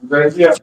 Gracias.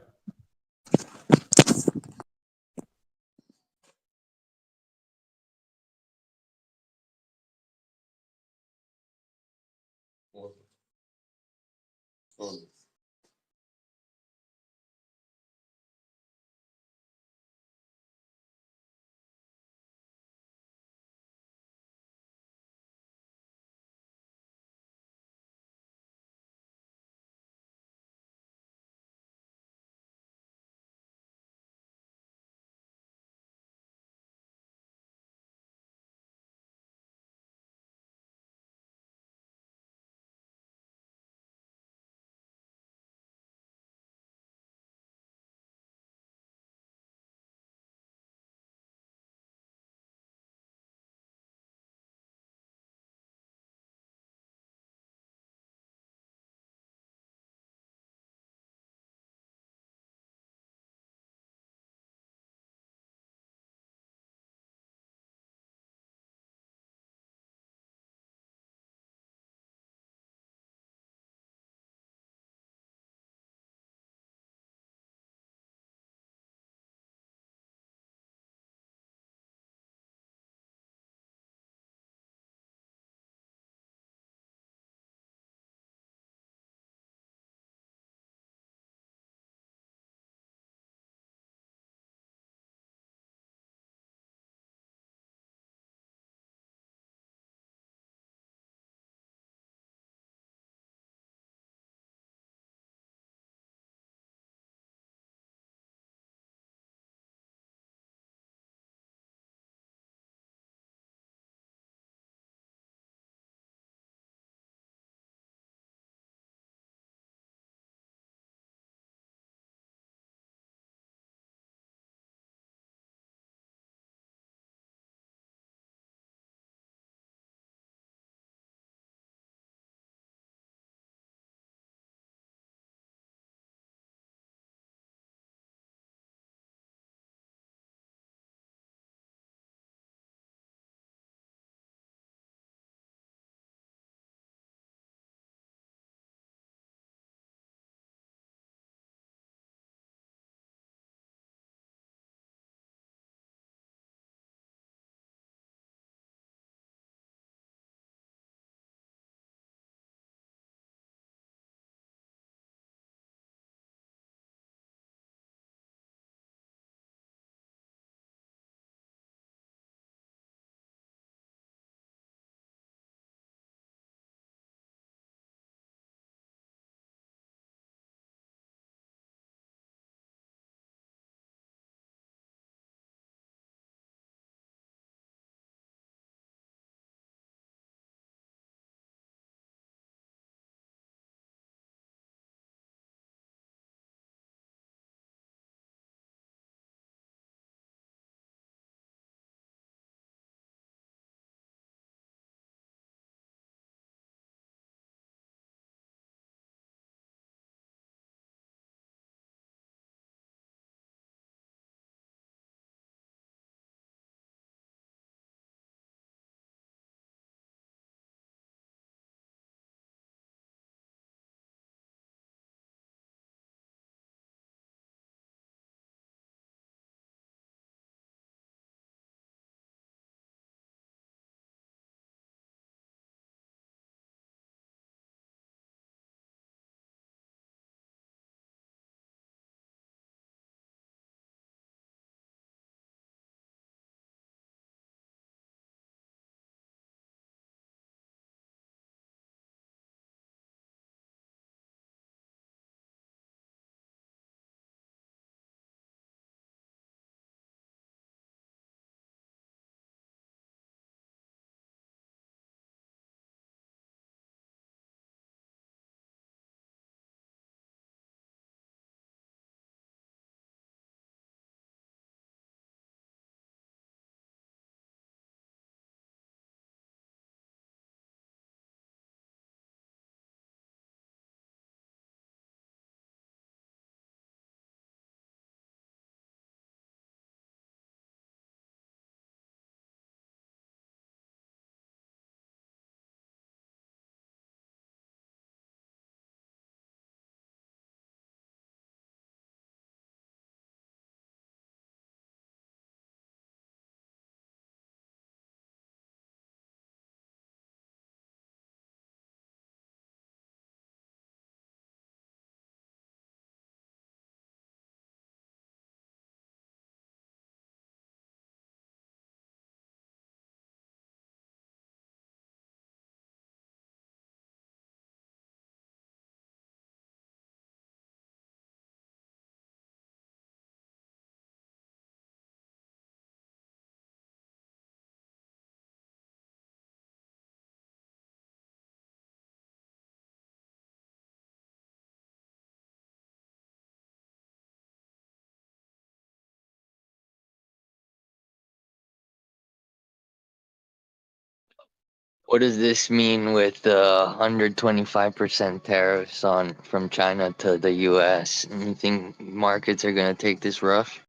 What does this mean with the 125% tariffs on from China to the US? You think markets are gonna take this rough?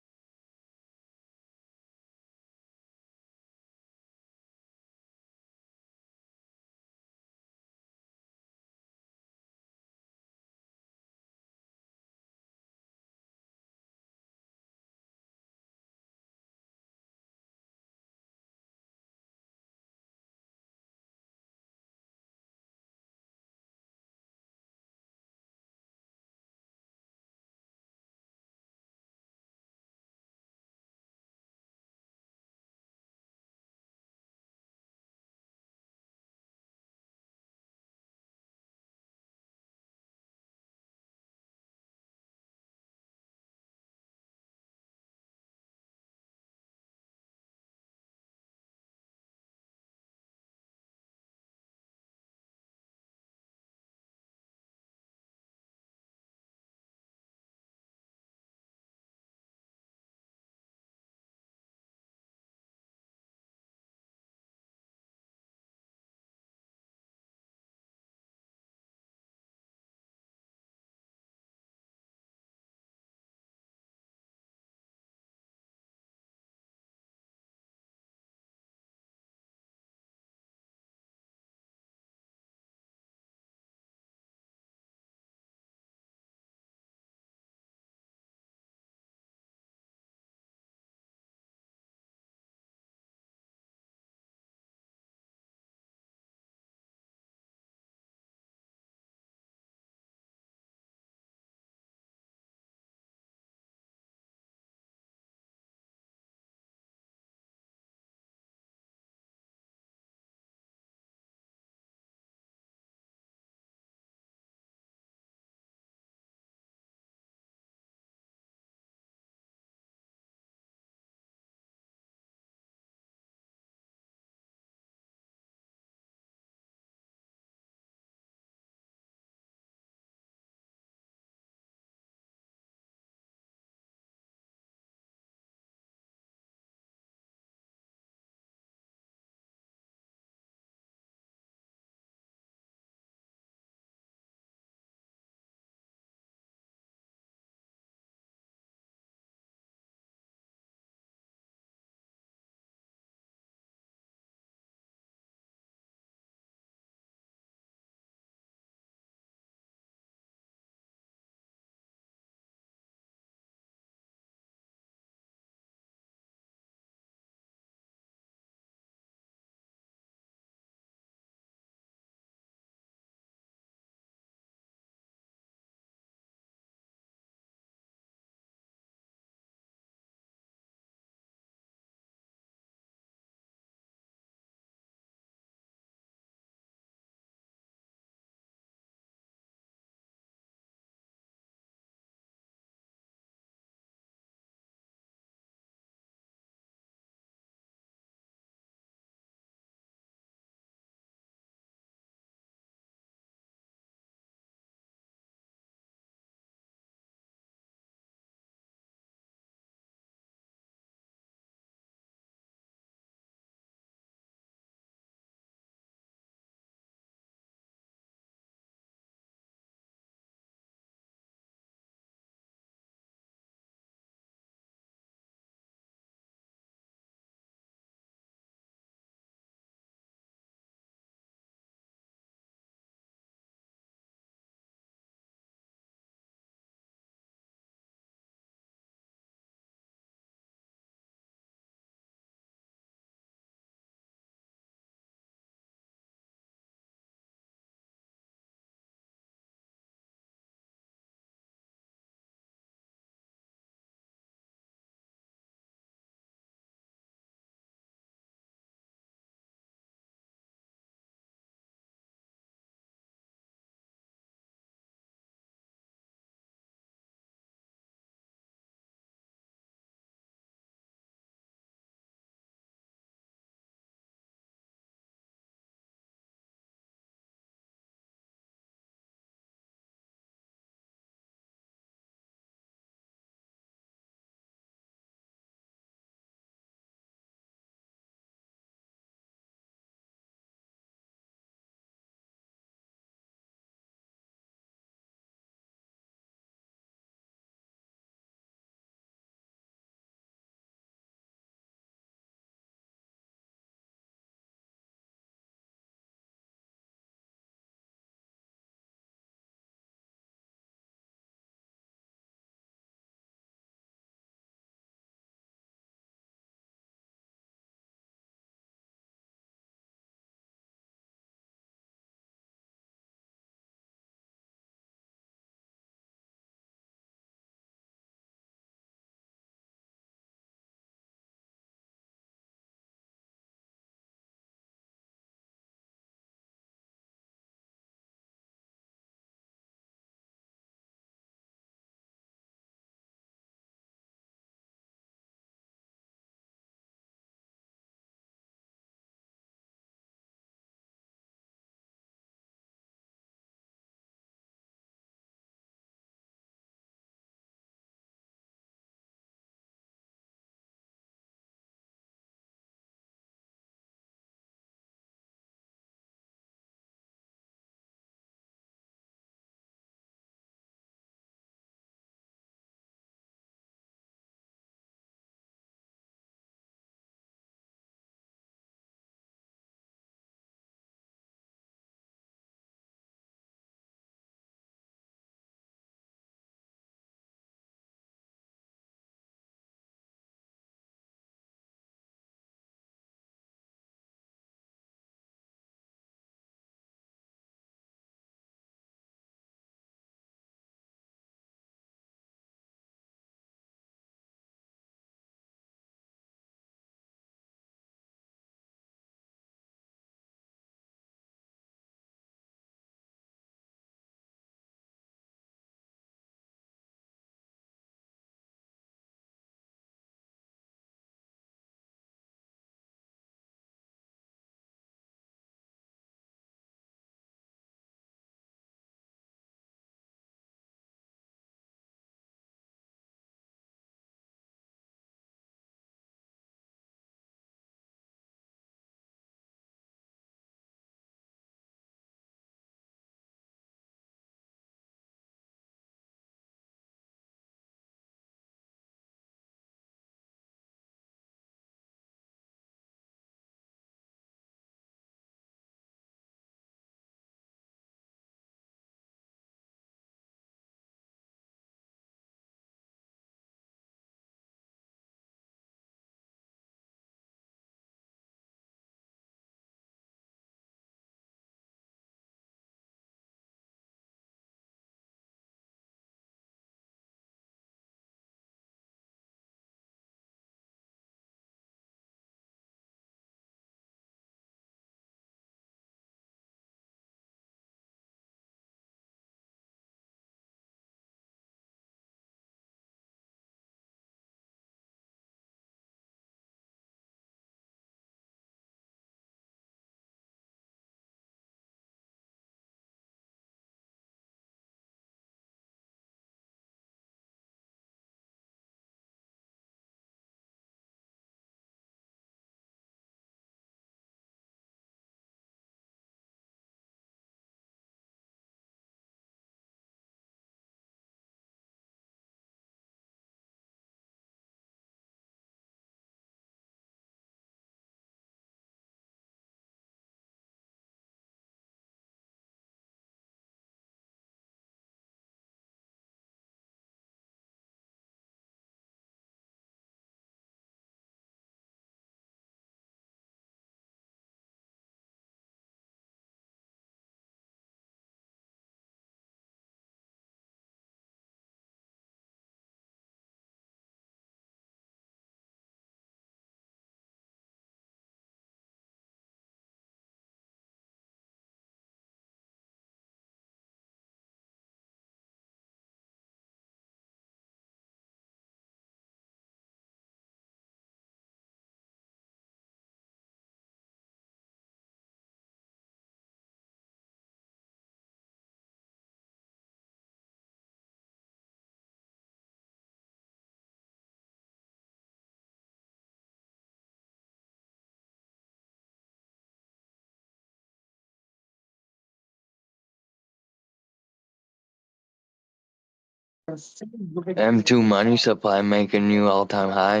M2 money supply making new all-time high.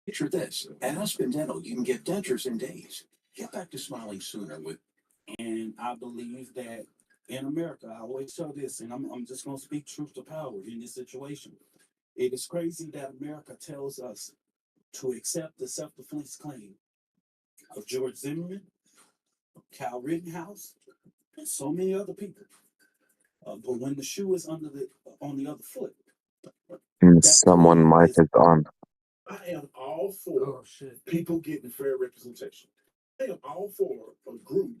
Picture this. At Aspen Dental, you can get dentures in days. Get back to smiling sooner with. And I believe that in America, I always tell this, and I'm just going to speak truth to power in this situation. It is crazy that America tells us to accept the self-defense claim of George Zimmerman, Cal Rittenhouse, and so many other people. But when the shoe is on the other foot, And that someone claim mic is. is on. I am all for people getting fair representation. I am all for a group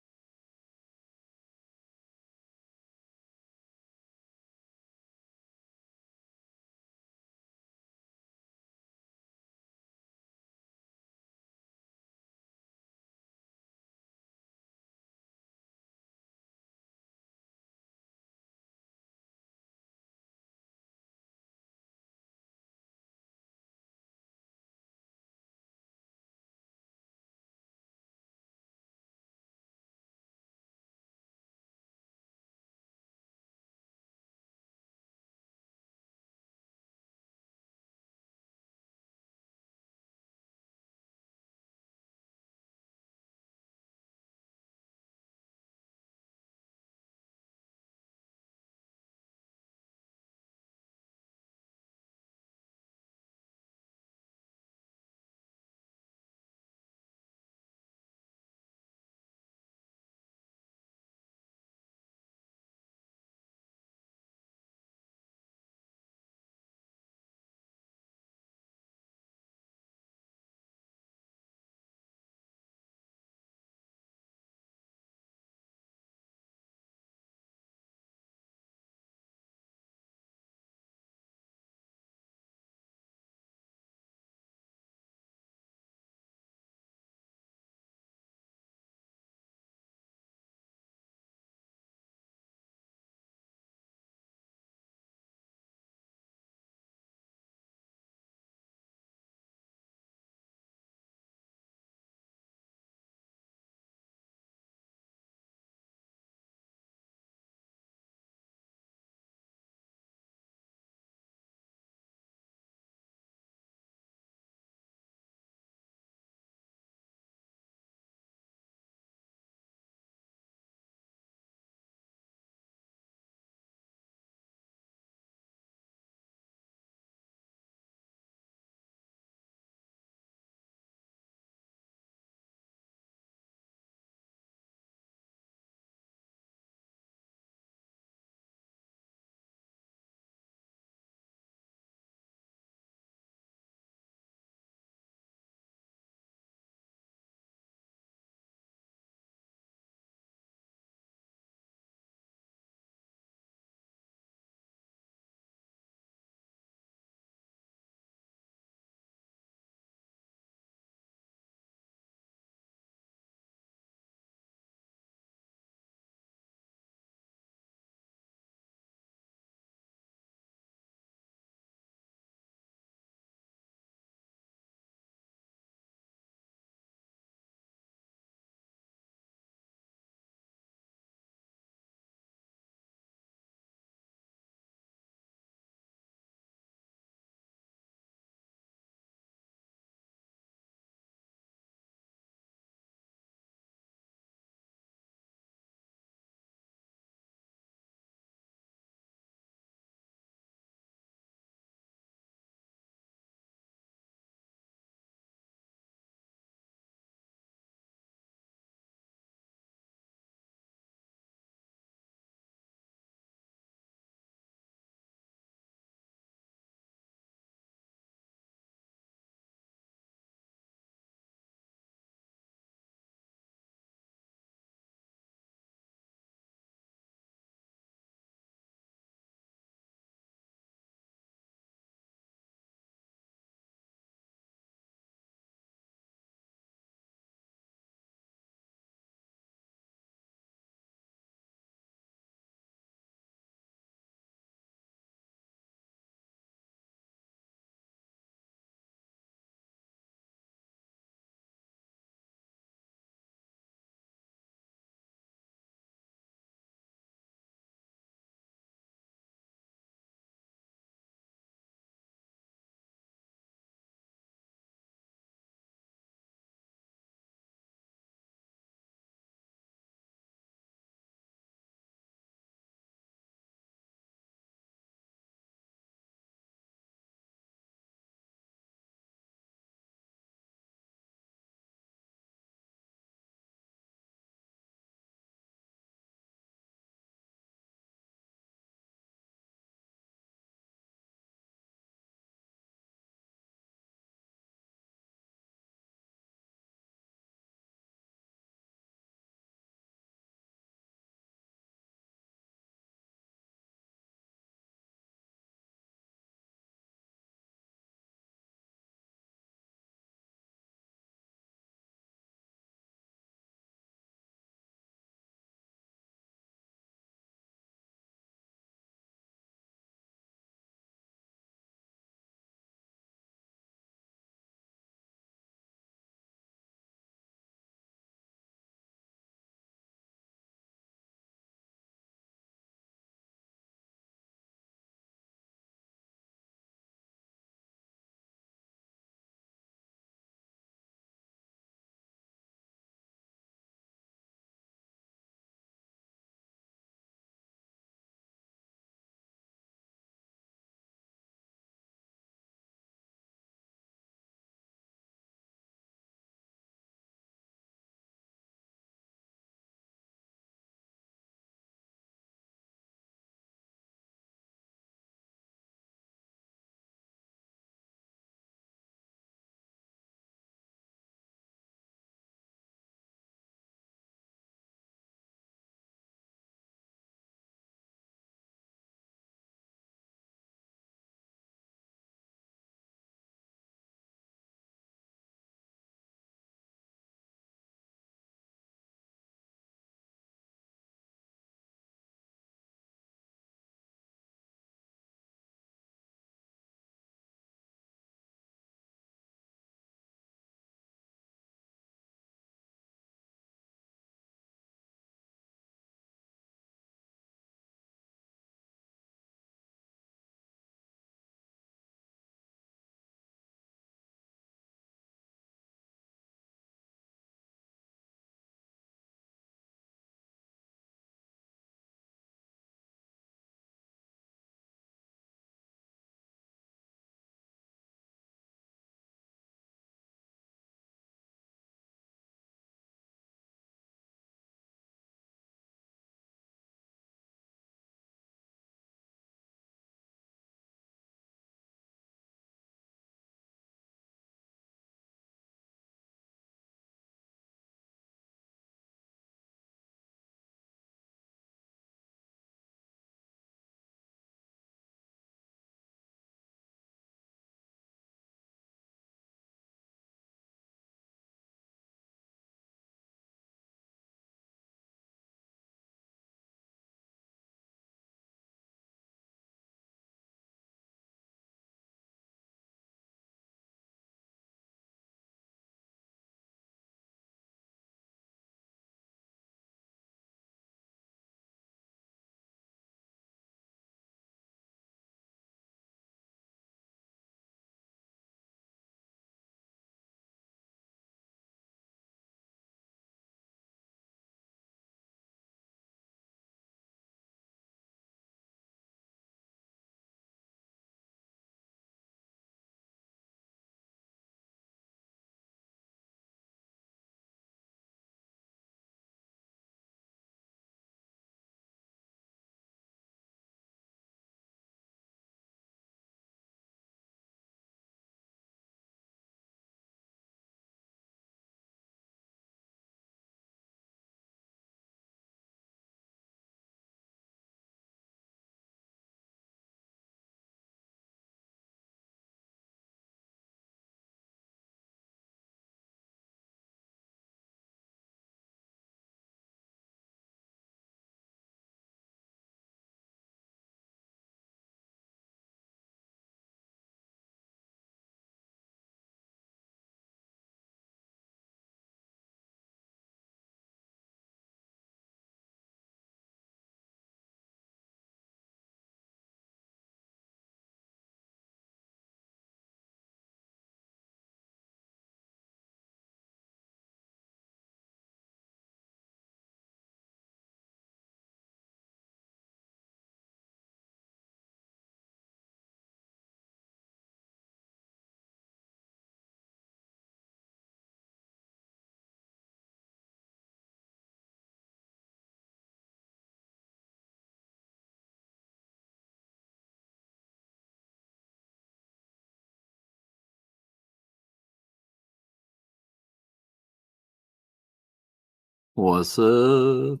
What's up?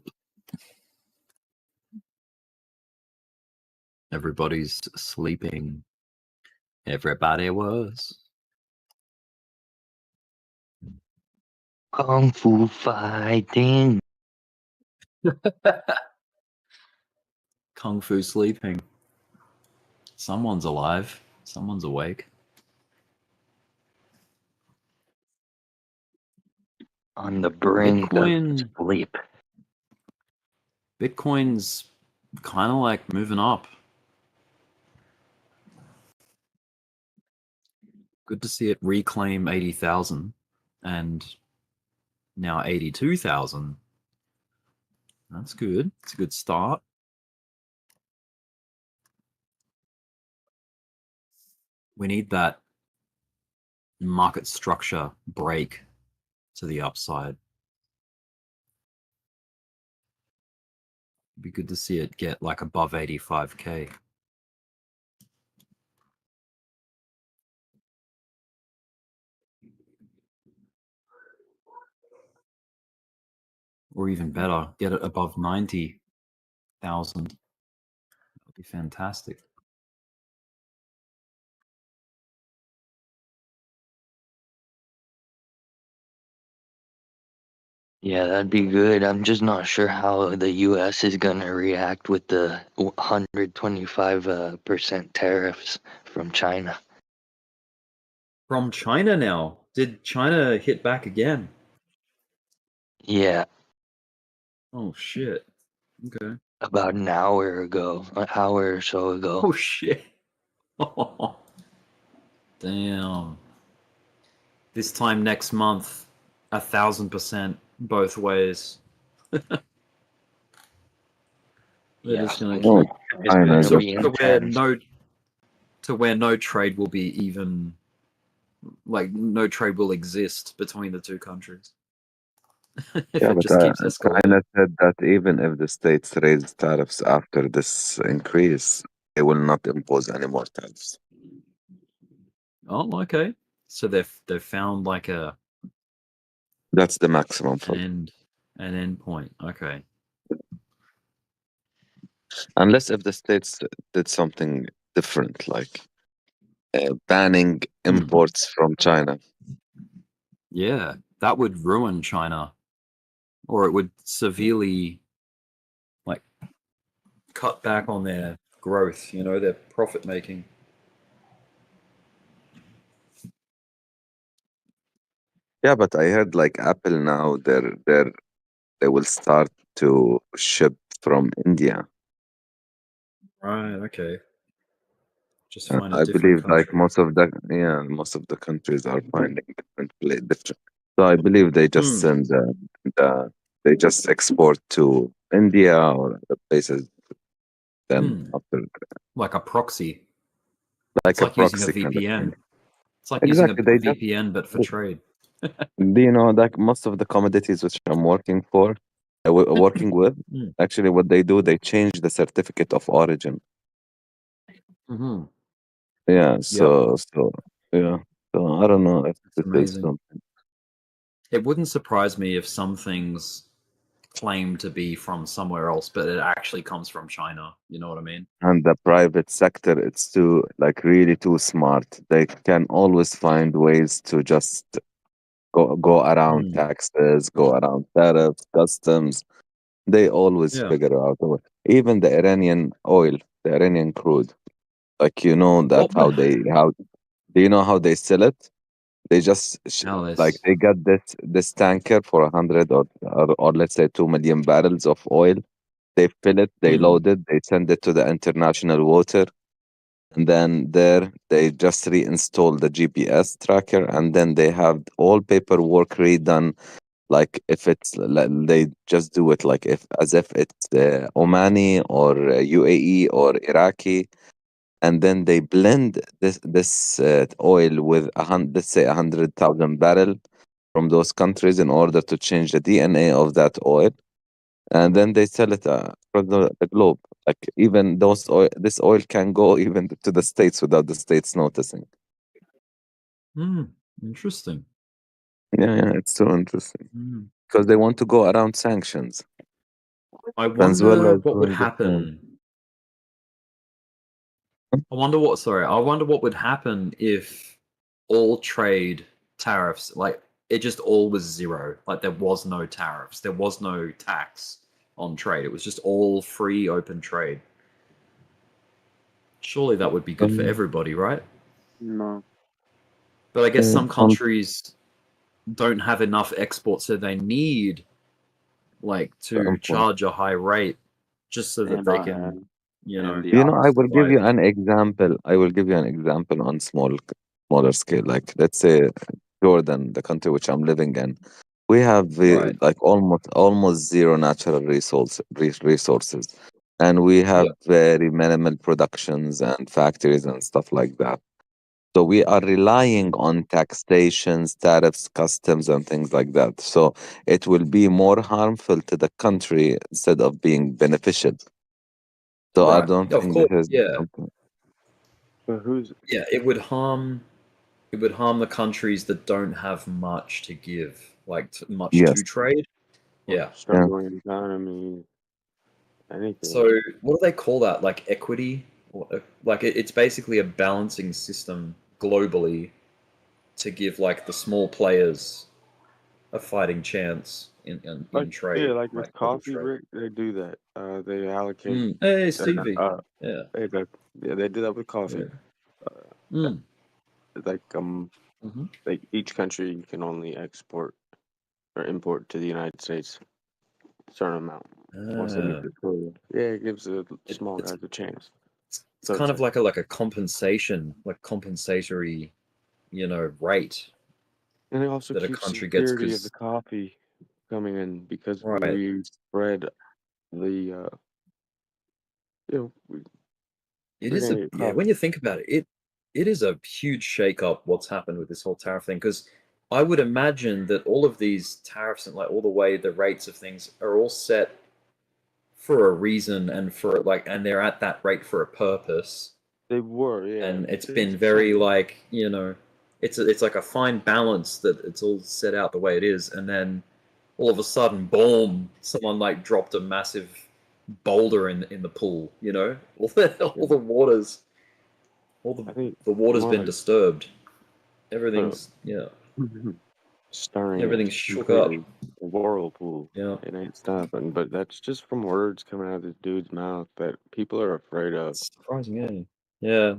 Everybody's sleeping. Everybody was. Kung Fu fighting. Kung Fu sleeping. Someone's alive. Someone's awake. On the brink Bitcoin. of sleep. Bitcoin's kind of like moving up. Good to see it reclaim 80,000 and now 82,000. That's good. It's a good start. We need that market structure break to the upside. It'd be good to see it get like above 85K. Or even better, get it above 90,000. That would be fantastic. Yeah, that'd be good. I'm just not sure how the US is going to react with the 125% tariffs from China. From China now. Did China hit back again? Yeah, Oh, shit. Okay. about an hour ago, an hour or so ago. Oh, shit. Damn. This time next month, 1,000% both ways. They're Yeah, just gonna so keep it's going to so be to where no trade will be even, like no trade will exist between the two countries. If Yeah, it but just keeps escalating. China said that even if the states raise tariffs after this increase, they will not impose any more tariffs. Oh, okay. So they've found like That's the maximum an for end point. Okay. unless if the states did something different, like banning imports from China. Yeah, that would ruin China, or it would severely like cut back on their growth. You know, their profit making. Yeah, but I heard like Apple now they will start to ship from India. Right. Okay. Just find a I different believe like country. most of the countries are finding different. So I believe they just send they just export to India or other places. Then after Like a proxy. like It's a like using a proxy kind of VPN. thing. It's like using Exactly. a They just VPN but for trade. do you know that most of the commodities which I'm working for, working with, Mm. actually what they do, they change the certificate of origin. Mm-hmm. Yeah. Yep. So yeah. So I don't know if It's this is amazing. something. It wouldn't surprise me if some things claim to be from somewhere else, but it actually comes from China. You know what I mean? And the private sector, it's too like really too smart. They can always find ways to just go around taxes, go around tariffs, customs. They always Yeah. figure out a way. Even the Iranian oil, the Iranian crude. Like you know that What the how do you know how they sell it? They just hell like is? they got this tanker for 100 or let's say 2 million barrels of oil. They fill it, they load it, they send it to the international water, and then there they just reinstall the GPS tracker, and then they have all paperwork redone. Like if it's they just do it like if as if it's Omani or UAE or Iraqi, and then they blend this oil with let's say 100,000 barrel from those countries in order to change the DNA of that oil, and then they sell it across the globe. Like even this oil can go even to the states without the states noticing. Interesting. Yeah, it's so interesting. because they want to go around sanctions. I Venezuela wonder is what would doing the same. happen. I wonder what would happen if all trade tariffs, like it just all was zero, like there was no tariffs, there was no tax on trade. It was just all free open trade. Surely that would be good for everybody, right? No. But I guess some Yeah. countries don't have enough exports, so they need like to import. charge a high rate just so that And they I can, you and know. the You know, I will give you survive. an example. I will give you an example on smaller scale. Like, let's say Jordan, the country which I'm living in, we have Right. like almost zero natural resources, and we have very minimal productions and factories and stuff like that. So we are relying on taxations, tariffs, customs, and things like that. So it will be more harmful to the country instead of being beneficial. So I Right. don't Of think course. this is Yeah. something. But who's Yeah. It would harm the countries that don't have much to give, like much to Yes. trade. Yeah. Yeah. struggling economy? Anything. So what do they call that? Like equity? Like it's basically a balancing system globally to give like the small players a fighting chance in Like trade. yeah, like with Like global coffee, trade. Rick, they do that. They allocate. Hey, Uh, Stevie. uh, Yeah. yeah, they do that with coffee. Yeah. Like Mhm. like each country can only export or import to the United States a certain amount. Once they meet the quota, yeah, it gives the small it's guys a chance. it's So kind it's of like a compensation, like compensatory, rate and it also that a keeps country gets security of the because coffee coming in because right. we spread the It we're is gonna get coffee. when you think about it, it is a huge shakeup what's happened with this whole tariff thing because I would imagine that all of these tariffs and like all the way the rates of things are all set for a reason and for like and they're at that rate for a purpose They were, yeah. and it's It's been very something. like it's like a fine balance that it's all set out the way it is and then all of a sudden boom someone like dropped a massive boulder in the pool all the waters I think the water's more been like disturbed uh, everything's stirring it everything's shook up completely. A whirlpool. yeah It ain't stopping. But that's just from words coming out of this dude's mouth that people are afraid of. it's surprising yeah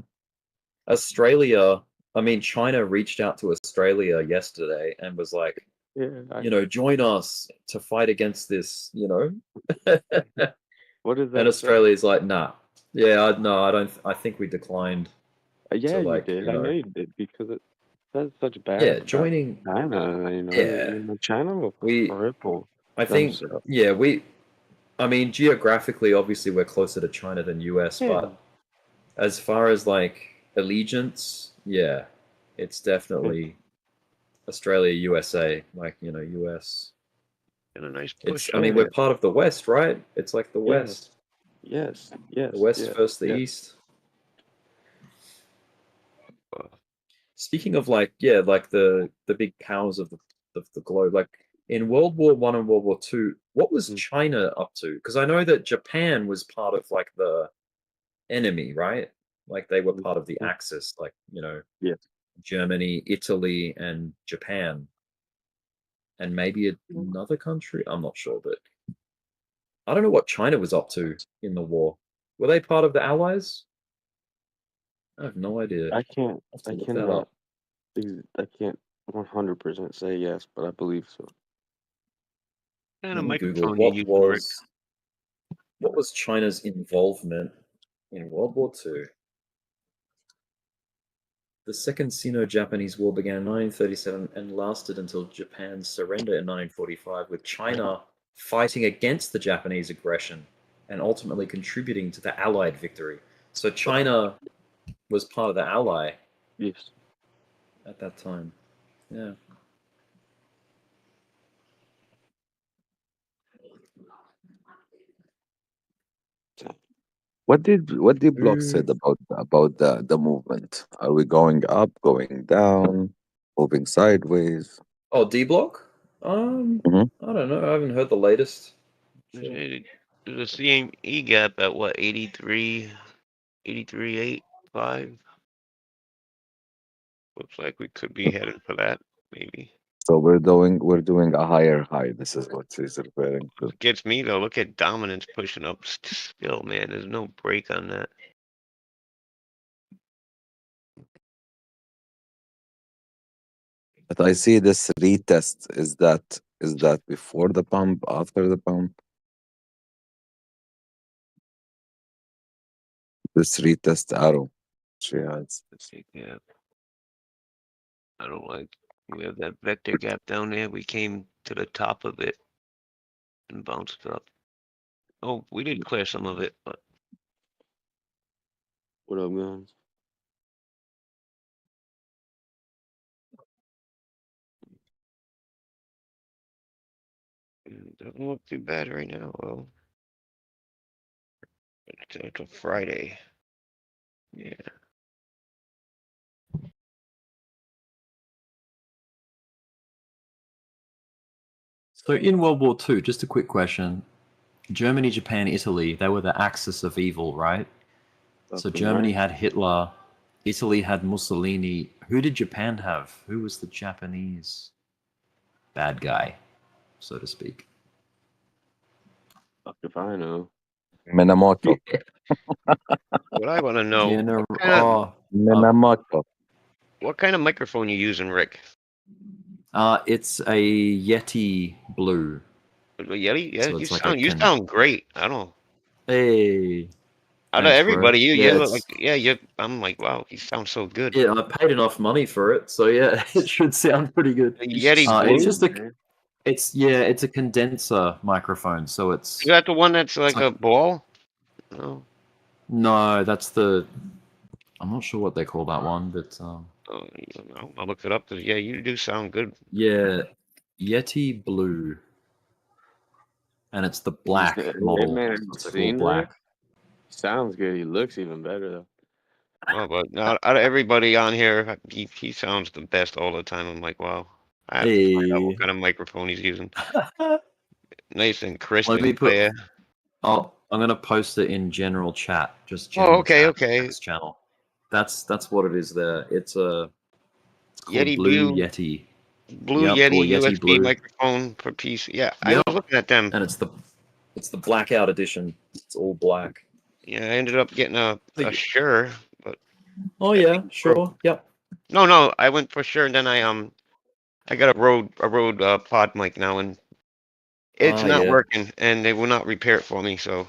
Australia I mean China reached out to Australia yesterday and was like Yeah, join us to fight against this, what does and that say? Australia's like, nah. Yeah, no, I don't. I think we declined to Yeah, you like, did. I know you did because it says such bad yeah, about joining. China. Yeah, China will we. cripple I think, themselves. yeah, we. I mean, geographically, obviously, we're closer to China than US, Yeah, but as far as like allegiance, yeah, it's yeah. definitely Australia, USA, like US. And a nice It's. push I mean, we're ahead. part of the West, right? It's like the Yes, West. yes, The yes, West yes, versus the yes. East. Speaking of like like the big powers of the globe, like in World War One and World War Two, what was Mm, China up to? Because I know that Japan was part of like the enemy, right? Like they were mm, part of the mm. Axis, like Yes. Germany, Italy, and Japan, and maybe another country. I'm not sure, but I don't know what China was up to in the war. Were they part of the Allies? I have no idea. I can't. I'll have to I look that cannot. up. I can't 100% say yes, but I believe so. And a Let me Google microphone you use for it. what was China's involvement in World War II? The Second Sino-Japanese War began in 1937 and lasted until Japan's surrender in 1945, with China fighting against the Japanese aggression and ultimately contributing to the Allied victory. So China was part of the Ally Yes. at that time. Yeah. What did Block Ooh. said about the movement? Are we going up, going down, moving sideways? Oh, Dbloc? Mhm. I don't know. I haven't heard the latest. Sure. There's a CME gap at what, 83.85. Looks like we could be heading for that, maybe. So we're doing a higher high. This is what he's referring to. It gets me though. Look at dominance pushing up still, man. There's no break on that. But I see this retest. Is that before the pump, after the pump? This retest arrow she has. Yeah. I don't like. We have that vector gap down there. We came to the top of it and bounced up. Oh, we did clear some of it, but What up, guys? it doesn't look too bad right now. Well, it's a Friday. Yeah. So in World War II, just a quick question. Germany, Japan, Italy, they were the axis of evil, right? So Fucking Germany right. had Hitler, Italy had Mussolini. Who did Japan have? Who was the Japanese bad guy, so to speak? Fuck if I know. Minamoto. What I want to know, General. Minamoto. what kind of microphone you using, Rick? It's a Yeti Blue. Yeti? Yeah, So you it's like sound sound great. I don't. Hey. Out of Thanks, bro. everybody, you Yeah, look like you. I'm like, wow, he sounds so good. yeah, I paid enough money for it, so yeah, it should sound pretty good. Yeti It's Blue. just it's a condenser microphone, so Is that the one that's like like- a ball? No. no, that's the. I'm not sure what they call that one, but Oh, I'll look it up. Yeah, you do sound good. yeah, Yeti Blue, and it's the black Hey, model. man, have So you it's like all seen black. Rick? Sounds good. He looks even better though. Oh, but out of everybody on here, he sounds the best all the time. I'm like, wow. I have to find out what Hey. kind of microphone he's using. Nice and crisp Let me and put. clear. Oh, I'm gonna post it in general chat, just Oh, general okay, chat. okay. Text channel. That's what it is there. It's called Yeti Blue Blue. Yeti. Blue Yep, Yeti or Yeti USB Blue. microphone for PC. Yeah, I Yep. was looking at them. And it's the blackout edition. It's all black. Yeah, I ended up getting a Shure, but Oh yeah, sure. Yep. no, I went for Shure, and then I got a Rode pod mic now, and it's not Yeah. working, and they will not repair it for me. So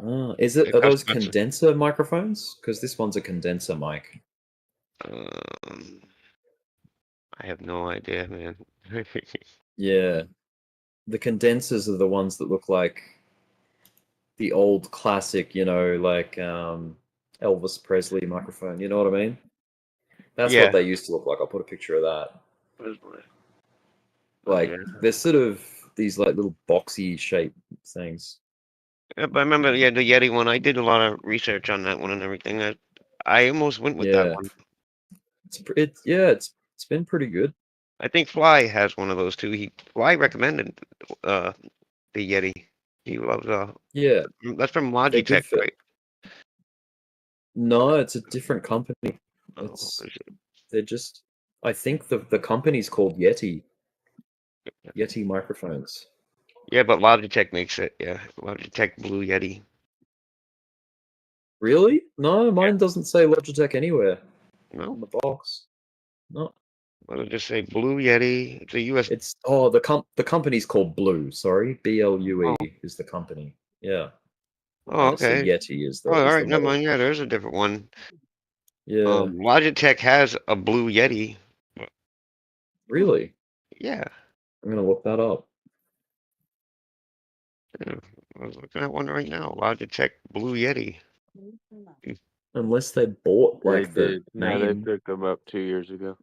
Are it those costs- condenser microphones? Because this one's a condenser mic. I have no idea, man. Yeah. The condensers are the ones that look like the old classic, like Elvis Presley microphone. You know what I mean? That's Yeah. what they used to look like. I'll put a picture of that. Oh, Like yeah. they're sort of these like little boxy shaped things. Yeah, but I remember, the Yeti one. I did a lot of research on that one and everything. I almost went with that Yeah. one. It's been pretty good. I think Fly has one of those too. Fly recommended the Yeti. He loves Yeah. that's from They're good Logitech, for. right? No, it's a different company. Oh, It's is it? they're just. I think the company's called Yeti. Yeti microphones. Yeah, but Logitech makes it. Yeah, Logitech Blue Yeti. Really? No, mine doesn't say Logitech anywhere No, on the box. No, why don't just say Blue Yeti? It's a US. it's the company's called Blue. Sorry, BLUE is the company. Yeah, Oh, and it's the okay. Yeti is Oh, all the right, never model. mind. Yeah, there's a different one. Yeah, Logitech has a Blue Yeti. really? Yeah. I'm gonna look that up. Yeah, I was looking at one right now. Logitech Blue Yeti. Unless they bought They like the did. Yeah, they name. picked them up 2 years ago.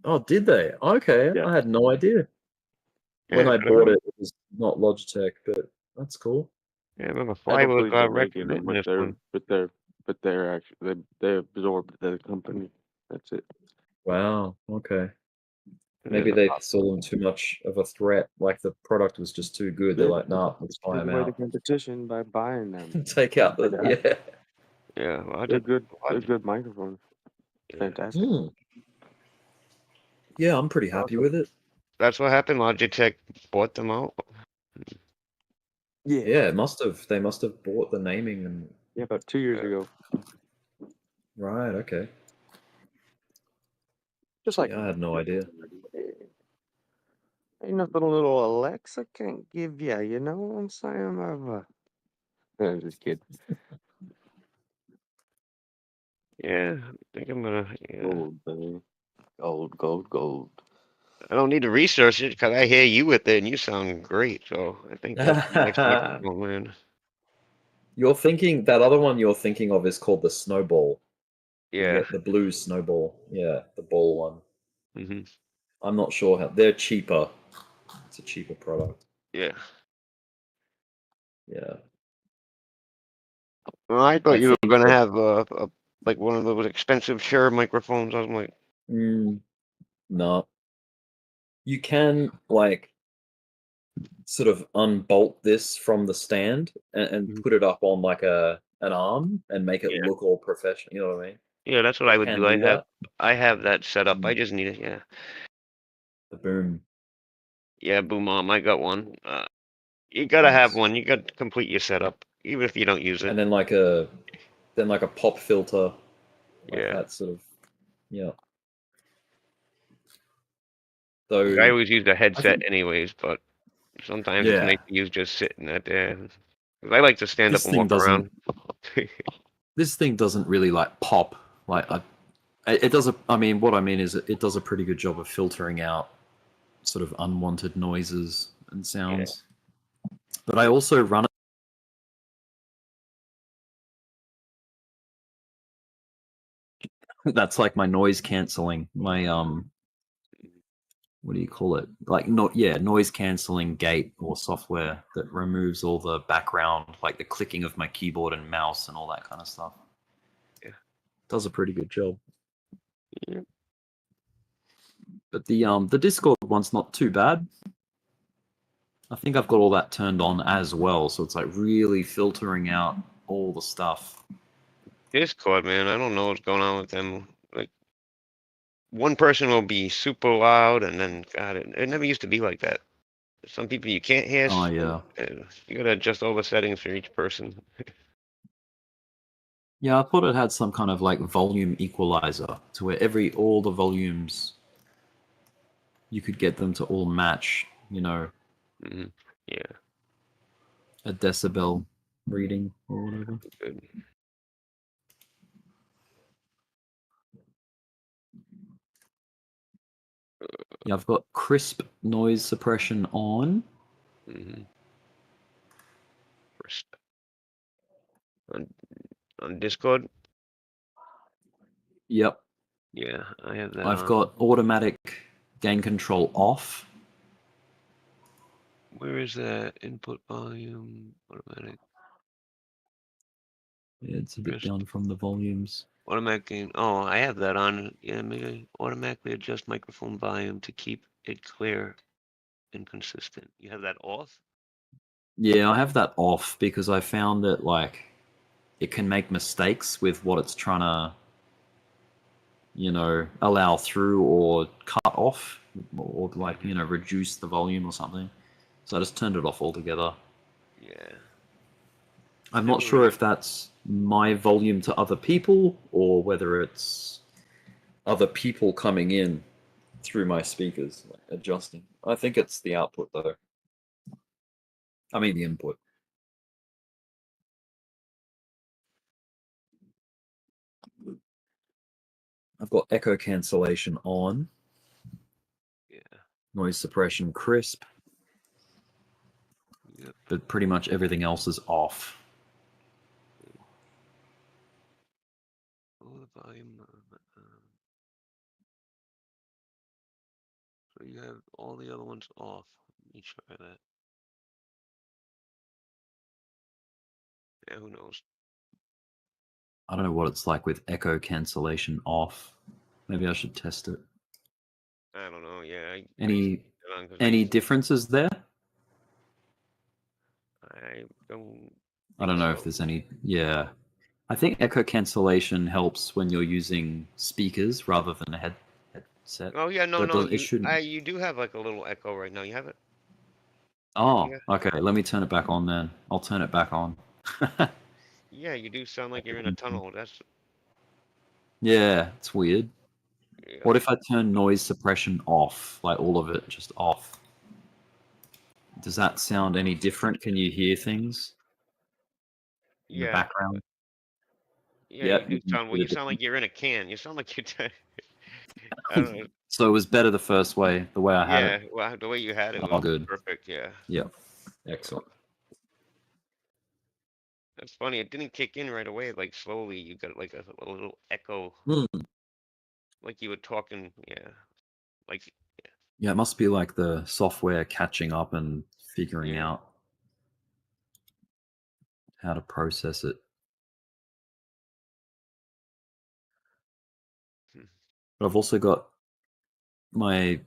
Oh, did they? Okay, Yeah. I had no idea. When Yeah, I I bought remember, it, it was not Logitech, but that's cool. yeah, I remember I Fly don't was believe they're making them, recommending this one. but they're actually they absorbed the company. That's it. Wow. Okay. Maybe Yeah, they saw them too much of a threat. Like the product was just too good. They're yeah, like, nah, let's buy take them away the out. competition by buying them. Take out the yeah. Yeah, Logic, they're Logic, good microphones. yeah. Fantastic. Yeah, I'm pretty happy with it. That's what happened. Logitech bought them out. Yeah, Yeah, it must have. They must have bought the naming and yeah, about 2 years Yeah. ago. right. Okay. Just like Yeah, I had no idea. ain't nothing little Alexa can't give you. You know what I'm saying? I'm just kidding. Yeah, I think I'm gonna. Yeah, Gold, baby. Gold, gold, gold. I don't need to research it because I hear you with it and you sound great. So I think that's the next microphone, man. You're thinking that other one you're thinking of is called the Snowball. Yeah. The blue Snowball. Yeah, the ball one. Hmm. I'm not sure how they're cheaper. It's a cheaper product. Yeah. Yeah. Well, I thought I you were think gonna that, have like one of those expensive Shure microphones. I was like, no. You can like sort of unbolt this from the stand and Mhm. put it up on like an arm and make it Yeah, look all professional. You know what I mean? yeah, that's what You I would can do. do that. I have that set up. I Mm, just need it. Yeah, the boom. yeah, boom arm. I got one. You gotta have Nice. one. You got to complete your setup, even if you don't use it. And then like a pop filter, like Yeah. that sort of yeah. Like, I So always use the I headset think anyways, but sometimes it's nice yeah, to use just sitting at there. 'Cause I like to stand up this and thing walk doesn't around. really like pop like it does a. I mean, what I mean is it does a pretty good job of filtering out sort of unwanted noises and Yeah. sounds. But I also run it. That's like my noise canceling. My what do you call it? Like not yeah, noise canceling gate or software that removes all the background, like the clicking of my keyboard and mouse and all that kind of stuff. Yeah. Does a pretty good job. Yeah. But the Discord one's not too bad. I think I've got all that turned on as well, so it's like really filtering out all the stuff. Discord, man. I don't know what's going on with them. Like one person will be super loud, and then God, it never used to be like that. Some people you can't hear. Oh yeah. You gotta adjust all the settings for each person. Yeah, I thought it had some kind of like volume equalizer to where all the volumes you could get them to all match, Hmm. Yeah. a decibel reading or whatever. Good. Yeah, I've got crisp noise suppression on. Hmm. On on Discord. Yep. Yeah, I have that I've on. got automatic gain control off. Where is that input volume automatic? Yeah, it's a bit Rest down from the volumes. automatic gain. Oh, I have that on. Yeah, maybe automatically adjust microphone volume to keep it clear and consistent. You have that off? Yeah, I have that off because I found that like it can make mistakes with what it's trying to, allow through or cut off or like, reduce the volume or something. So I just turned it off altogether. Yeah. I'm not Never sure really. if that's my volume to other people or whether it's other people coming in through my speakers, like adjusting. I think it's the output though. I mean the input. I've got echo cancellation on, Yeah. noise suppression crisp, Yep. but pretty much everything else is off. Oh, the volume. So you have all the other ones off. Let me try that. Yeah, who knows? I don't know what it's like with echo cancellation off. Maybe I should test it. I don't know. Yeah. I Any put it on 'cause any used to- differences there? I don't. I Think don't know if so. there's any. Yeah, I think echo cancellation helps when you're using speakers rather than a headset. Oh yeah, no, But no. it shouldn't. You do have like a little echo right now. You have it. Oh, Yeah. okay. Let me turn it back on then. I'll turn it back on. Yeah, you do sound like you're in a tunnel. That's Yeah, it's weird. yeah. What if I turn noise suppression off, like all of it, just off? Does that sound any different? Can you hear things in the Yeah. background? Yeah, Yeah. you do sound. Well, hear you the sound like difference. you're in a can. You sound like you're. I don't know. So it was better the first way, the way I had Yeah. it. Well, the way you had it Oh, was good. perfect. Yeah. Yeah. Excellent. That's funny. It didn't kick in right away. Like slowly, you got like a little echo, like you were talking. Yeah. Like Yeah, it must be like the software catching up and figuring yeah. out how to process it. Hmm. But I've also got my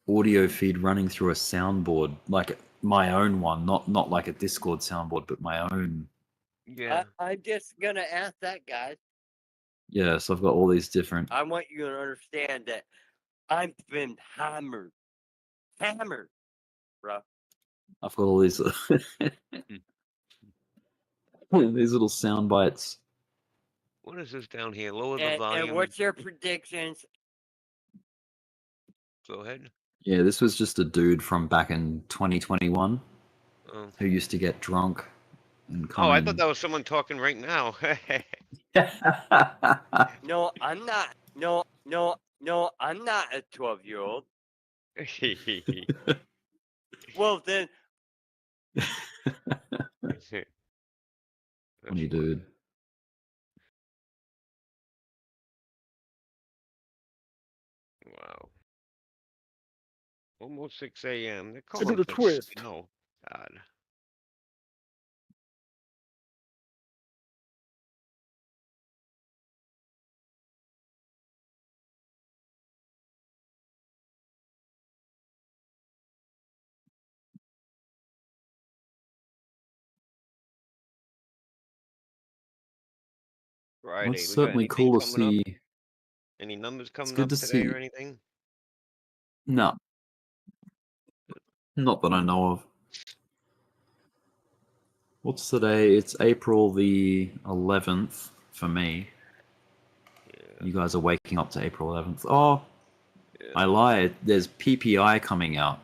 audio feed running through a soundboard, like my own one, not like a Discord soundboard, but my own. Yeah. I'm just gonna ask that, guys. Yeah, so I've got all these different. I want you to understand that I've been hammered, bro. I've got all these these little sound bites. What is this down here? Lower the And volume. what's your predictions? Go ahead. Yeah, this was just a dude from back in 2021 Oh. who used to get drunk and come Oh, I in. thought that was someone talking right now. No, I'm not. No, I'm not a 12-year-old. Well, then, Funny dude. Wow. Almost 6 a.m. They're To calling the for twist. snow. God. Well, Friday. it's We got certainly anything cool to coming up? see. Any numbers It's coming good up to today or see. anything? No, not that I know of. What's today? It's April the 11th for me. Yeah. You guys are waking up to April 11th. Oh, Yeah. I lied. There's PPI coming out.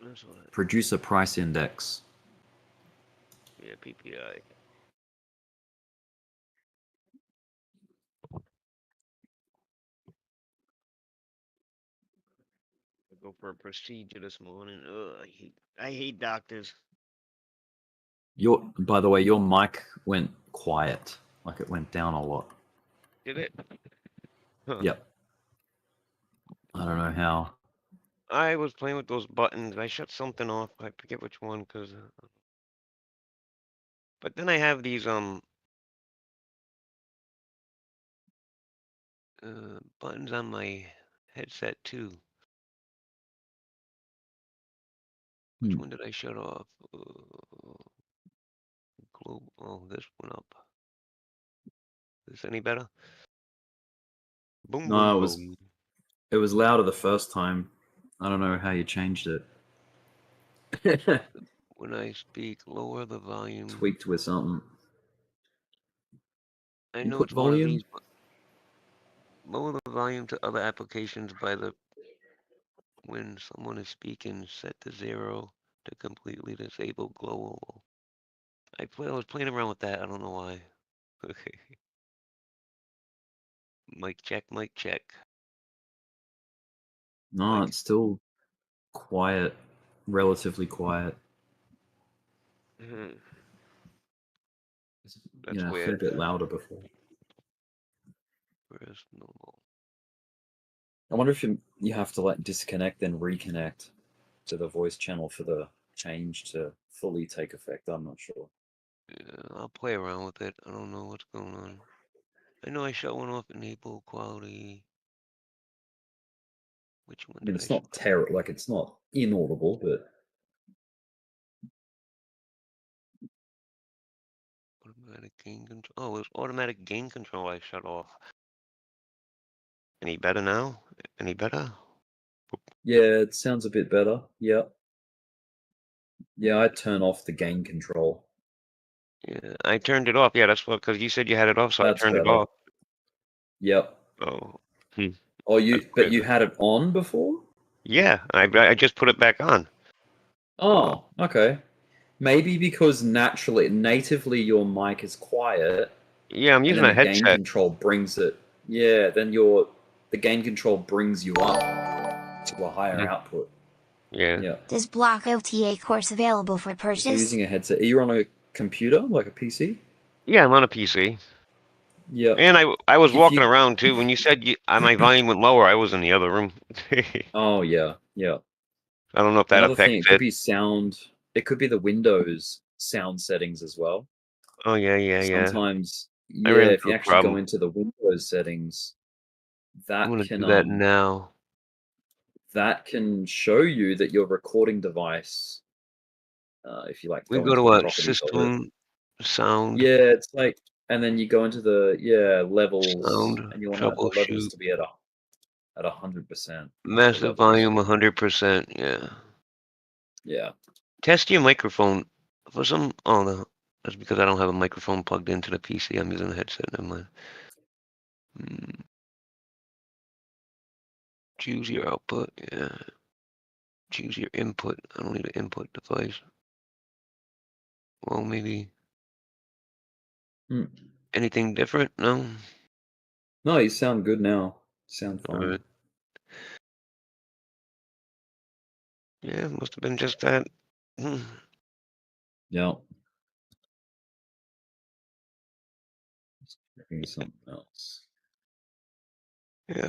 That's what. Producer Price Index. Yeah, PPI. I go for a procedure this morning. Ugh, I hate doctors. By the way, your mic went quiet. Like it went down a lot. Did it? Huh. Yep. I don't know how. I was playing with those buttons. I shut something off. I forget which one, cause. But then I have these buttons on my headset too. Which one did I shut off? Oh, this one up. Is this any better? Boom, No, boom, it was boom. it was louder the first time. I don't know how you changed it. When I speak, lower the volume. Tweaked with something. I You know put it's one of volume? these, but lower the volume to other applications by the when someone is speaking, set to 0 to completely disable global. I was playing around with that. I don't know why. Mic check, mic check. No, Mic. it's still quiet, relatively quiet. Mhm. That's Yeah, a fair weird. bit louder before. Where's normal? I wonder if you have to like disconnect and reconnect to the voice channel for the change to fully take effect. I'm not sure. Yeah, I'll play around with it. I don't know what's going on. I know I shut one off, enable quality. Which one I mean, did it's I not terrible. Like, it's not inaudible, but automatic gain control? Oh, it was automatic gain control I shut off. Any better now? Any better? yeah, it sounds a bit better. Yeah. Yeah, I turn off the gain control. Yeah, I turned it off. Yeah, that's what, because you said you had it off, so That's I turned it better. off. Yep. Oh, Oh, that's but weird. you had it on before? Yeah, I just put it back on. Oh, okay. Maybe because natively your mic is quiet, Yeah, I'm and using then a the gain headset. control brings it. Yeah, then the gain control brings you up to a higher Mhm. output. Yeah. Yeah. This block OTA course available for So purchase? you're using a headset. Are you on a computer, like a PC? Yeah, I'm on a PC. Yep. And I was If walking you. around too. When you said my volume went lower, I was in the other room. Oh yeah, yeah. I don't know if that Another affects thing, it could it. be sound. It could be the Windows sound settings as well. Oh yeah, yeah. Sometimes, I yeah, ran if into you a actually go problem. into the Windows settings, I'm that gonna can do that now. show you that your recording device, if you like We go go into to the a properties of it, system sound yeah, it's like, and then you go into the levels, and you want to have the levels troubleshoot. to be at 100%. The Massive levels, volume 100%. Yeah. yeah. Test your microphone for some. Oh no, that's because I don't have a microphone plugged into the PC. I'm using a headset. Never mind. Choose your output. Yeah. Choose your input. I don't need an input device. Well, maybe Hmm. anything different? No. No, you sound good now. Sound All fine. right. Yeah, must have been just that. Yeah. Maybe something else. Yeah.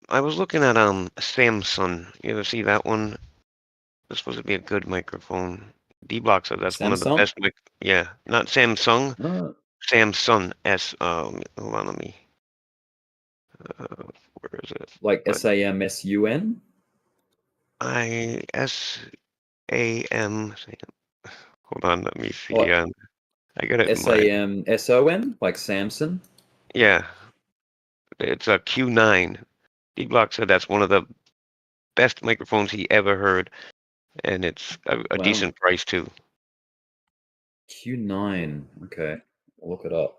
I was looking at Samsung. You ever see that one? It's supposed to be a good microphone. Dbloc said that's one of the Samsung? best yeah, not Samsung. Uh, Samsung S. Hold on, let me. Where is it? like But SAMSUN? SAM. Hold on, let me see. Or I got it in my. SAMSON? Like Samson? Yeah, it's a Q9. Dbloc said that's one of the best microphones he ever heard, and it's a Wow. decent price too. Q9. Okay. I'll look it up.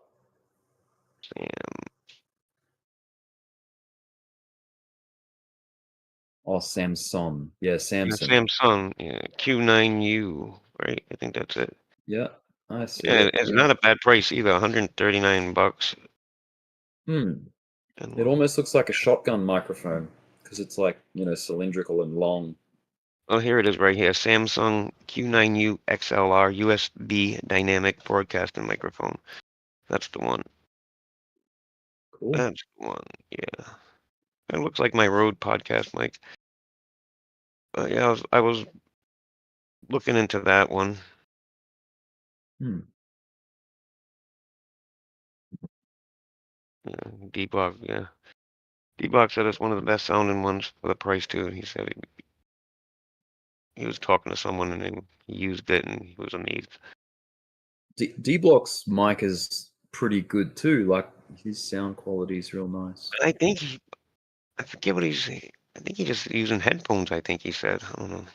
Oh, Samsung. Yeah, Yeah, Samsung. Samsung, yeah, Q9U, right? I think that's it. Yeah, I see Yeah, it. it's Yeah. not a bad price either. $139. Hmm. And It almost looks like a shotgun microphone because it's like, cylindrical and long. oh, here it is right here. Samsung Q9U XLR USB dynamic broadcasting microphone. That's the one. Cool. That's the one. Yeah. It looks like my Rode podcast mic. Yeah, I was looking into that one. Hmm. Yeah, Dbloc, yeah. Dbloc said it's one of the best sounding ones for the price too. He said he was talking to someone and he used it and he was amazed. D-Block's mic is pretty good too. Like his sound quality is real nice. I think I forget what he's. I think he's just using headphones. I think he said. I don't know.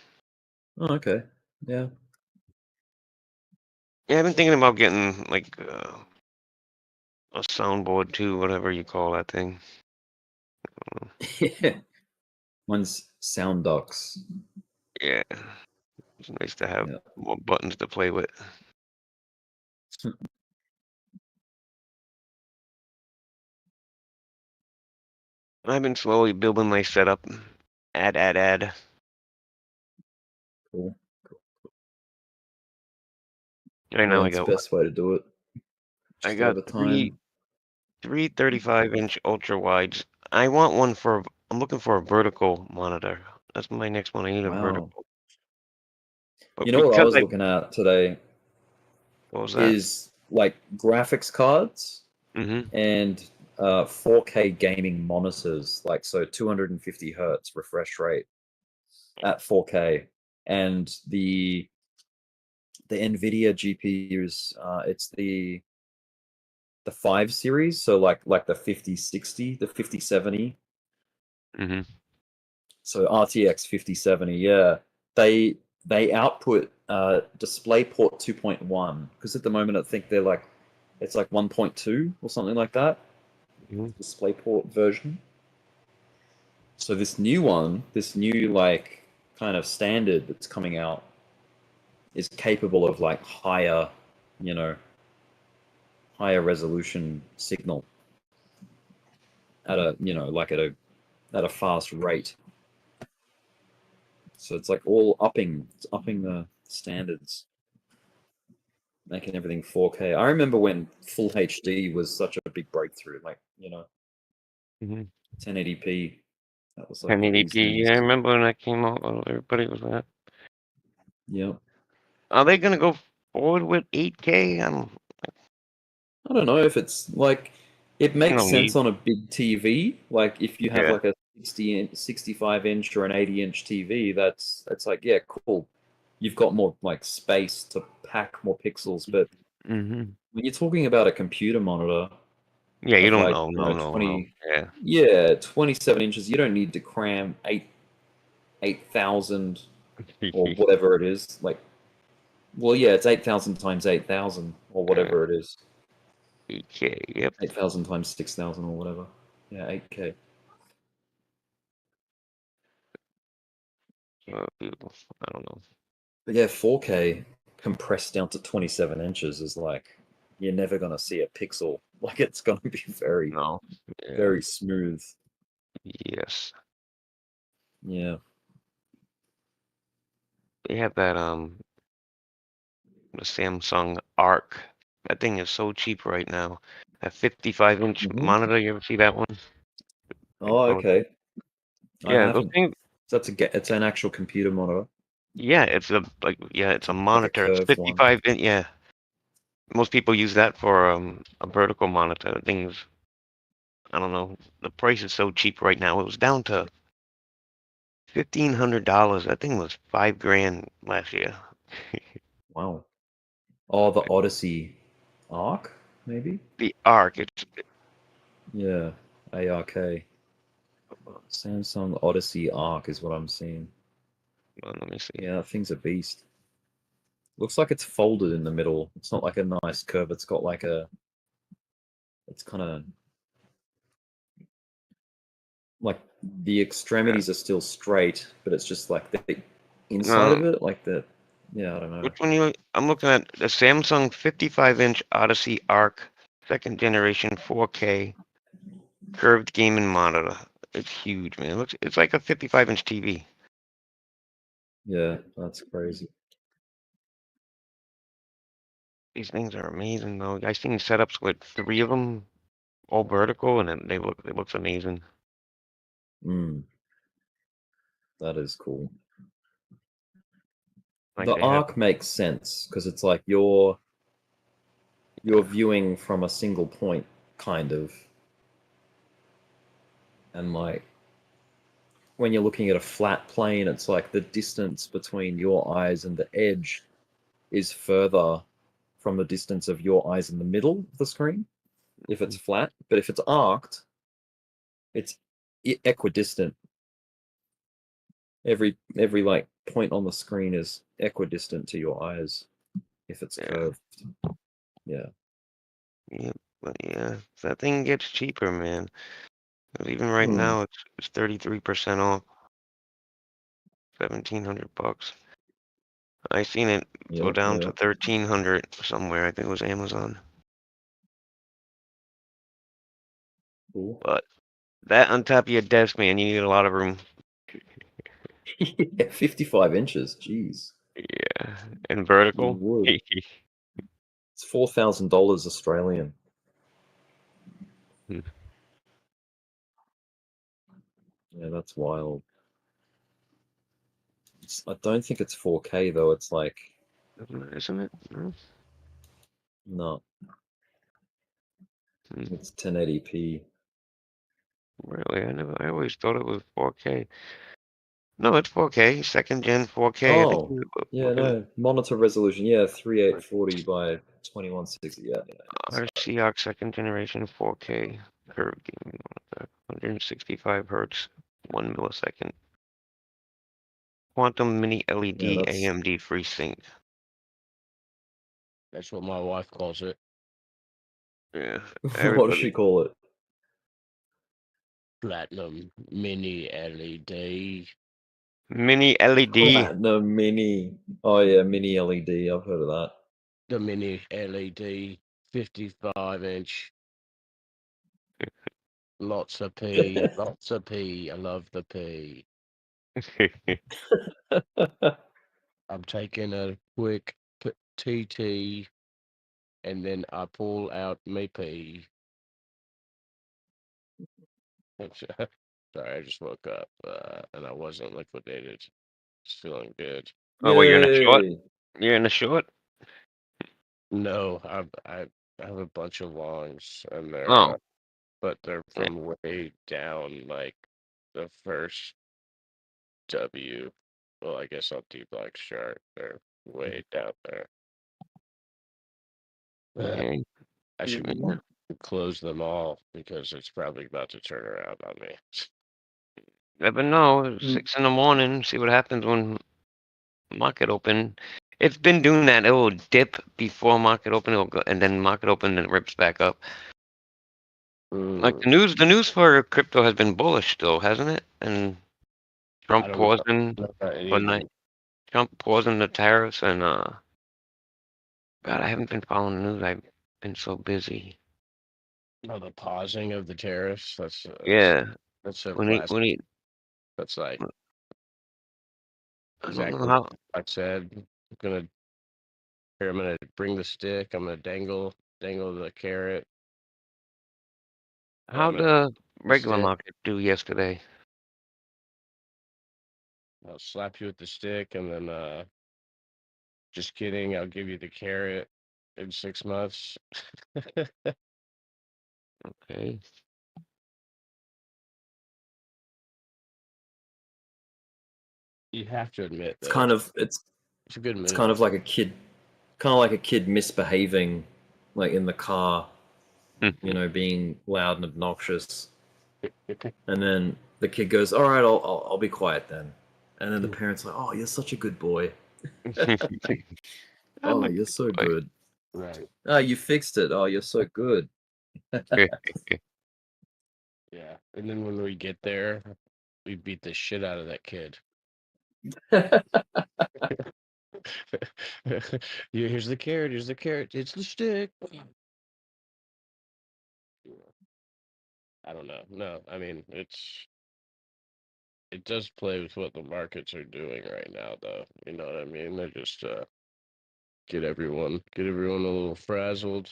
Oh, okay. Yeah. Yeah, I've been thinking about getting like a soundboard too, whatever you call that thing. Yeah. Mine's Sound Ducks. Yeah, it's nice to have Yeah. more buttons to play with. I've been slowly building my setup. Add. Cool. Right now Well, I that's the got best way to do it. I Just got over three time. 35-inch ultra wides. I want one for. I'm looking for a vertical monitor. That's my next one. I need a Wow. vertical. But You know what I because was looking at today what was that? is like graphics cards Mm-hmm. and 4K gaming monitors, like so 250 hertz refresh rate at 4K, and the NVIDIA GPUs, it's the 5 series, so like the 5060, the 5070. Mm-hmm. So RTX 5070, yeah. They output DisplayPort 2.1, because at the moment I think they're like, it's like 1.2 or something like that. Mm-hmm. DisplayPort version. So this new one, this new like kind of standard that's coming out is capable of like higher, you know, higher resolution signal at a, you know, like at a fast rate. So it's like all it's upping the standards, making everything 4K. I remember when full HD was such a big breakthrough, like, you know, Mm-hmm. 1080p. That was like the bee's 1080p. knees. Yeah, I remember when that came out. Everybody was like, Yeah. "Are they gonna go forward with 8K?" I don't know if it's like, it makes don't sense need. on a big TV. Like if you have Yeah. like a 65 inch or an 80-inch TV, that's like, yeah, cool. You've got more like space to pack more pixels. But Mm-hmm. when you're talking about a computer monitor Yeah, you of don't like, know. you No, know, no, no. Yeah. 27 inches, you don't need to cram 8,000 or whatever it is. Like, well, yeah, it's 8,000 times 8,000 or whatever it is. 8K. Yep. 8,000 times 6,000 or whatever. Yeah, 8K. People. I don't know. But yeah, 4K compressed down to 27 inches is like, you're never going to see a pixel. Like, it's going to be very, No. Yeah. very smooth. Yes. Yeah. They have that the Samsung Arc. That thing is so cheap right now. That 55-inch Mhm. monitor. You ever see that one? Oh, okay. I Yeah, those haven't. things. It's an actual computer monitor, Yeah, it's a like a monitor. It's curved one. 55 inch. Yeah, most people use that for a vertical monitor. The thing's, I don't know. The price is so cheap right now. It was down to $1,500. That thing was $5,000 last year. Wow. Oh, the Odyssey Arc, maybe? The Arc. It's Yeah, ARK. Samsung Odyssey Arc is what I'm seeing. let me see. Yeah, that thing's a beast. Looks like it's folded in the middle. It's not like a nice curve. It's got like it's kind of like the extremities are still straight, but it's just like the inside No, of it, like yeah, I don't know. which one you? I'm looking at the Samsung 55-inch Odyssey Arc, second generation 4K curved gaming monitor. It's huge, man. It's like a 55-inch TV. Yeah, that's crazy. These things are amazing, though. I've seen setups with 3 of them, all vertical, and then it looks amazing. Mm, that is cool. Like The they have, Arc makes sense because it's like you're viewing from a single point, kind of, and like when you're looking at a flat plane, it's like the distance between your eyes and the edge is further from the distance of your eyes in the middle of the screen if it's flat. But if it's arced, it's equidistant. Every like point on the screen is equidistant to your eyes if it's yeah, curved. Yeah. yeah, but yeah, that thing gets cheaper, man. 'Cause even right Hmm. now, it's 33% off, $1,700. I seen it go Yeah. down Yeah. to 1,300 somewhere. I think it was Amazon. Cool. But that on top of your desk, man, you need a lot of room. Yeah, 55 inches. Jeez. Yeah, and You vertical. would. It's $4,000 Australian. Hmm. Yeah, that's wild. I don't think it's 4K though. It's like, Isn't it? No? no. It's 1080p. Really? I always thought it was 4K. No, it's 4K. Second gen 4K. I think Oh, we're yeah, looking no. Monitor resolution, yeah, 3840 by 2160. Yeah, yeah. at RCOX second generation 4K curve gaming monitor, 165 hertz, 1 millisecond. Quantum mini LED Yeah, that's AMD FreeSync. That's what my wife calls it. Yeah, what does everybody. she call it? Platinum mini LED. Mini LED. Platinum mini. Oh yeah, mini LED. I've heard of that. The mini LED 55-inch. Lots of P. Lots of P. I love the P. I'm taking a quick TT and then I pull out my P. Sorry, I just woke up and I wasn't liquidated. Just feeling good. Oh, well, you're in a short? Yay! You're in a short? No, I have a bunch of longs and Oh, but they're yeah. from way down, like the first W. Well, I guess on Dbloc's chart, they're way down there. Okay. I should Yeah. close them all because it's probably about to turn around on me. Never know. Mm. 6 in the morning. See what happens when market open. It's been doing that. It will dip before market open. It'll go, and then market open, and it rips back up. Like the news for crypto has been bullish still, hasn't it? And I Trump don't pausing know about any for of night. them. Trump pausing the tariffs and God, I haven't been following the news. I've been so busy. No, the pausing of the tariffs. Yeah. That's a When he classic. when he That's like I don't know exactly how what I said. I'm gonna bring the stick. I'm gonna dangle the carrot. And how I'm gonna the the regular stick. market do yesterday. I'll slap you with the stick, and then just kidding. I'll give you the carrot in 6 months. Okay. You have to admit It's though, kind of it's it's a good it's move. kind of like a kid, misbehaving, like in the car, you know, being loud and obnoxious, and then the kid goes, "All right, I'll be quiet then," and then the parents are like, "Oh, you're such a good boy. I'm Oh, a you're so good boy. good. Right. Oh, you fixed it. Oh, you're so good." Yeah. And then when we get there, we beat the shit out of that kid. Here's the carrot. Here's the carrot. It's the stick. I don't know. No, I mean it does play with what the markets are doing right now, though. You know what I mean? They just get everyone a little frazzled.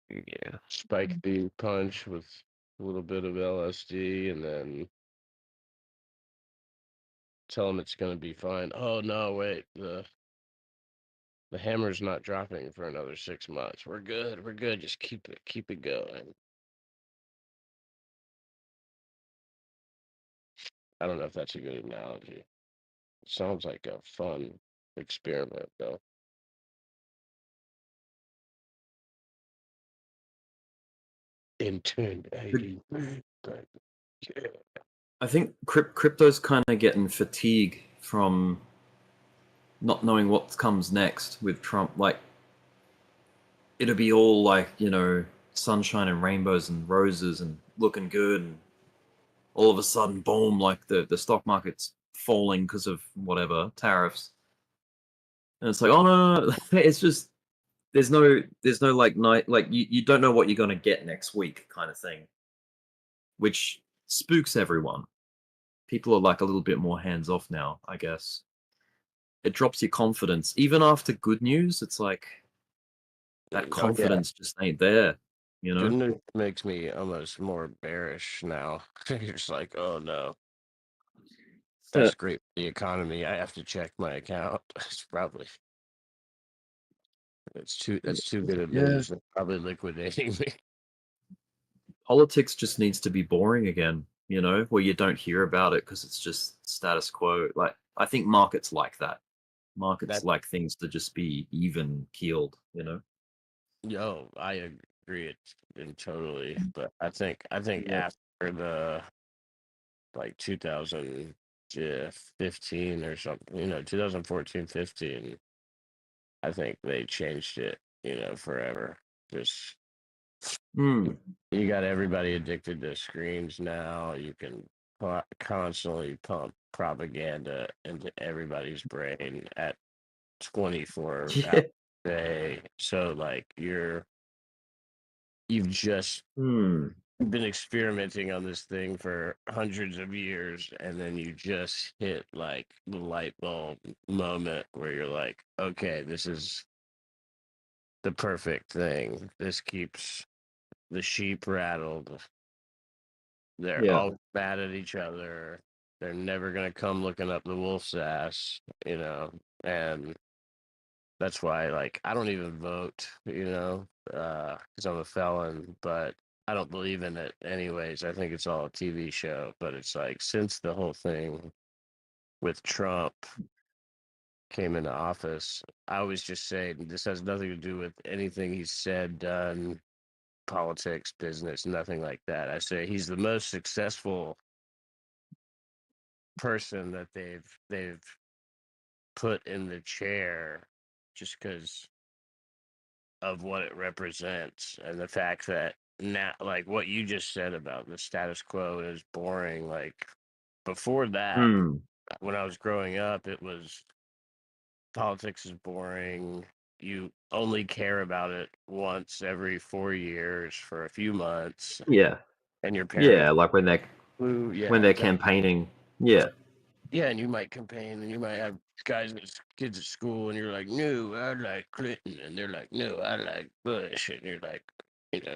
Yeah. Spike the punch with a little bit of LSD, and then tell them it's gonna be fine. Oh no, wait, the hammer's not dropping for another 6 months. We're good. We're good. Just keep it going. I don't know if that's a good analogy. It sounds like a fun experiment, though. In 1080. But yeah. I think crypto's kind of getting fatigue from not knowing what comes next with Trump. Like, it'll be all like, you know, sunshine and rainbows and roses and looking good, and all of a sudden, boom, like the stock market's falling because of whatever tariffs, and it's like, oh no, it's just there's no like night, like you don't know what you're gonna get next week kind of thing, which spooks everyone. People are like a little bit more hands off now, I guess. It drops your confidence even after good news. It's like that Oh, yeah. confidence just ain't there, you know. Good news makes me almost more bearish now. You're just like, oh no, that's great for the economy. I have to check my account. It's probably that's too good of Yeah. news. They're probably liquidating me. politics just needs to be boring again, you know, where you don't hear about it because it's just status quo. Like, I think markets like that. Markets That like things to just be even keeled, you know? yo, I agree it and totally, but I think Yeah. after the like 2015 or something, 2014, 15, I think they changed it, forever. Just Hmm. you got everybody addicted to screens now. You can constantly pump propaganda into everybody's brain at 24 hours Yeah. a day. So like you've just Hmm. been experimenting on this thing for hundreds of years, and then you just hit like the light bulb moment where you're like, okay, this is the perfect thing. This keeps the sheep rattled. They're Yeah. all mad at each other. They're never gonna come looking up the wolf's ass. And that's why, like, I don't even vote, because I'm a felon, but I don't believe in it anyways. I think it's all a TV show. But it's like, since the whole thing with Trump came into office, I always just say this has nothing to do with anything he's said, done, politics, business, nothing like that. I say he's the most successful person that they've put in the chair just because of what it represents and the fact that now, like what you just said about the status quo is boring. Like before that, Hmm. when I was growing up, it was politics is boring. You only care about it once every 4 years for a few months, Yeah. and your parents, Yeah. Like when they're yeah, exactly. campaigning. Yeah. Yeah, and you might campaign, and you might have kids at school, and you're like, "No, I like Clinton," and they're like, "No, I like Bush," and you're like,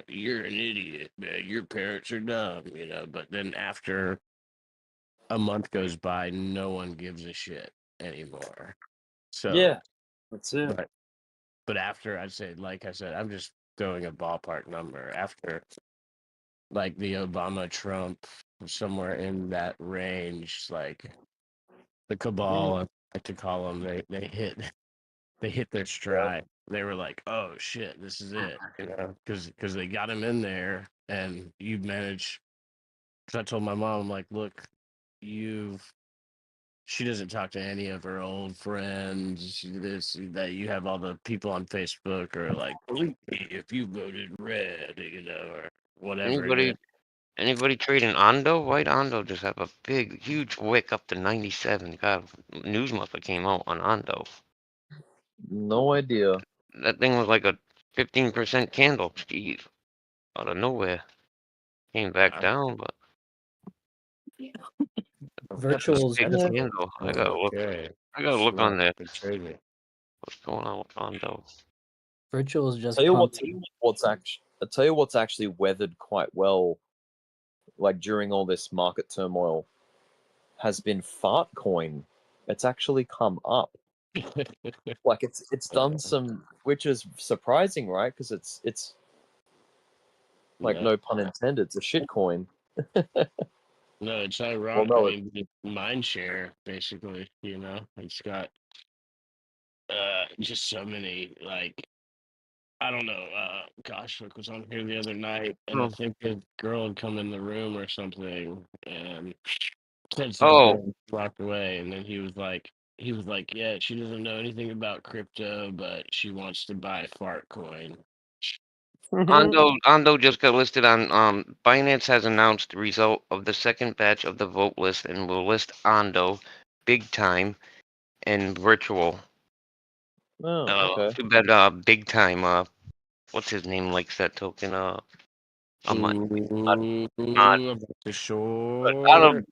"You're an idiot, man. Your parents are dumb." But then after a month goes by, no one gives a shit anymore. So, Yeah. That's it. but after like I said, I'm just throwing a ballpark number. After like the Obama Trump, somewhere in that range, like the cabal, I like to call them, they hit their Yeah. stride. They were like, "Oh shit, this is it," because they got him in there, and you manage. Because I told my mom, I'm like, "Look, you've." She doesn't talk to any of her old friends. This that you have all the people on Facebook are like, "Believe me, if you voted red, or whatever it is." Anybody trading Ondo? White Ondo just have a big, huge wick up to 97. God, news must have came out on Ondo. No idea. That thing was like a 15% candle. Jeez, out of nowhere. Came back down, but that's a Virtuals big just candle. I gotta look. Okay, I gotta look on smart there. to trade me. What's going on with Ondo? virtuals just Tell you pumped. I tell you what's actually weathered quite well, like during all this market turmoil, has been fart coin. It's actually come up. Like it's done some, which is surprising, right? Because it's like, No, no pun intended, it's a shit coin. no, it's Well, ironic. I no, mean, mind share basically. It's got just so many like I don't know. Gosh, Rick was on here the other night, and I Oh, think a girl had come in the room or something and said oh, something, walked away, and then he was like, yeah, she doesn't know anything about crypto, but she wants to buy fart coin. Ondo just got listed on Binance has announced the result of the second batch of the vote list and will list Ondo, big time, and virtual. oh, okay. Too bad big time what's his name likes that token I'm not, Ooh, not about the but I short.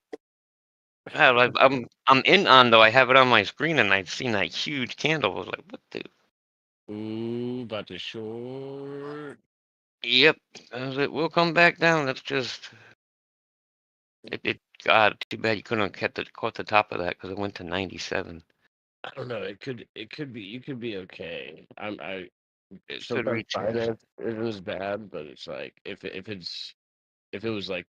don't I'm in Ondo. I have it on my screen and I've seen that huge candle. I was like, what the Ooh, about the short. Yep. I was like, we'll come back down. That's just it God, too bad you couldn't have caught the top of that because it went to 97. I don't know. It could be. You could be okay. I It could sometimes reach finance isn't as bad, but it's like if it's if it was like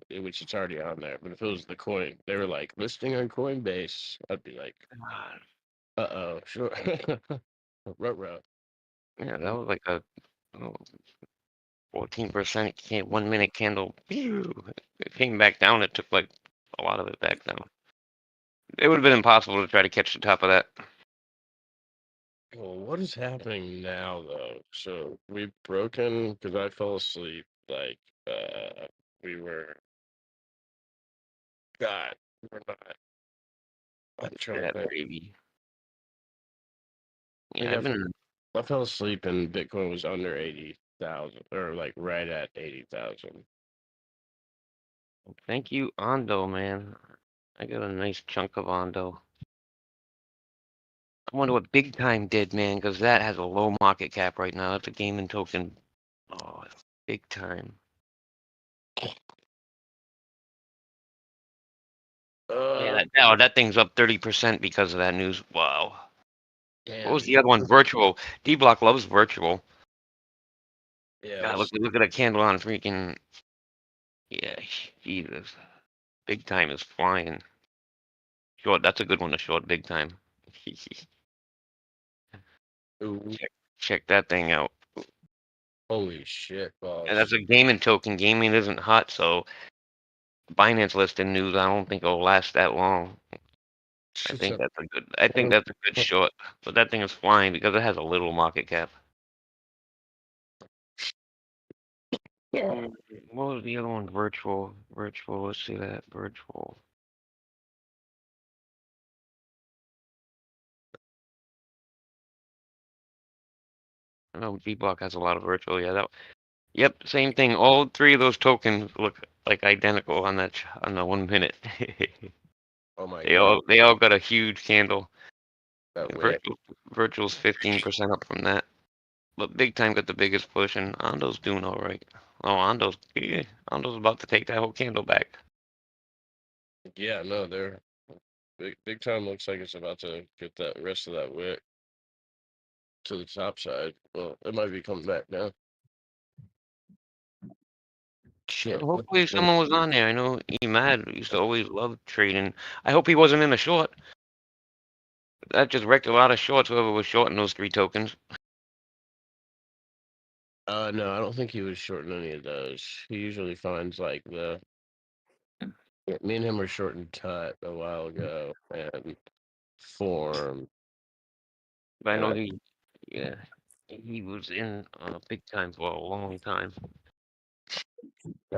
which it's already on there, but if it was the coin, they were like listing on Coinbase, I'd be like, sure. Ruh-roh. Yeah, that was like a 14% 1 minute candle. Pew! It came back down. It took like a lot of it back down. It would have been impossible to try to catch the top of that. Well, what is happening now, though? So we've broken because I fell asleep. Like, we were. God, we're not. I'm trying to That think. baby. I think Yeah, I've been. I fell asleep and Bitcoin was under 80,000, or like right at 80,000. Thank you, Ondo, man. I got a nice chunk of Ondo. I wonder what Big Time did, man, because that has a low market cap right now. That's a gaming token. Oh, Big Time. Yeah, that thing's up 30% because of that news. Wow. What was the other one? Virtual. Dbloc loves virtual. Yeah, God, look at that candle on freaking. Yeah, Jesus. Big Time is flying. Short. That's a good one to short. Big Time. ooh, Check that thing out. holy shit, boss. And that's a gaming token. Gaming isn't hot, so Binance listed news. I don't think it'll last that long. I think that's a good. I think that's a good short. But that thing is flying because it has a little market cap. Yeah. What was the other one? Virtual. Virtual. Let's see that. Virtual. I know Dbloc has a lot of virtual. Yeah, that. Yep, same thing. All three of those tokens look like identical on that on the 1 minute. Oh my They god, all got a huge candle. that And way. Virtual's 15% up from that. But Big Time got the biggest push, and Ondo's doing all right. Oh, Ondo's about to take that whole candle back. Yeah, no, they're big time. Looks like it's about to get that rest of that wick to the top side. Well, it might be coming back now. Shit, So, hopefully someone was on there. I know Emad used to always love trading. I hope he wasn't in a short. That just wrecked a lot of shorts, whoever was shorting those three tokens. no, I don't think he was shorting any of those. He usually finds like me and him were shorting Tut a while ago and Form. But I know And he was in Big Time for a long time.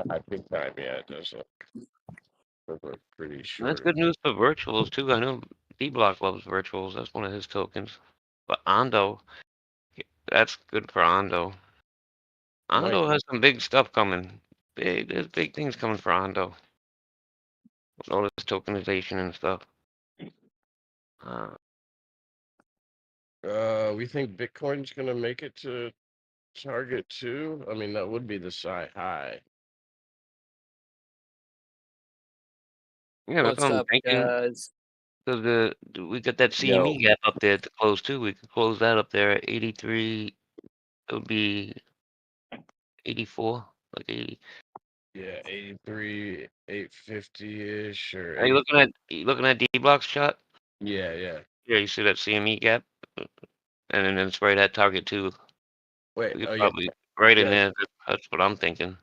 I think time, yeah, it does look pretty And that's short. good news for virtuals too. I know Dbloc loves virtuals. That's one of his tokens. But Ondo, that's good for Ondo. Ondo has some big stuff coming. There's big things coming for Ondo. With all this tokenization and stuff. We think Bitcoin's gonna make it to target 2. I mean, that would be the SI high. Yeah, that's What's what I'm up, thinking. guys? Because we got that CME gap up there to close too. We could close that up there at 83. It would be 84, like 80. Yeah, 83, 850-ish, or Are you looking at D-Block's chart? yeah, yeah. Yeah, you see that CME gap, and then it's right at target two. Wait, We could oh yeah, probably right in yeah. there. That's what I'm thinking.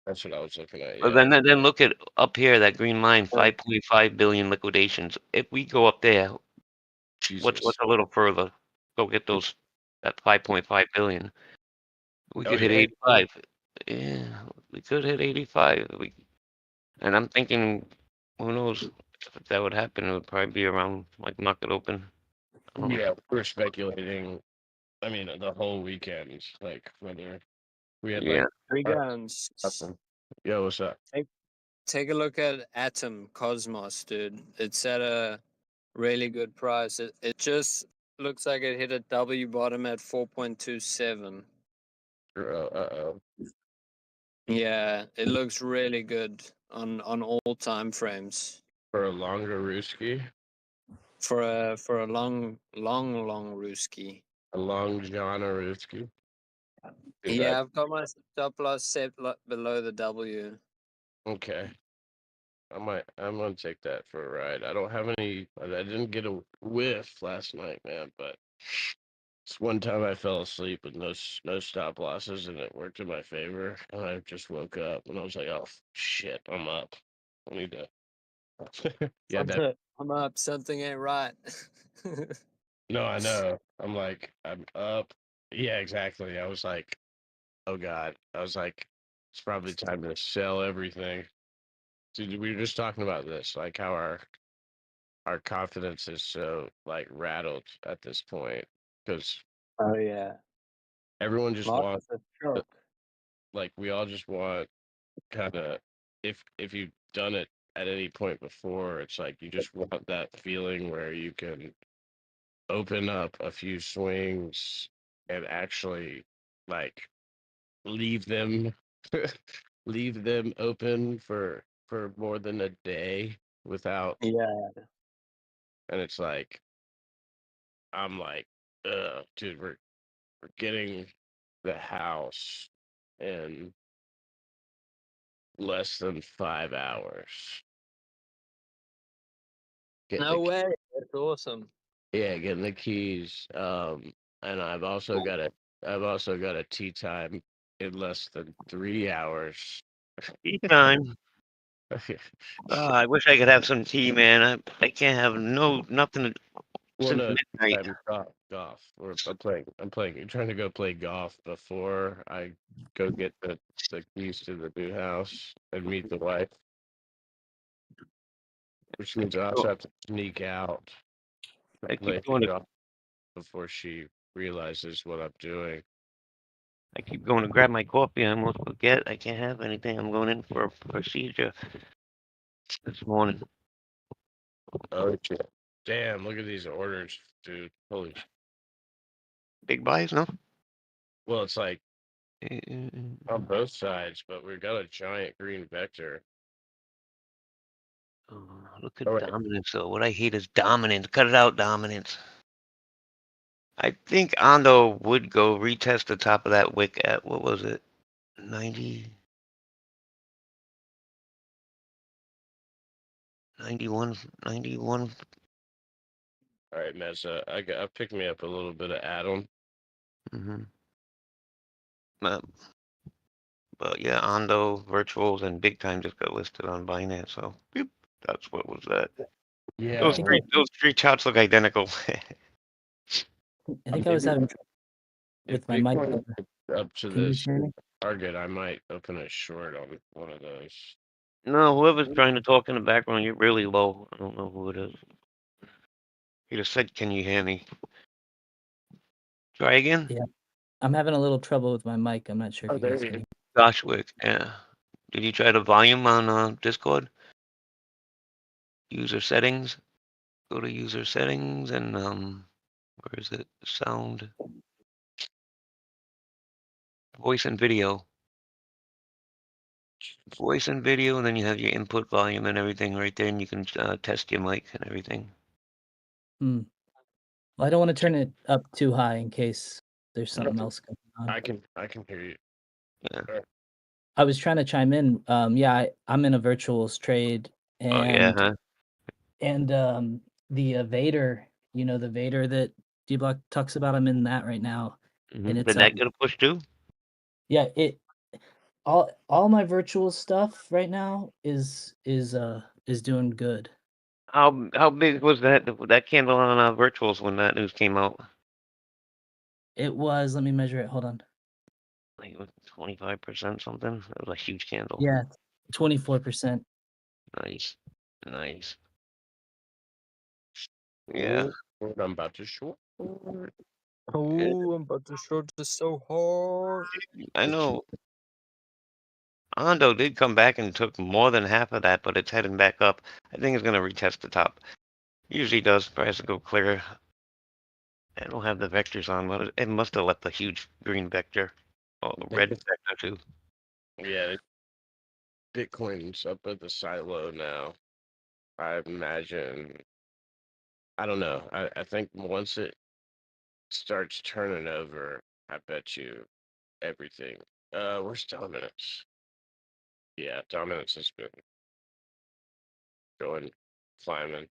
That's what I was looking at. But Yeah, then look at up here, that green line, 5.5 billion liquidations. If we go up there, what's Jesus. a little further? Go get those that 5.5 billion. We Oh could hit yeah, 85. Yeah, we could hit 85. And I'm thinking, who knows if that would happen? It would probably be around like market open. I don't know. yeah. We're speculating. I mean, the whole weekend, like whether we had Yeah. like Three guns. nothing. Yeah, what's up? Take a look at Atom Cosmos, dude. It's at a really good price. It just looks like it hit a W bottom at 4.27. Uh-oh. Yeah, it looks really good on all time frames. For a longer Ruski, For a long Rooski. a long John Ruski. Yeah, I've got my stop loss set below the W. Okay. I'm gonna take that for a ride. I don't have any. I didn't get a whiff last night, man. But it's one time I fell asleep with no stop losses, and it worked in my favor. And I just woke up, and I was like, "Oh shit, I'm up. I need to." Yeah, that. I'm up. Something ain't right. No, I know. I'm like, I'm up. Yeah, exactly. I was like, oh god. I was like, it's probably time to sell everything. Dude, we were just talking about this, like how our confidence is so like rattled at this point because Oh yeah. everyone just wants, Market's a shock. like, we all just want kind of, if you've done it at any point before, it's like you just want that feeling where you can open up a few swings and actually like leave them leave them open for more than a day without, Yeah. and it's like I'm like, dude, we're getting the house in less than 5 hours. Getting No the way. That's awesome. Yeah, getting the keys. And I've also got a tea time in less than 3 hours. Tea time. I wish I could have some tea, man. I can't have nothing Well, since no, midnight. I'm golf. I'm playing. I'm trying to go play golf before I go get the keys to the new house and meet the wife, which means I also So have to sneak out I and play keep going to golf before she realizes what I'm doing. I keep going to grab my coffee. I almost forget. I can't have anything. I'm going in for a procedure this morning. Oh shit! Damn! Look at these orders, dude. Holy. Big buys, no? Well, it's like Uh, on both sides, but we've got a giant green vector. Oh, look Oh at wait, dominance, though. What I hate is dominance. Cut it out, dominance. I think Ando would go retest the top of that wick at, what was it? 90, 91, 91. all right, Mesa. I picked me up a little bit of Atom. Mm-hmm. But yeah, Ando, virtuals, and big time just got listed on Binance. So beep, that's what was that. Yeah, Those three charts look identical. I think I was having trouble if with my mic. Bitcoin gets up to Can you this hear me? target, I might open a short on one of those. No, whoever's trying to talk in the background, you're really low. I don't know who it is. He just said, "Can you hear me?" Try again. Yeah, I'm having a little trouble with my mic. I'm not sure if Oh, you there guys you can go. hear. Goshwick. Yeah. Did you try the volume on Discord? User settings. Go to user settings and where is it? Sound, voice and video. Voice and video, and then you have your input volume and everything right there, and you can test your mic and everything. Well, I don't want to turn it up too high in case there's something else going on. I can hear you. Yeah. I was trying to chime in. Yeah, I'm in a virtuals trade, Oh yeah, and huh? the Vader, the Vader that Dbloc talks about. I'm in that right now, and it's Did that get a push too? yeah, all my virtual stuff right now is doing good. How big was that candle on virtuals when that news came out? It was, let me measure it. Hold on. Like 25% something. That was a huge candle. Yeah, 24%. Nice, nice. Yeah. Oh, I'm about to short. Oh, I'm about to short this so hard. I know. Ando did come back and took more than half of that, but it's heading back up. I think it's gonna retest the top. Usually does. Tries to go clear. I don't have the vectors on, but it must have left a huge green vector. Oh, the red vector too. Yeah, Bitcoin's up at the silo now. I imagine. I don't know. I think once it starts turning over, I bet you everything. Where's dominance? Yeah, dominance has been going climbing.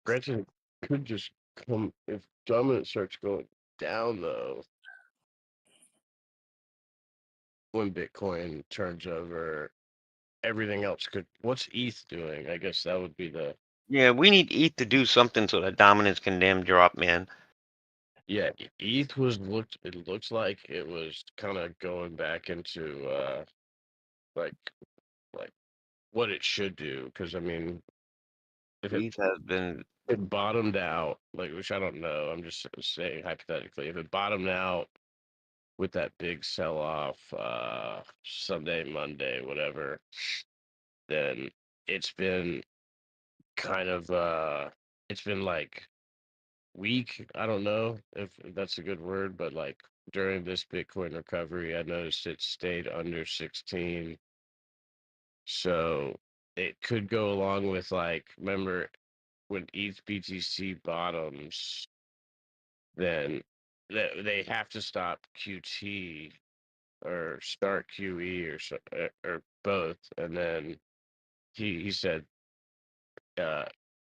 Granted, it could just come if dominance starts going down though. When Bitcoin turns over, everything else could. What's ETH doing? I guess that would be the. Yeah, we need ETH to do something so that dominance can damn drop, man. Yeah, ETH was looked. It looks like it was kind of going back into like like what it should do. Because I mean, if ETH has been it bottomed out, like which I don't know. I'm just saying hypothetically, if it bottomed out with that big sell off Sunday, Monday, whatever, then it's been kind of it's been like weak. I don't know if that's a good word, but like during this Bitcoin recovery, I noticed it stayed under 16. So it could go along with like, remember when ETH BTC bottoms, then they have to stop QT or start QE or both, and then he said ETH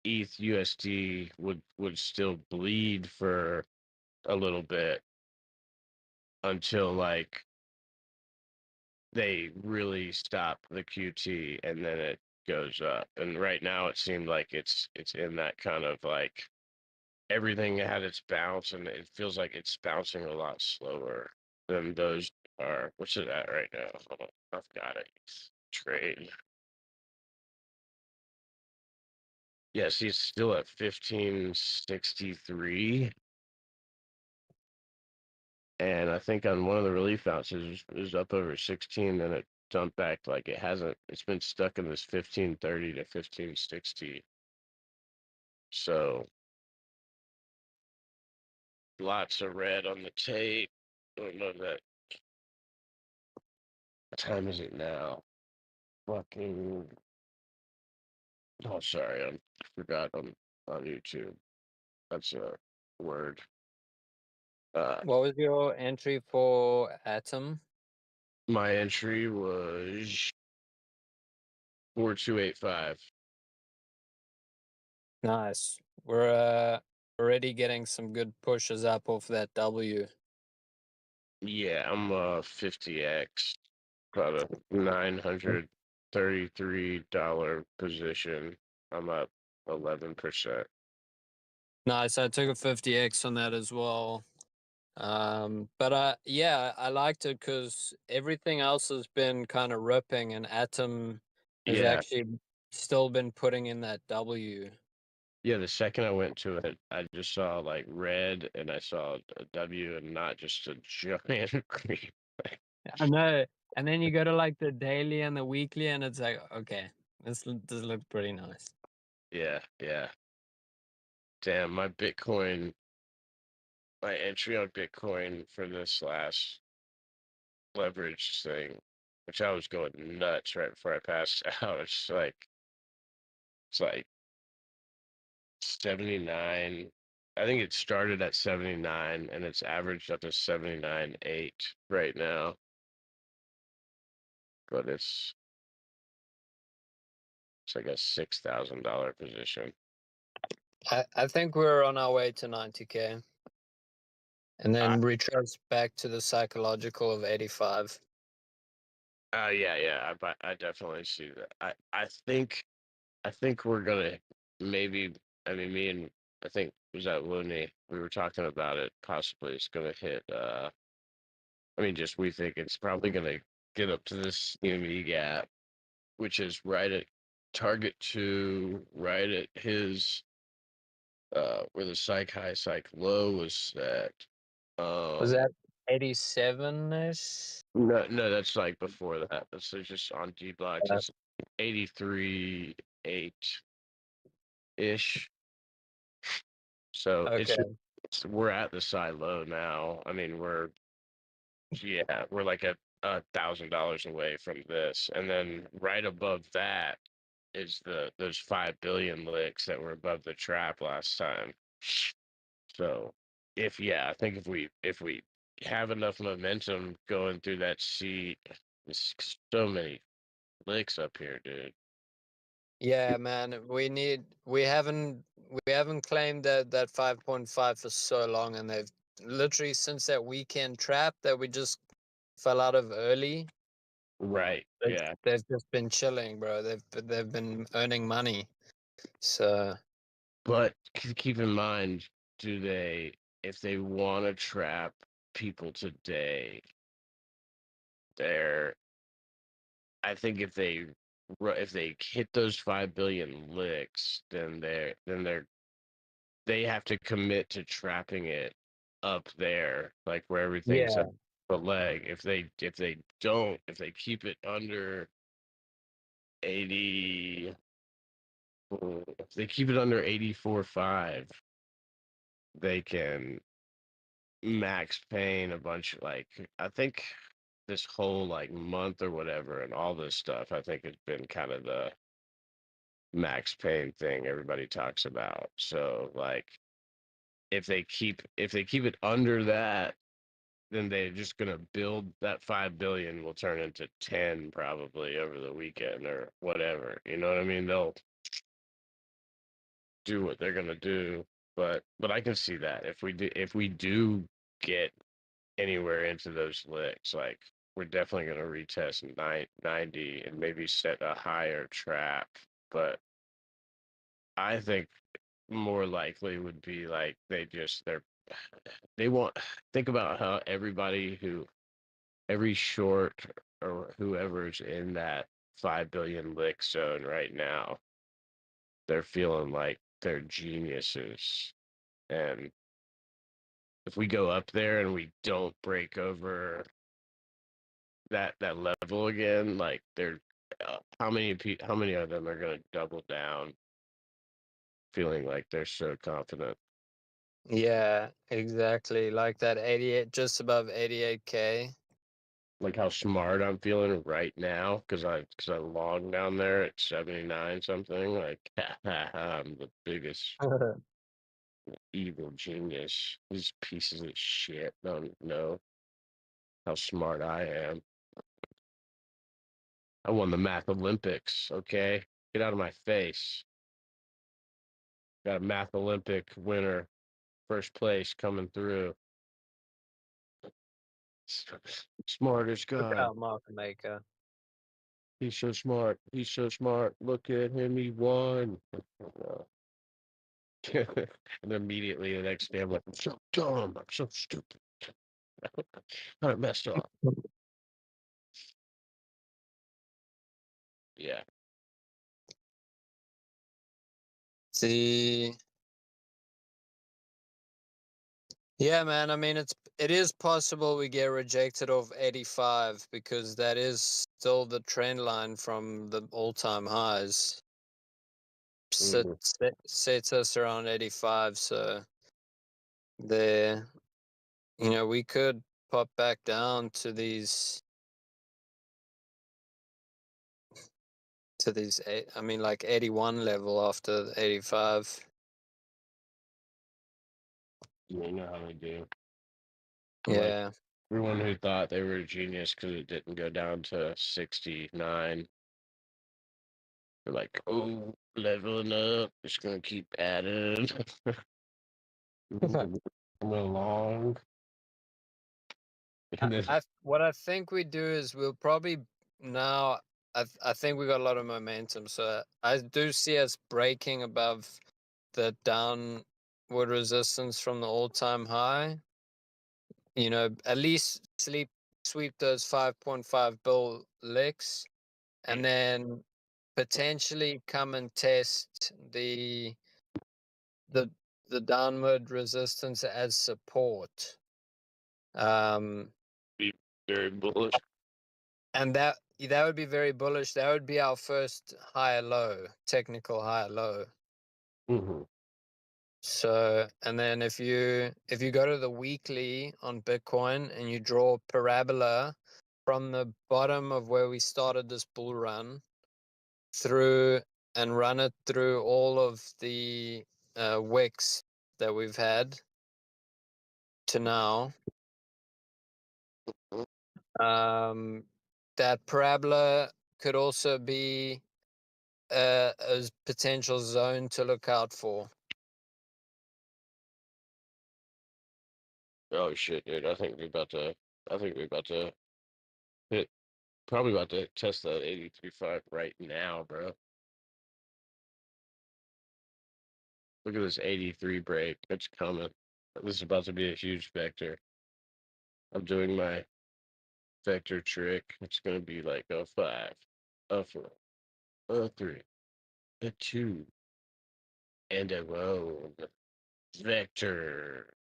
USD would still bleed for a little bit until like they really stop the QT and then it goes up. And right now it seemed like it's in that kind of like everything had its bounce and it feels like it's bouncing a lot slower than those are. What's it at right now? Hold on. I've got it. Trade. Yes, he's still at 1563. And I think on one of the relief bounces it was up over 16, and it jumped back like it hasn't. It's been stuck in this 1530 to 1560. So lots of red on the tape. I don't know that. What time is it now? Fucking. Oh, sorry, I forgot on YouTube. That's a word. What was your entry for Atom? My entry was 4285. Nice. We're already getting some good pushes up off that W. Yeah, I'm 50x. About a $933 position. I'm up 11%. Nice. I took a 50x on that as well. But yeah, I liked it because everything else has been kind of ripping, and Atom has Yeah, actually still been putting in that W. yeah. The second I went to it, I just saw like red, and I saw a W, and not just a giant green. I know. And then you go to like the daily and the weekly, and it's like, okay, this does look pretty nice. Yeah, yeah. Damn, my entry on Bitcoin for this last leverage thing, which I was going nuts right before I passed out. It's like 79. I think it started at 79 and it's averaged up to 79.8 right now. But it's like a $6,000 position. I think we're on our way to 90K. And I, then retrace back to the psychological of 85. yeah, I definitely see that. I think we're gonna maybe. I mean, me and I think was that Looney. We were talking about it. Possibly it's gonna hit. I mean, just we think it's probably gonna get up to this CME gap, which is right at target 2, right at his where the psych high, psych low was set. Was that 87-ish? No, that's like before that. That's just on Dbloc. It's 83.8 ish. So Okay. we're at the side low now. I mean, we're like $1,000 away from this, and then right above that is those 5 billion licks that were above the trap last time. So I think if we have enough momentum going through that seat, there's so many licks up here, dude. Yeah, man, we haven't claimed that 5.5 for so long, and they've literally since that weekend trap that we just fell out of early. Right. Yeah. They've just been chilling, bro. They've been earning money. So But keep in mind, if they want to trap people today, I think if they hit those 5 billion licks, then they have to commit to trapping it up there, like where everything's yeah, at the leg. If they don't, if they keep it under 80, if they keep it under 84.5, they can max pain a bunch. Like I think this whole like month or whatever, and all this stuff, I think it's been kind of the max pain thing everybody talks about. So like if they keep it under that, then they're just gonna build that 5 billion will turn into 10 probably over the weekend or whatever. You know what I mean? They'll do what they're gonna do. But I can see that if we do get anywhere into those licks, like we're definitely gonna retest 90 and maybe set a higher trap. But I think more likely would be like they want think about how every short or whoever's in that 5 billion lick zone right now, they're feeling like they're geniuses. And if we go up there and we don't break over that level again, like they're how many of them are going to double down feeling like they're so confident? yeah, exactly. Like that 88, just above 88K. Like how smart I'm feeling right now because I logged down there at 79 something. Like I'm the biggest evil genius. These pieces of shit don't know how smart I am. I won the math Olympics. Okay, get out of my face. Got a math Olympic winner, first place coming through. Smart as Look God. out, market maker. He's so smart. He's so smart. Look at him. He won. And immediately the next day, I'm like, I'm so dumb. I'm so stupid. I messed up. Yeah. See, yeah, man. I mean, it is possible we get rejected off 85 because that is still the trend line from the all-time highs. Sets us around 85, so there, we could pop back down to these I mean, like 81 level after 85. You know how they do. Like Yeah. everyone who thought they were a genius because it didn't go down to 69. They're like, oh, leveling up. Just gonna keep adding. Moving along. And then, What I think we do is we'll probably now. I think we got a lot of momentum, so I do see us breaking above the downward resistance from the all-time high. At least sweep those 5.5 bill licks, and then potentially come and test the downward resistance as support. be very bullish. And that would be very bullish. That would be our first higher low, technical higher low. Mm-hmm. So, and then if you go to the weekly on Bitcoin and you draw a parabola from the bottom of where we started this bull run through and run it through all of the wicks that we've had to now, that parabola could also be a potential zone to look out for. Oh shit, dude! I think we're about to hit. Probably about to test that 83.5 right now, bro. Look at this 83 break. It's coming. This is about to be a huge vector. I'm doing my vector trick. It's gonna be like a 5, a 4, a 3, a 2, and a 1. Vector.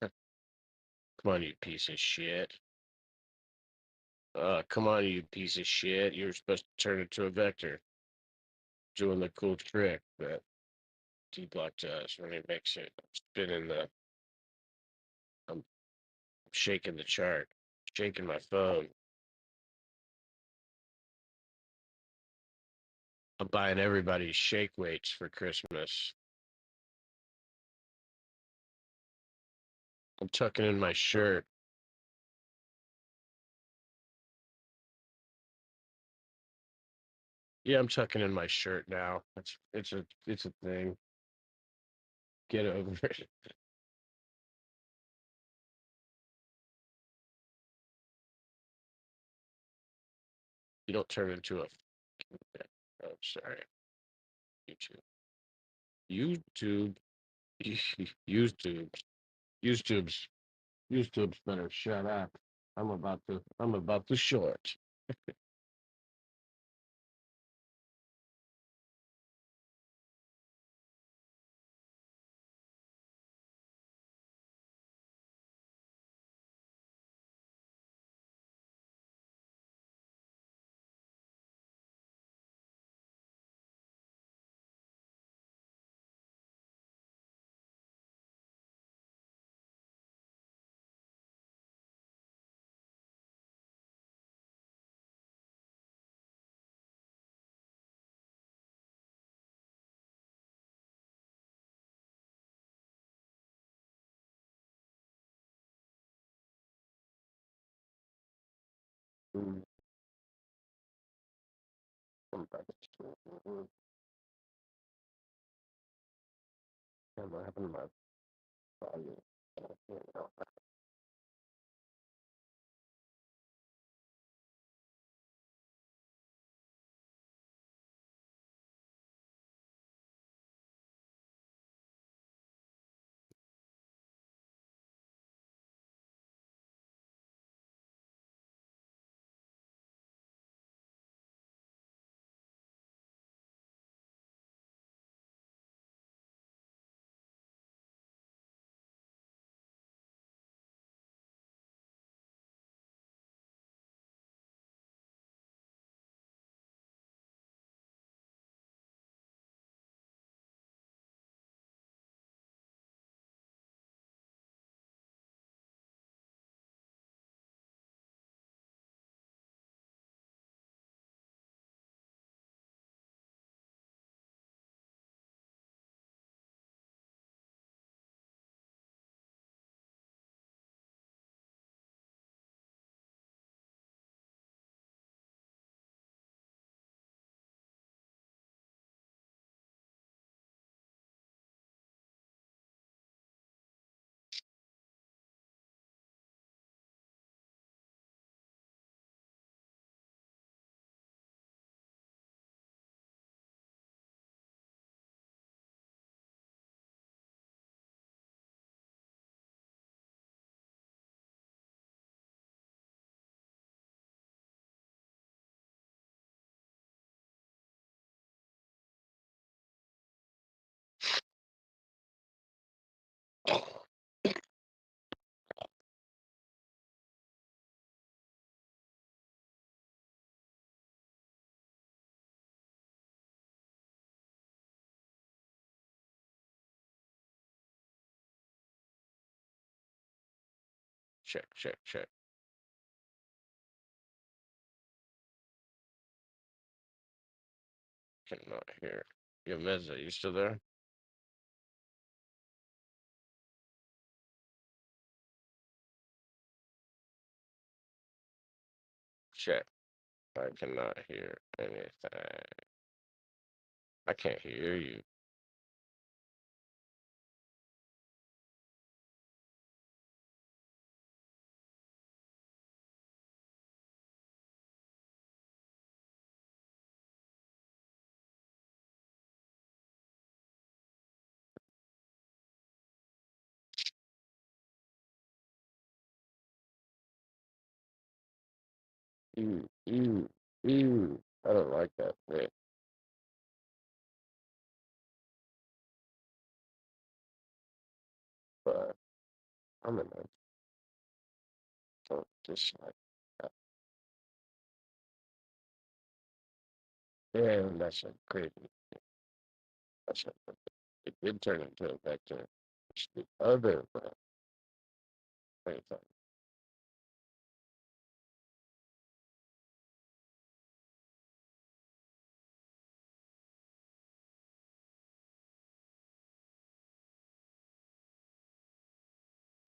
Come on, you piece of shit. Come on, you piece of shit. You're supposed to turn it to a vector. Doing the cool trick that Dbloc does when he makes it. I'm shaking the chart, shaking my phone. I'm buying everybody shake weights for Christmas. I'm tucking in my shirt. Yeah, I'm tucking in my shirt now. It's a thing. Get over it. You don't turn into a. Oh, sorry. YouTube. YouTube. YouTube's better shut up. I'm about to short. Mm, I'm about to- What happened to my volume? Check, check, check. Cannot hear. Yo, Meza, you still there? Check. I cannot hear anything. I can't hear you. Ew, ew, ew. I don't like that bit. But I'm in a just like that. Damn, that's a crazy. That's a, it did turn into a vector. It's the other thing.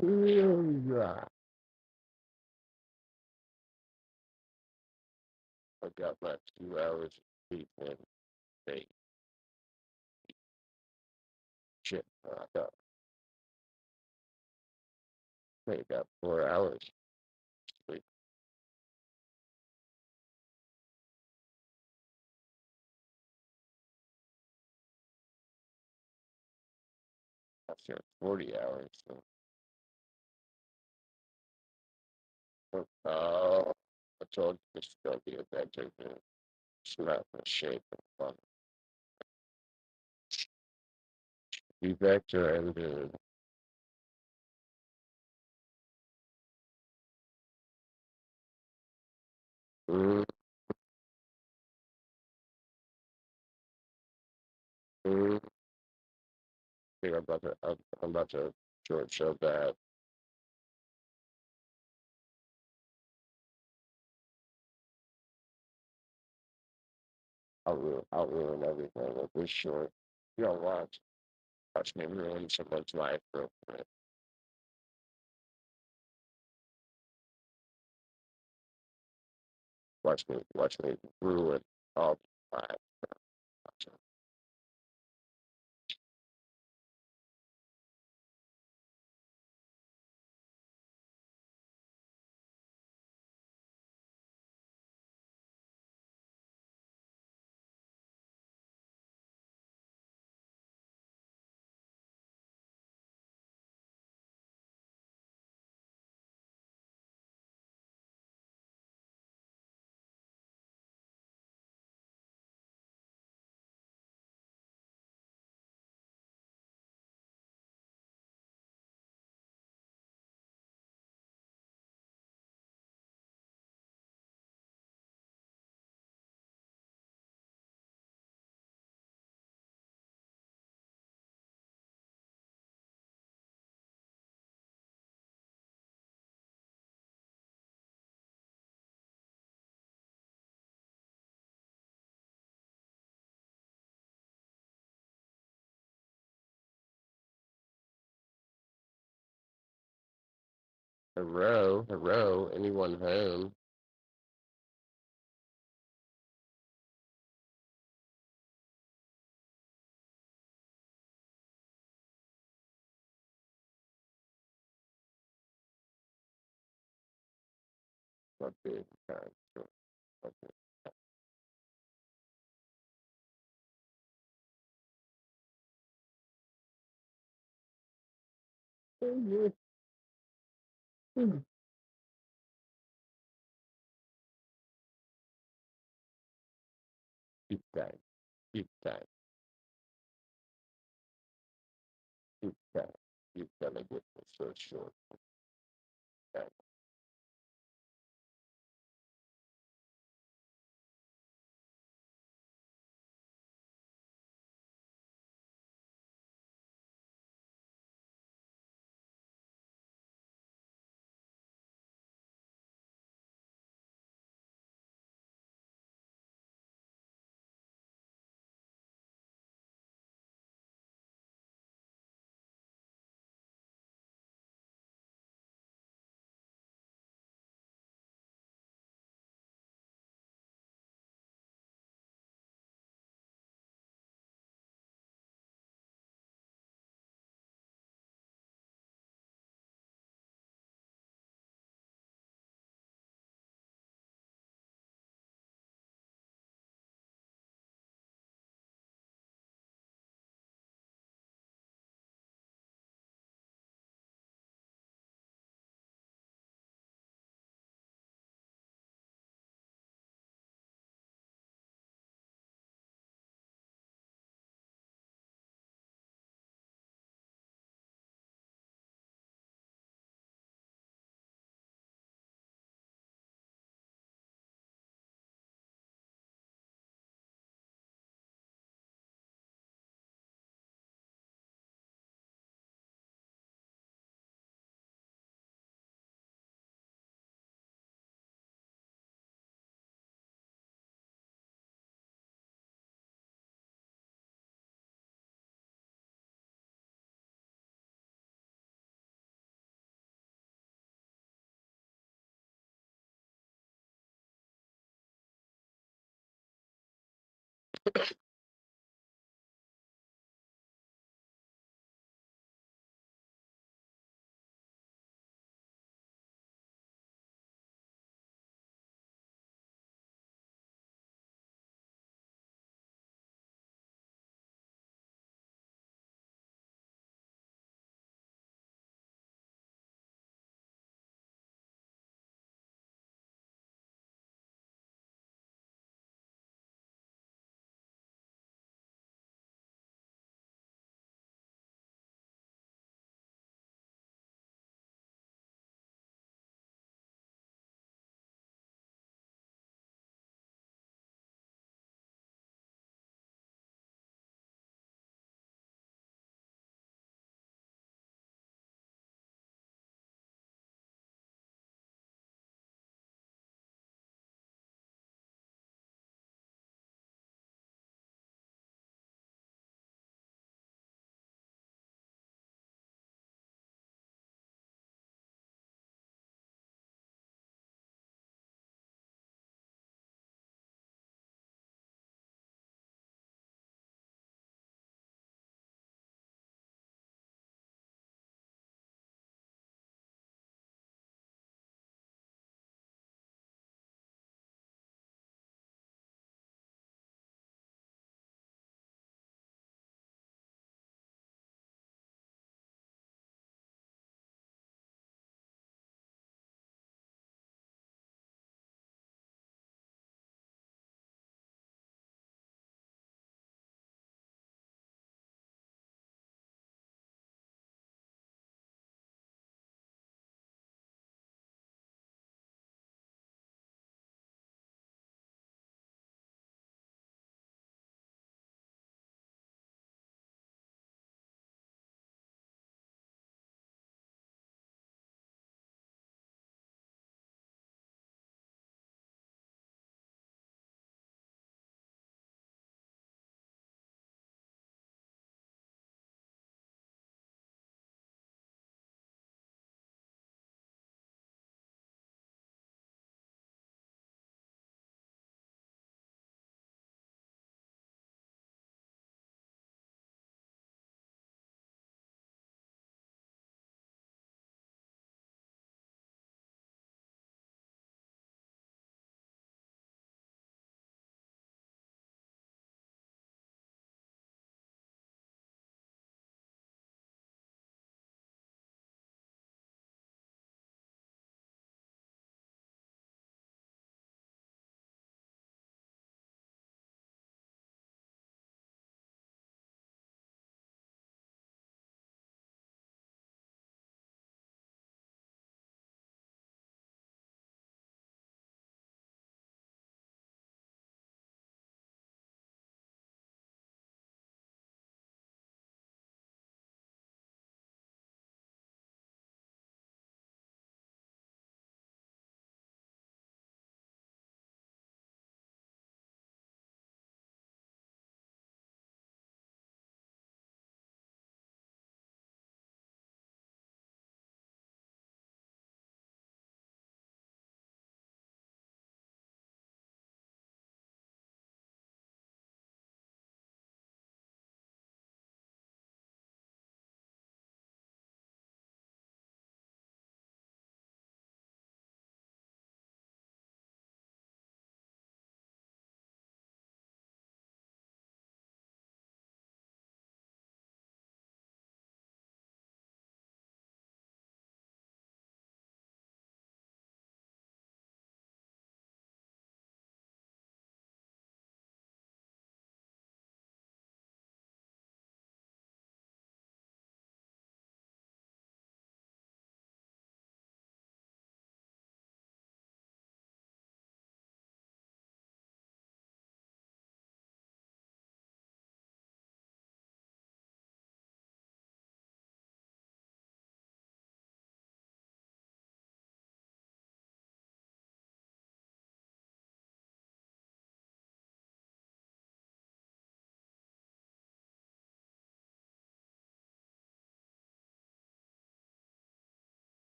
Yeah. I got my 2 hours of sleep and they shit. I got 4 hours sleep. After 40 hours. So. I told you this is gonna be a vector. It's not the shape of fun. Be vector and mm, mm. I think I'm about to short show that. I'll ruin everything with this short. You don't watch me ruin someone's life real quick. Watch me ruin all the life. Hello, anyone home? Okay, okay. Keep time, keep time, keep time. You're gonna get this so short. Time.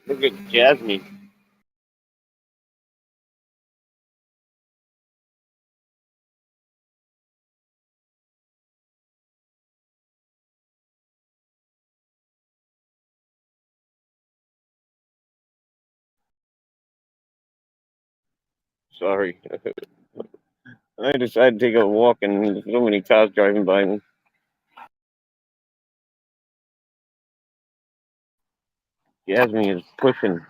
Look at Jasmine. Sorry. I decided to take a walk and there's so many cars driving by me. Jasmine is pushing.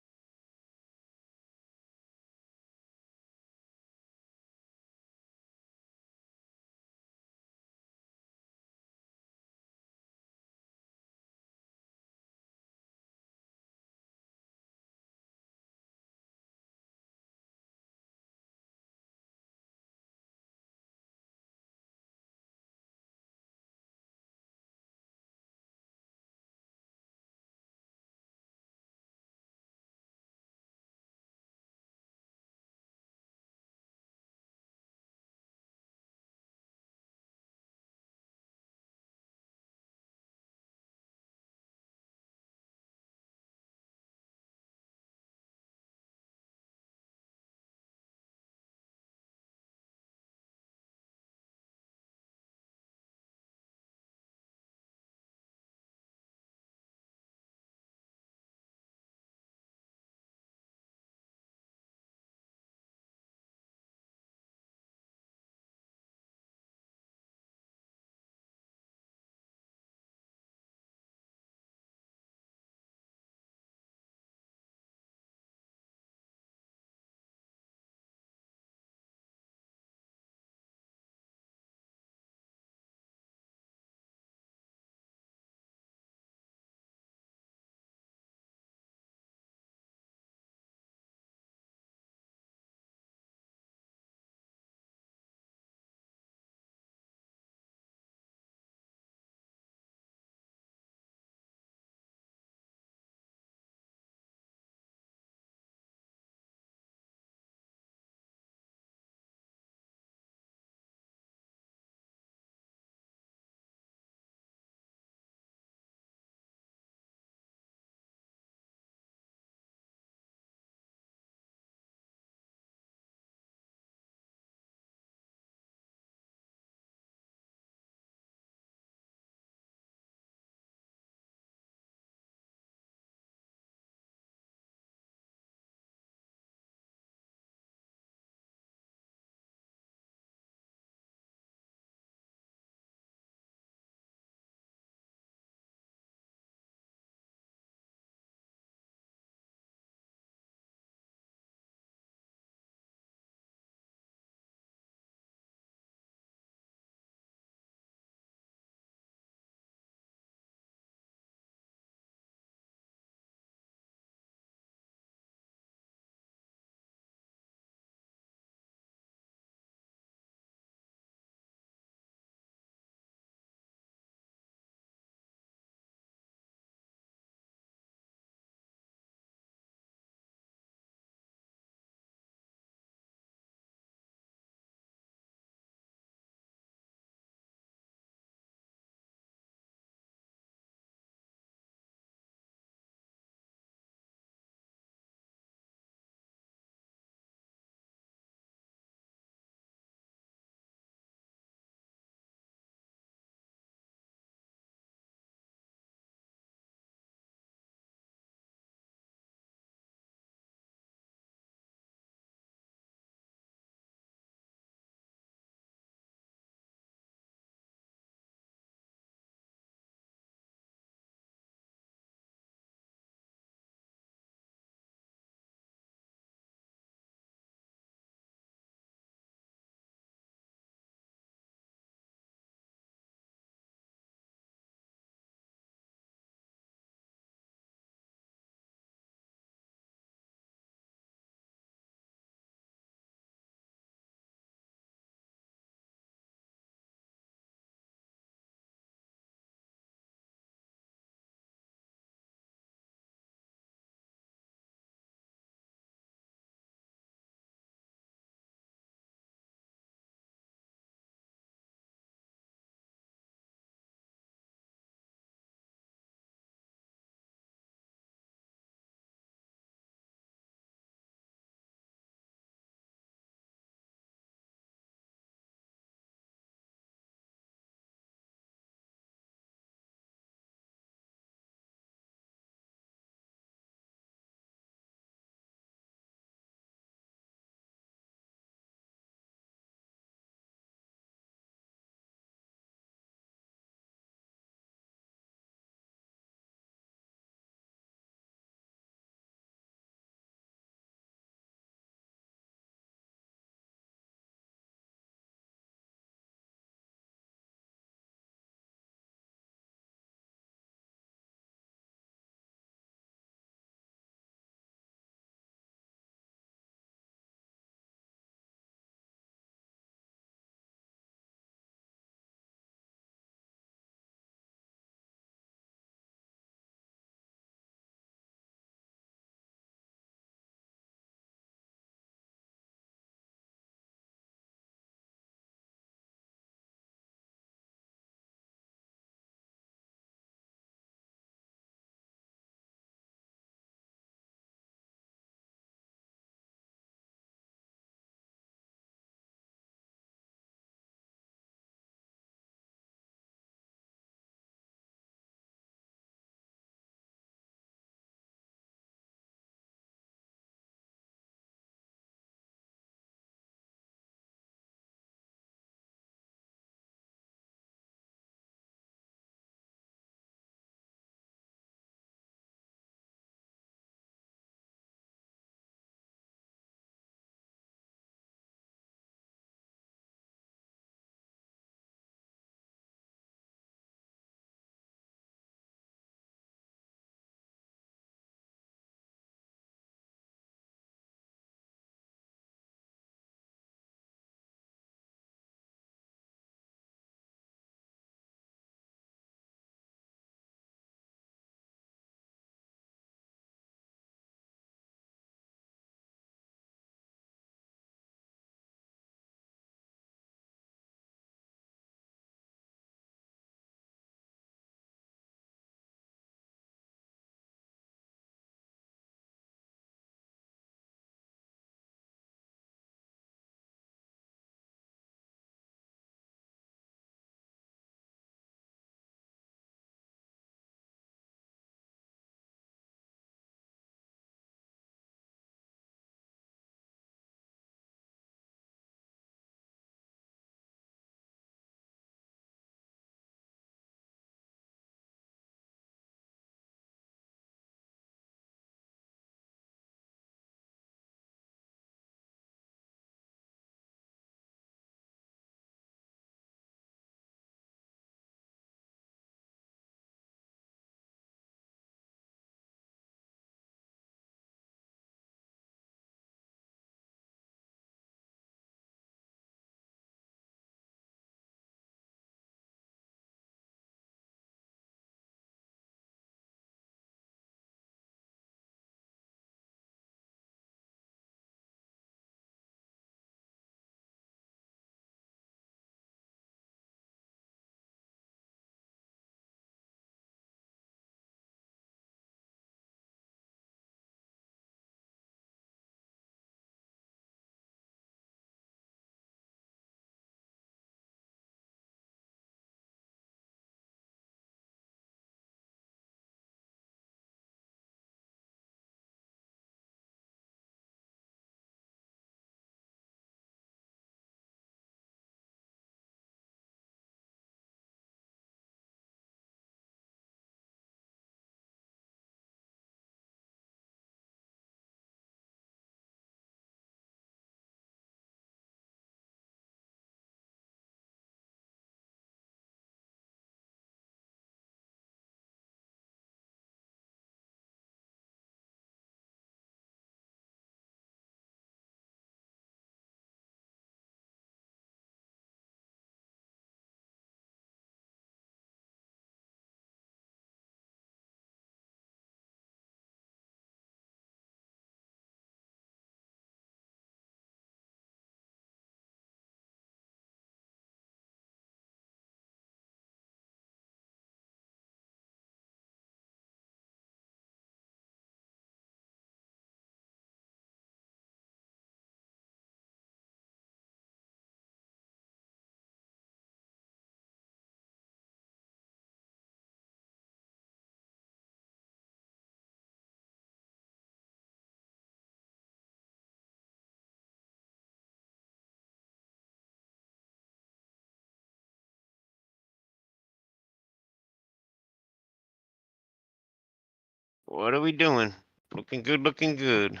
What are we doing? Looking good, looking good.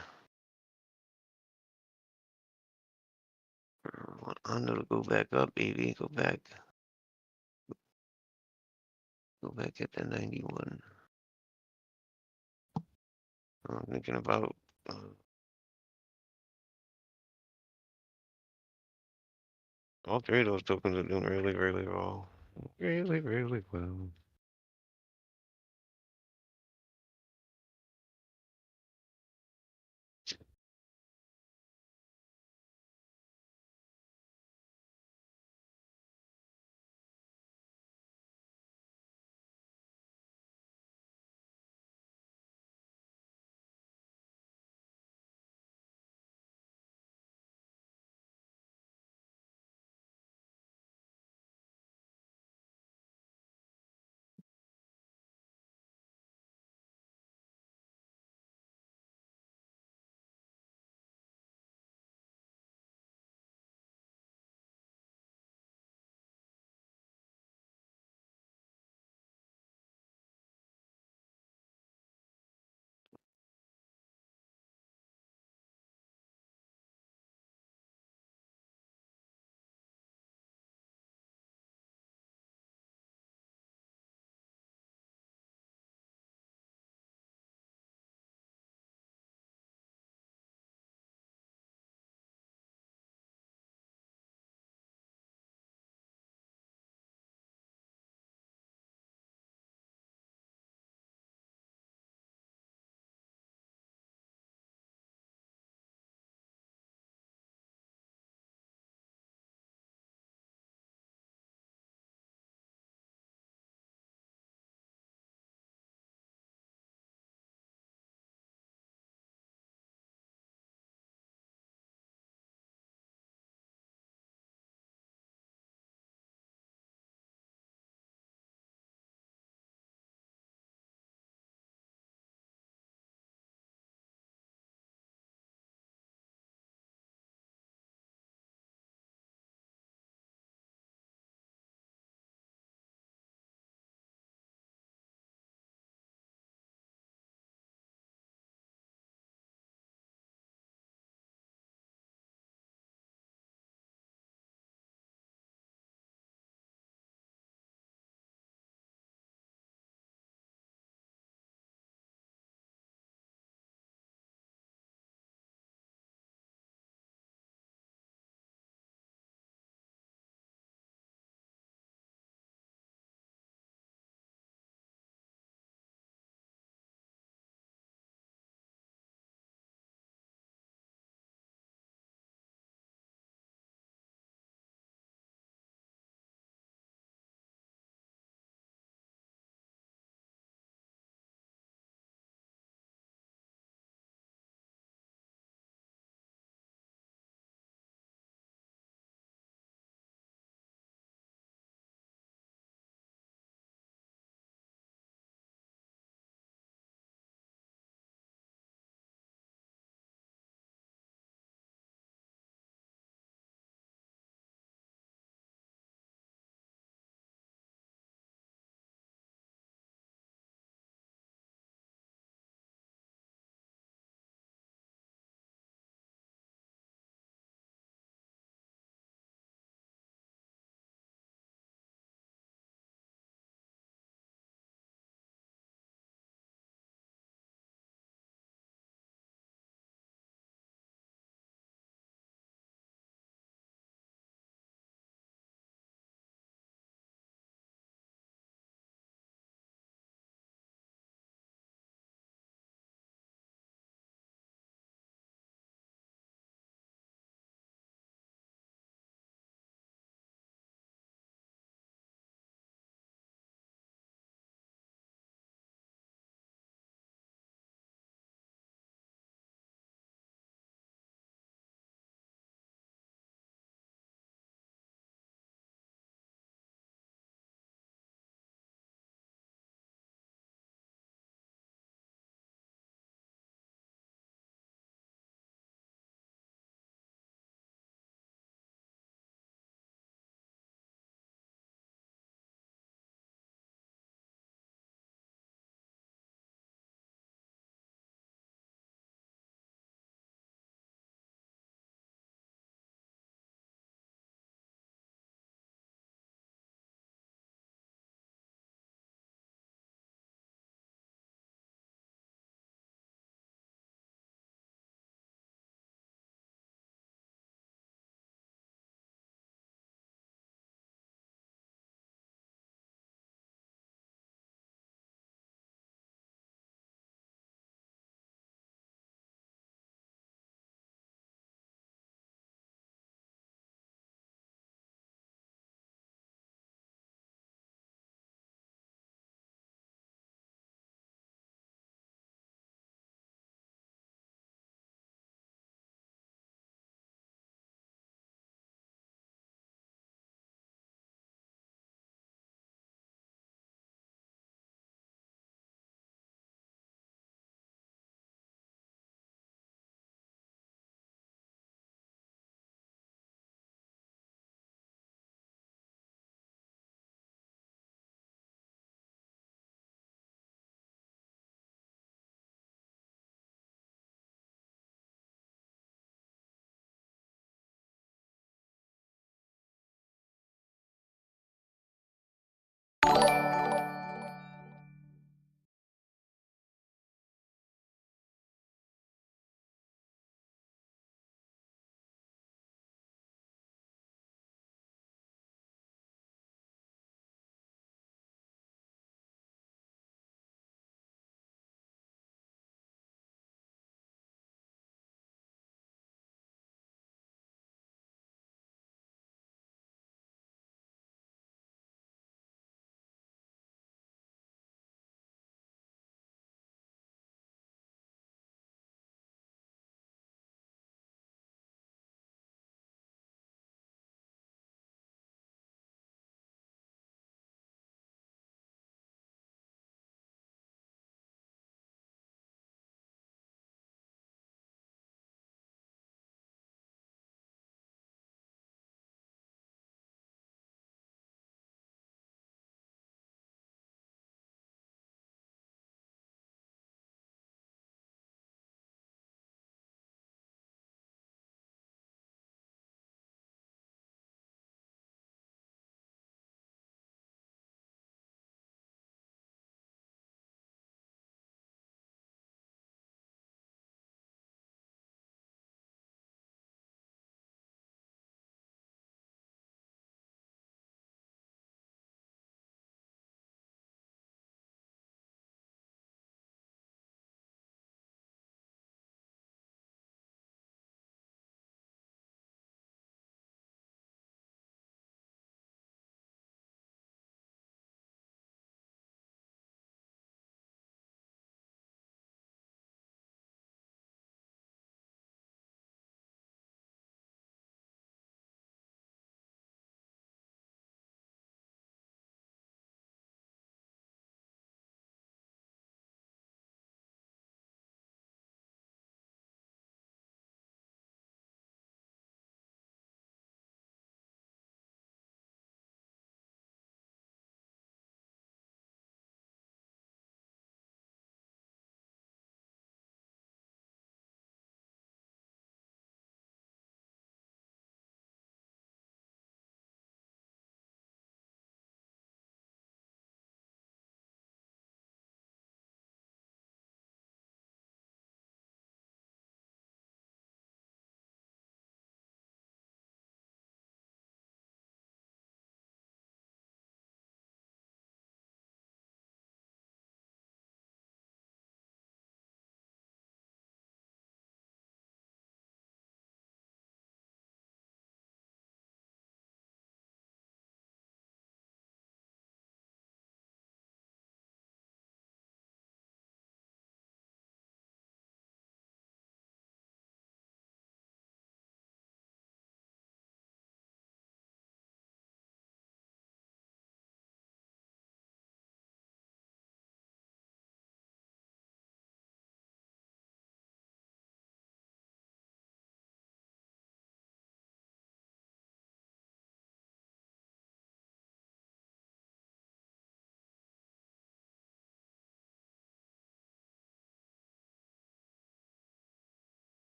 Want Under to go back up, baby. Go back. Go back at the 91. I'm thinking about all three of those tokens are doing really, really well. Really, really well.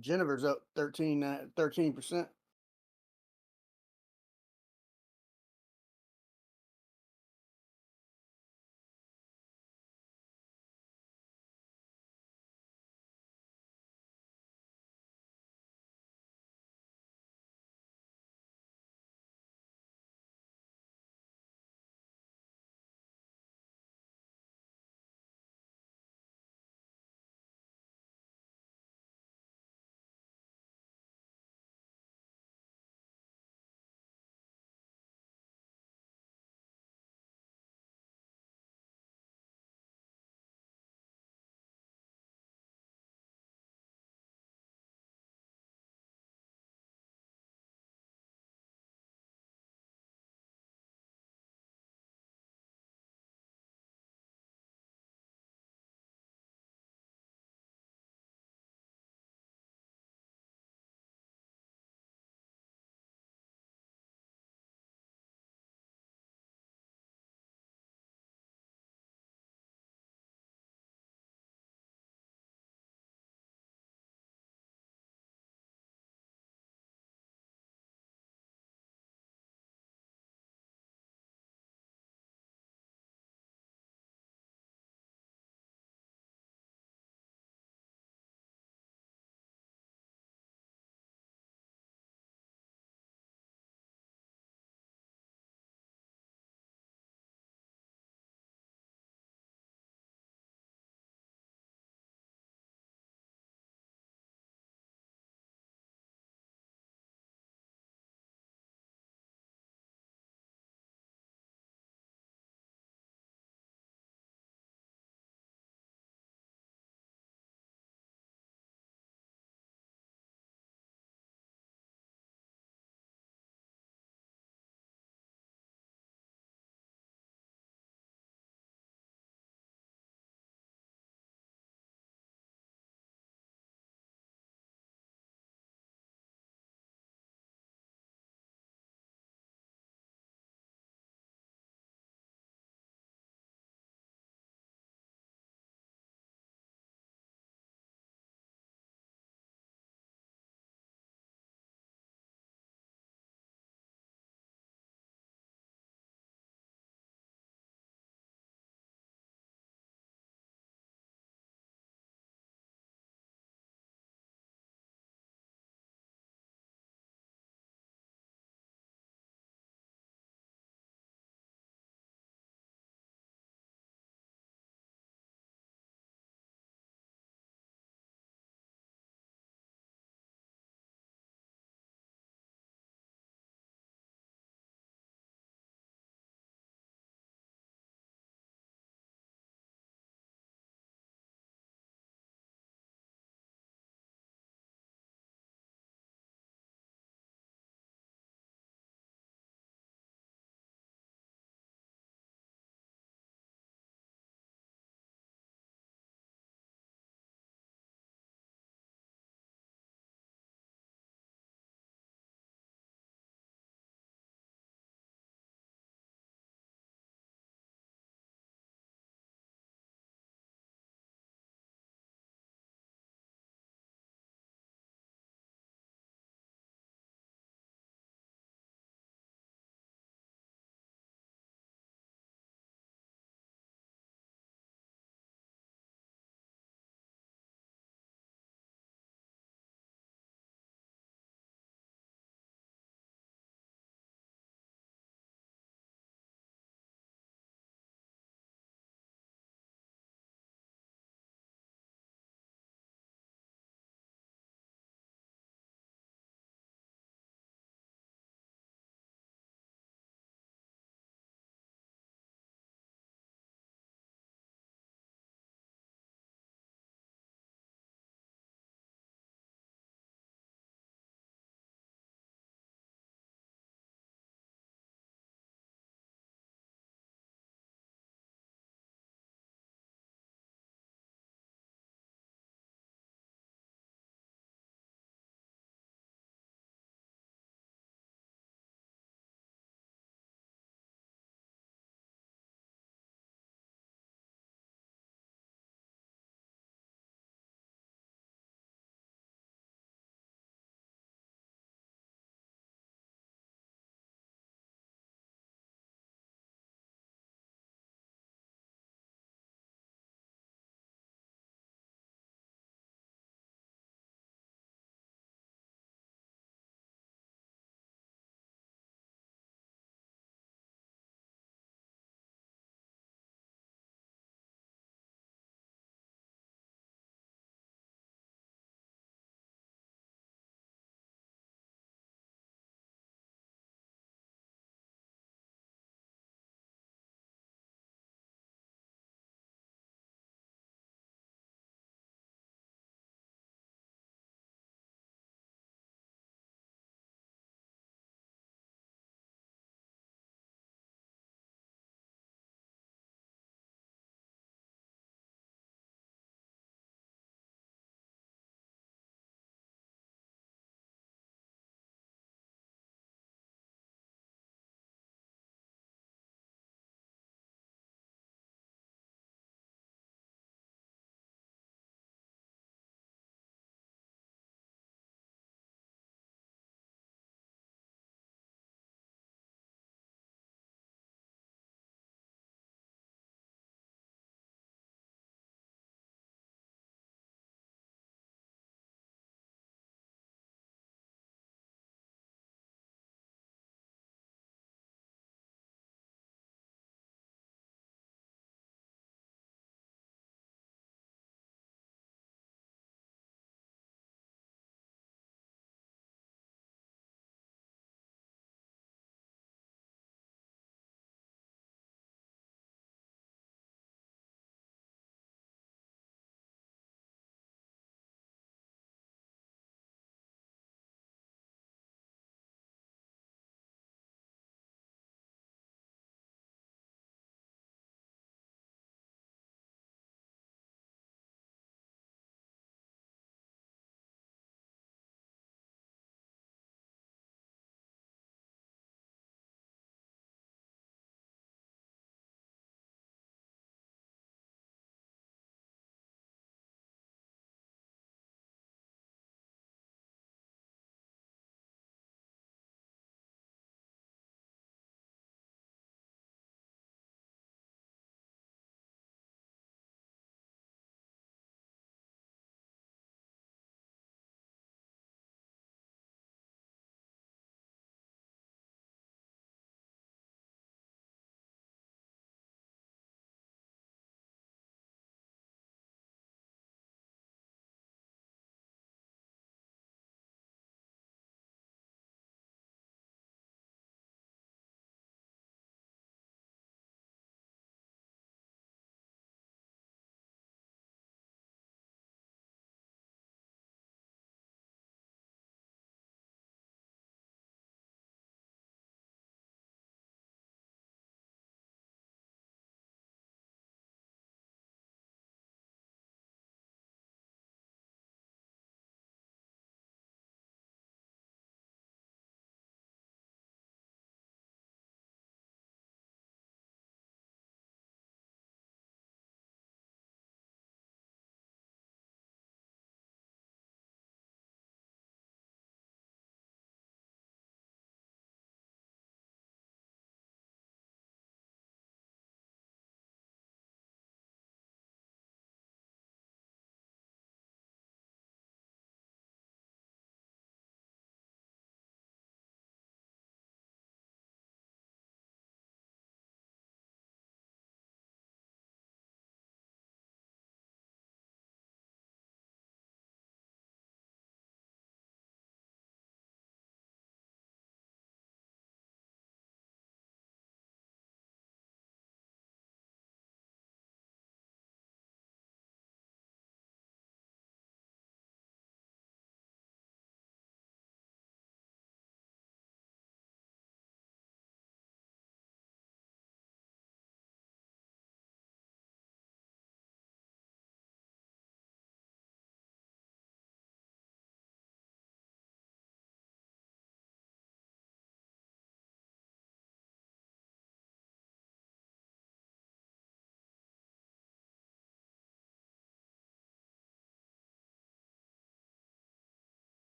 Jennifer's up 13%.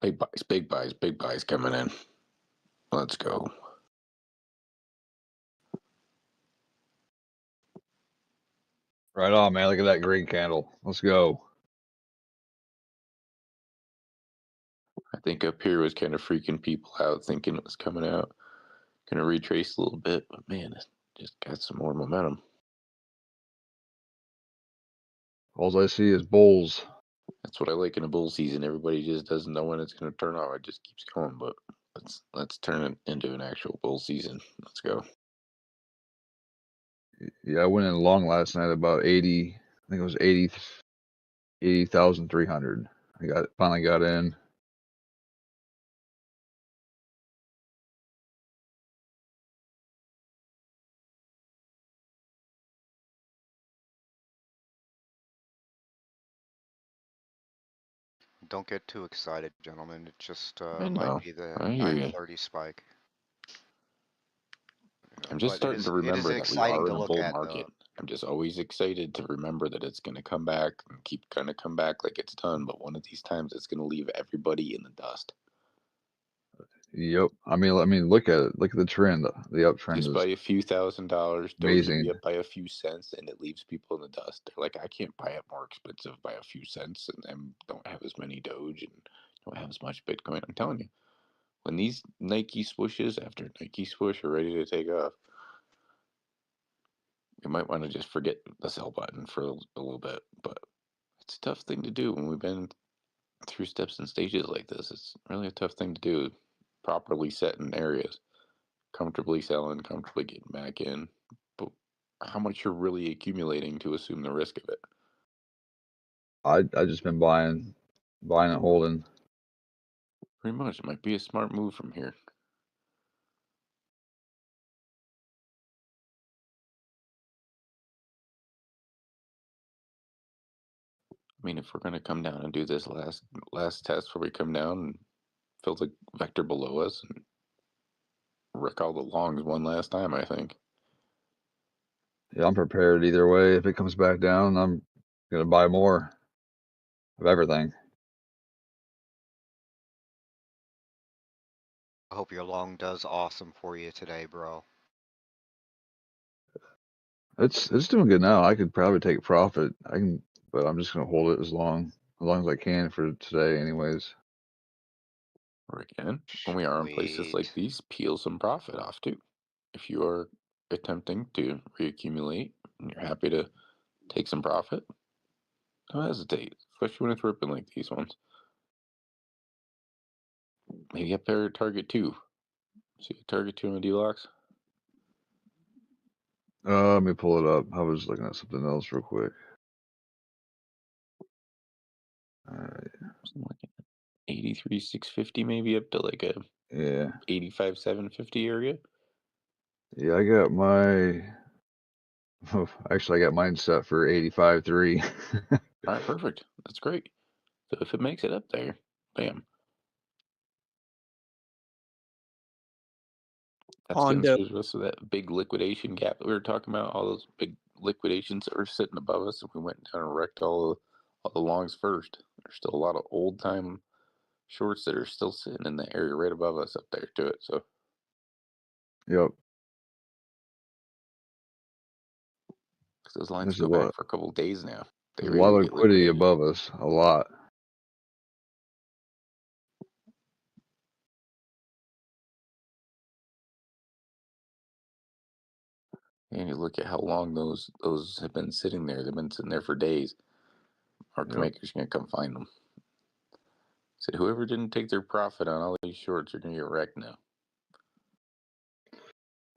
Big buys coming in. Let's go. Right on, man. Look at that green candle. Let's go. I think up here was kind of freaking people out, thinking it was coming out. Gonna retrace a little bit, but man, it just got some more momentum. All I see is bulls. That's what I like in a bull season. Everybody just doesn't know when it's gonna turn off. It just keeps going. But let's turn it into an actual bull season. Let's go. Yeah, I went in long last night about 80. I think it was 80,300. I finally got in. Don't get too excited, gentlemen. It just I might know. be the I hear you. 930 spike. I'm just But starting to it is remember that we exciting are to in a look bull at, market. though. I'm just always excited to remember that it's going to come back and keep going to come back like it's done. But one of these times, it's going to leave everybody in the dust. Yep. I mean, look at it. Look at the trend. The uptrend Just is by a few $1,000, Doge will amazing. be up by a few cents, and it leaves people in the dust. They're like, I can't buy it more expensive by a few cents, and don't have as many Doge and don't have as much Bitcoin. I'm telling you, when these Nike swooshes after Nike swoosh are ready to take off, you might want to just forget the sell button for a little bit. But it's a tough thing to do when we've been through steps and stages like this. It's really a tough thing to do, properly set in areas, comfortably selling, comfortably getting back in. But how much you're really accumulating to assume the risk of it? I just been buying and holding. Pretty much. It might be a smart move from here. I mean, if we're going to come down and do this last test where we come down and fill the vector below us and wreck all the longs one last time, I think. Yeah, I'm prepared either way. If it comes back down, I'm gonna buy more of everything. I hope your long does awesome for you today, bro. It's doing good now. I could probably take profit. But I'm just gonna hold it as long as I can for today, anyways. Or again, when we are in places like Sweet. these, peel some profit off too. If you are attempting to reaccumulate and you're happy to take some profit, don't hesitate, especially when it's ripping like these ones. Maybe up there target 2. See target 2 on the Dblocs? Let me pull it up. I was looking at something else real quick. Alright. Something like 83,650 maybe up to like a Yeah. 85,750 area. Yeah, I got my actually I got mine set for 85.3. All right, perfect. That's great. So if it makes it up there, bam. That's getting Hondo. us with that big liquidation gap that we were talking about. All those big liquidations that were sitting above us, and we went down and wrecked all the longs first. There's still a lot of old time shorts that are still sitting in the area right above us up there to it. So Yep. because those lines There's go back for a couple of days now. They a lot ready of to get liquidity liquidated. above us. A lot. And you look at how long those have been sitting there. They've been sitting there for days. Market makers gonna come find them. Said whoever didn't take their profit on all these shorts are gonna get wrecked now.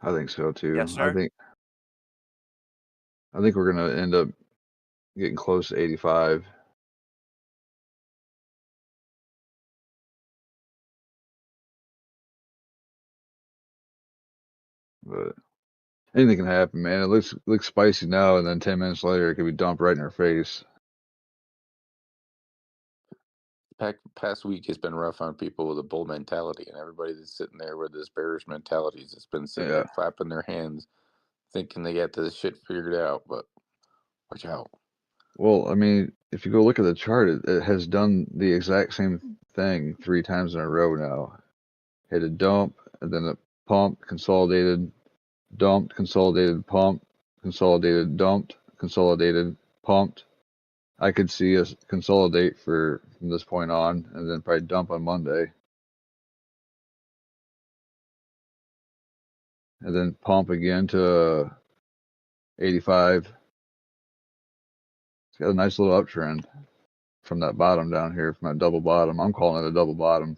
I think so too. Yes, sir. I think we're gonna end up getting close to 85. But anything can happen, man. It looks spicy now, and then 10 minutes later, it could be dumped right in our face. Past week has been rough on people with a bull mentality, and everybody that's sitting there with this bearish mentalities that's been sitting there clapping their hands, thinking they got this shit figured out. But watch out. Well, I mean, if you go look at the chart, it has done the exact same thing 3 times in a row now. Hit a dump, and then a pump, consolidated, dumped, consolidated, pumped, consolidated, dumped, consolidated, pumped. I could see us consolidate from this point on, and then probably dump on Monday, and then pump again to 85. It's got a nice little uptrend from that bottom down here, from that double bottom. I'm calling it a double bottom.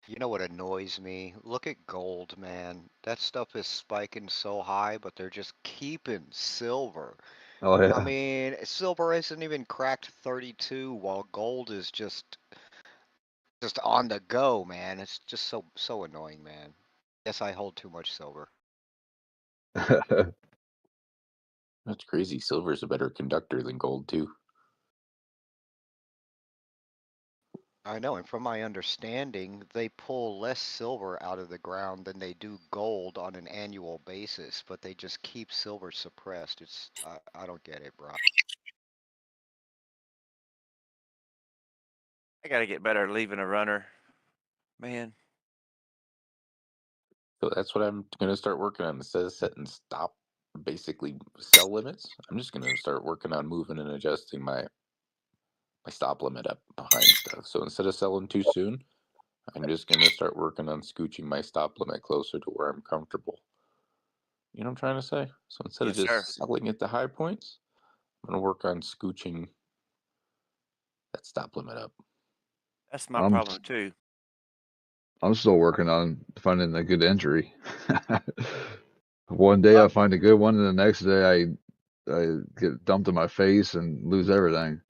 You know what annoys me? Look at gold, man. That stuff is spiking so high, but they're just keeping silver. Oh I yeah. mean, silver hasn't even cracked 32, while gold is just on the go, man. It's just so annoying, man. Guess I hold too much silver. That's crazy. Silver's a better conductor than gold too. I know, and from my understanding, they pull less silver out of the ground than they do gold on an annual basis, but they just keep silver suppressed. I don't get it, bro. I gotta get better at leaving a runner, man. So that's what I'm gonna start working on. Instead of setting stop, basically sell limits, I'm just gonna start working on moving and adjusting my stop limit up behind stuff. So instead of selling too soon, I'm just gonna start working on scooching my stop limit closer to where I'm comfortable. You know what I'm trying to say? So instead of Yes, sir. just selling at the high points, I'm gonna work on scooching that stop limit up. That's my I'm problem too. I'm still working on finding a good entry. One day I find a good one, and the next day I get dumped in my face and lose everything.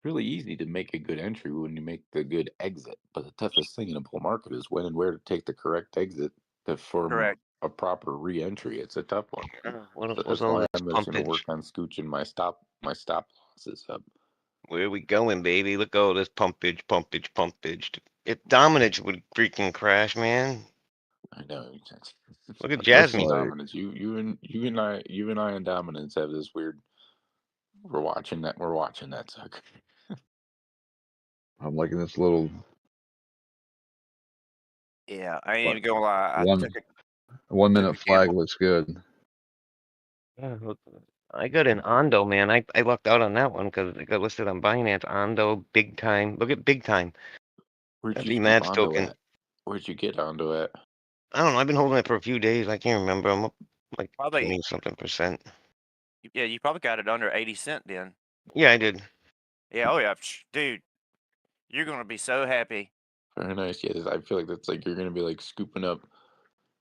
Really easy to make a good entry when you make the good exit, but the toughest thing in a bull market is when and where to take the correct exit to form Correct. a proper re-entry. It's a tough one. What So was that's all why this I'm just gonna pumpage? work on scooching my stop losses up. Where we going, baby? Look at all this pumpage. If Dominage would freaking crash, man. I know. Look at That's Jasmine. like- dominance. You and I and dominance have this weird. We're watching that sucker. I'm liking this little Yeah, I ain't What? even gonna lie. I one took a 1 took minute a flag gamble. looks good. Yeah, look, I got an Ondo, man. I lucked out on that one because it got listed on Binance. Ondo, big time. Look at big time. Where'd That's you the keep Mavs Ondo token. at? Where'd you get Ondo at? I don't know. I've been holding it for a few days. I can't remember. I'm up like Probably, 20 something %. yeah, you probably got it under 80 cent then. Yeah, I did. Yeah, oh yeah, dude, you're gonna be so happy. Very nice. Yeah, I feel like that's like you're gonna be like scooping up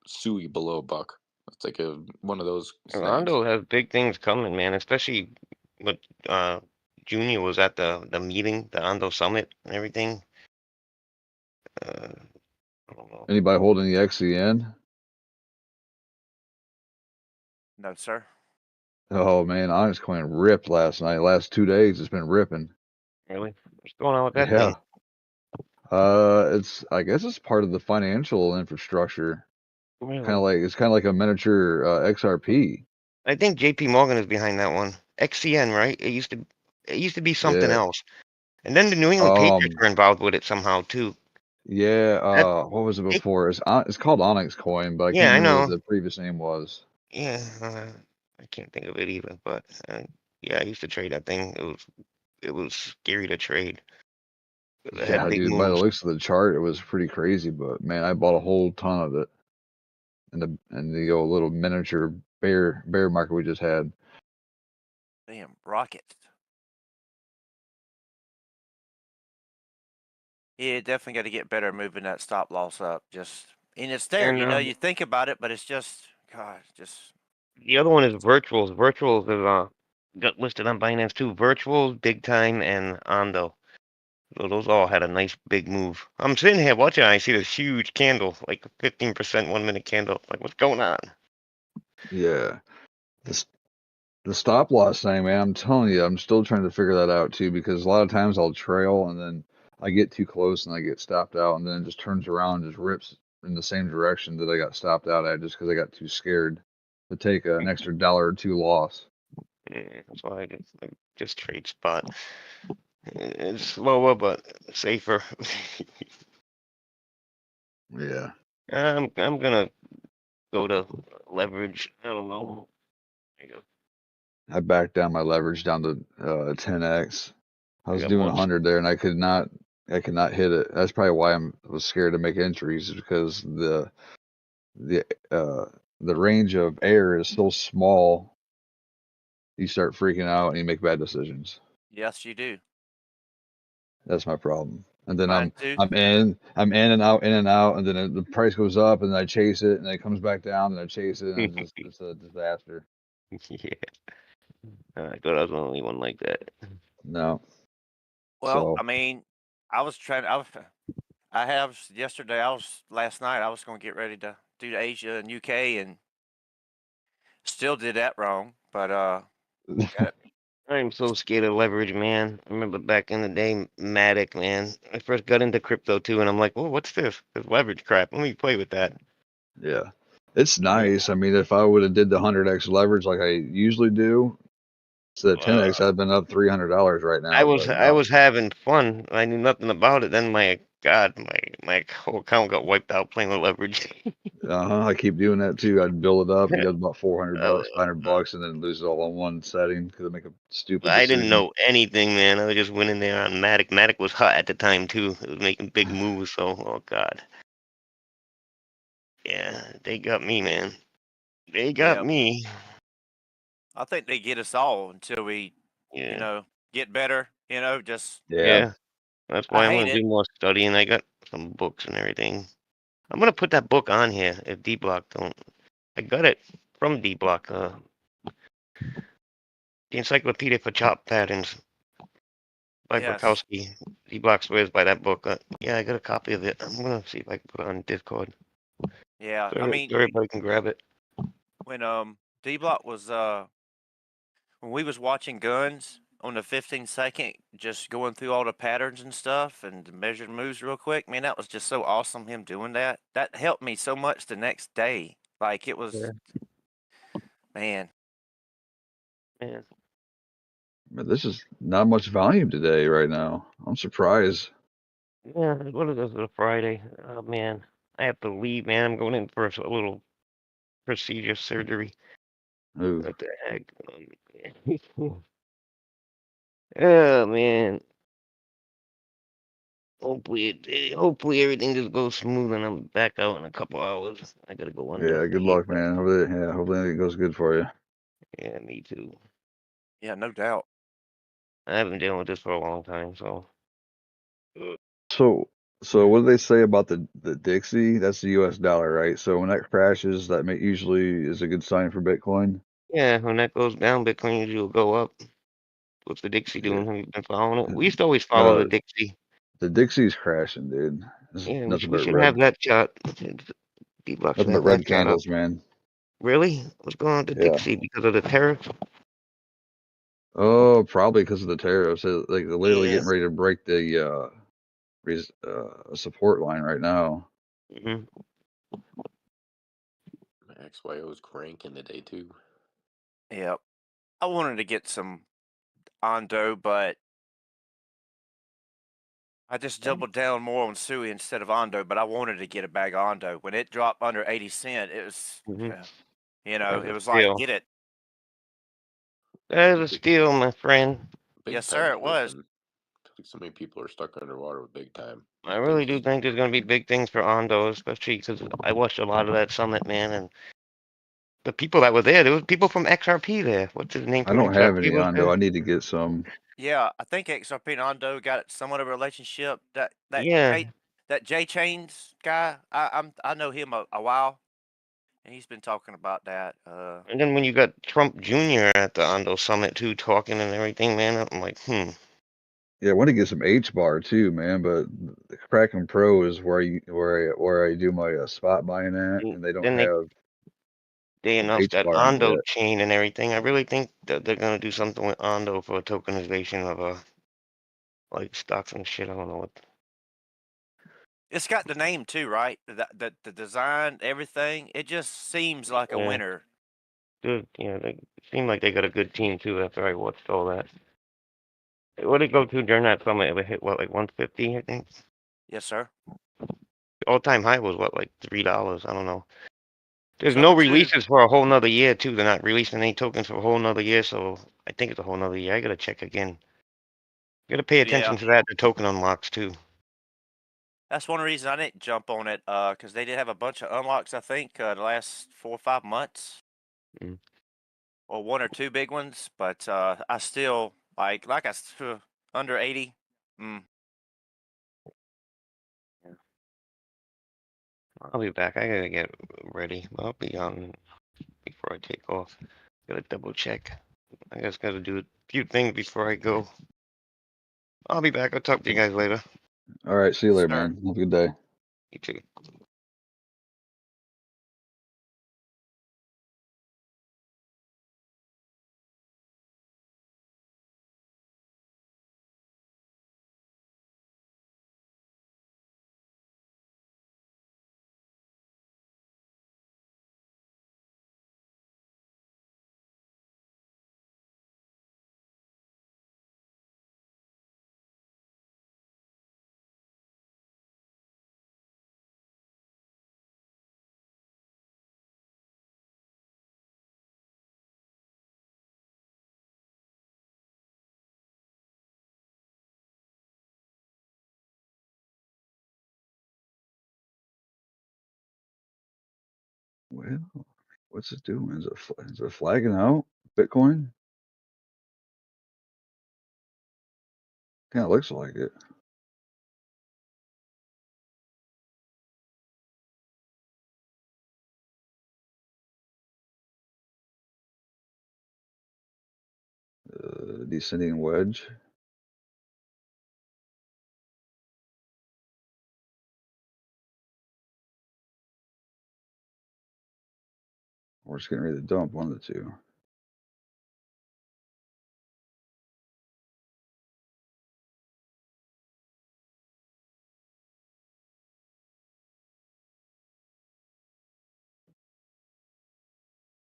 suey below a buck. It's like one of those things. Ondo has big things coming, man. Especially with Junior was at the meeting, the Ondo summit and everything. I don't know. Anybody holding the XCN? No, sir. Oh man, Onyx Coin ripped last night. Last 2 days, it's been ripping. Really? What's going on with that Yeah. thing? I guess it's part of the financial infrastructure. Really? It's kind of like a miniature XRP. I think JP Morgan is behind that one. XCN, right? It used to be something Yeah. else. And then the New England Patriots were involved with it somehow too. Yeah. That What was it they, before? It's called Onyx Coin, but I yeah, can't I remember what know. the previous name was. Yeah, I can't think of it either. But yeah, I used to trade that thing. It was scary to trade. It had Yeah, big dude. By the moves. looks of the chart, it was pretty crazy. But man, I bought a whole ton of it in the little miniature bear market we just had. Damn rockets. Yeah, definitely got to get better at moving that stop loss up. And it's there, And you think about it, but it's just, God, just. the other one is Virtuals. Virtuals is got listed on Binance too. Virtuals, Big Time, and Ondo. So those all had a nice big move. I'm sitting here watching. I see this huge candle, like 15% 1 minute candle. Like, what's going on? Yeah. This The stop loss thing, man, I'm telling you, I'm still trying to figure that out too, because a lot of times I'll trail and then I get too close and I get stopped out, and then it just turns around and just rips in the same direction that I got stopped out at, just because I got too scared to take an extra $1 or $2 loss. Yeah, that's why I just trade spot. It's slower but safer. Yeah. I'm gonna go to leverage. I don't know. There you go. I backed down my leverage down to 10x. I I was got doing one. 100 there, and I could not hit it. That's probably why I was scared to make entries, because the range of error is so small. You start freaking out and you make bad decisions. Yes, you do. That's my problem. And then Mine too. I'm in and out, and then the price goes up, and then I chase it, and then it comes back down, and I chase it, and it's a disaster. Yeah. I thought I was the only one like that. No. Well, So I mean, I was trying. I have yesterday. Last night. I was going to get ready to do Asia and UK, and still did that wrong. But got it. I'm so scared of leverage, man. I remember back in the day, Matic, man. I first got into crypto too, and I'm like, "Oh, what's this? This leverage crap. Let me play with that." yeah, it's Yeah. nice. I mean, if I would have did the 100x leverage like I usually do, so the 10x I'd been up $300 right now. But I was having fun. I knew nothing about it. Then my God, my whole account got wiped out playing with leverage. I keep doing that too. I'd build it up and get about $400, Uh, $500, and then lose it all on one setting because I make a stupid I didn't decision. know anything, man. I just went in there on Matic. Matic was hot at the time too. It was making big moves. So, oh God. Yeah, they got me, man. They got Yeah. me. I think they get us all until we, Yeah. get better. Just Yeah. That's why I I'm hate gonna it. do more studying. I got some books and everything. I'm gonna put that book on here if Dbloc don't. I got it from Dbloc. The Encyclopedia for Chop Patterns by Yes. Bukowski. Dbloc swears by that book. Yeah, I got a copy of it. I'm gonna see if I can put it on Discord. Yeah. So I mean, everybody can grab it. when D-Block was when we was watching guns on the 15-second, just going through all the patterns and stuff and measured moves real quick, man, that was just so awesome, him doing that. That helped me so much the next day. Like, it was, man. Man. But this is not much volume today right now. I'm surprised. Yeah, what is this? A Friday? Oh man, I have to leave, man. I'm going in for a little procedure surgery. Ooh. What the heck? Oh man. Hopefully everything just goes smooth and I'm back out in a couple hours. I gotta go under. Yeah, good luck, man. Hopefully it goes good for you. Yeah, me too. Yeah, no doubt. I have been dealing with this for a long time, so. So what do they say about the Dixie? That's the US dollar, right? So when that crashes, that usually is a good sign for Bitcoin. Yeah, when that goes down, Bitcoin usually will go up. What's the Dixie doing? Have you been following it? We used to always follow the Dixie. The Dixie's crashing, dude. It's Yeah, nothing we but should red. have that chart. D-Block should Nothing but have red that chart up. candles, man. Really? What's going on with the Yeah. Dixie because of the tariff? Oh, probably because of the tariffs. Like they're literally Yeah. getting ready to break the support line right now. Mm-hmm. XYO's cranking today too. Yep. I wanted to get some Ondo, but I just doubled down more on Sui instead of Ondo, but I wanted to get a bag of Ondo. When it dropped under 80 cents, it was, it was like, get it. That is a steal, my friend. Yes, sir, it was. So many people are stuck underwater with big time. I really do think there's going to be big things for Ondo, especially because I watched a lot of that summit, man, and the people that were there was people from XRP there. What's his name I from don't have XRP any was Ondo. there? I need to get some. Yeah, I think XRP and Ondo got somewhat of a relationship. That Yeah. J Chains guy, I know him a while, and he's been talking about that. And then when you got Trump Jr. at the Ondo summit too, talking and everything, man, I'm like, Yeah, I want to get some H bar too, man. But the Kraken Pro is where I do my spot buying at, and they don't Then have. they announced that expiring Ondo yet. chain and everything. I really think that they're gonna do something with Ondo for tokenization of like stocks and shit. I don't know what. It's got the name too, right? The design, everything. It just seems like a Yeah, winner. good. Yeah, they seem like they got a good team too. After I watched all that. What did it go to during that summit? It hit what, like 150, I think. Yes, sir. All-time high was what, like $3? I don't know. There's no Something too. releases for a whole nother year too. They're not releasing any tokens for a whole nother year, so I think it's a whole nother year. I gotta check again. Gotta pay attention Yeah. to that. The token unlocks too. That's one reason I didn't jump on it, because they did have a bunch of unlocks, I think, the last 4 or 5 months. Mm. Or 1 or 2 big ones, but I still like under 80. I'll be back. I gotta get ready. I'll be on before I take off. Gotta double check. I just gotta do a few things before I go. I'll be back. I'll talk to you guys later. All right, see you later, Sure. man. Have a good day. You too. Well, what's it doing? Is it flagging out Bitcoin? Kind of looks like it. Descending wedge. We're just getting ready to dump, one of the two.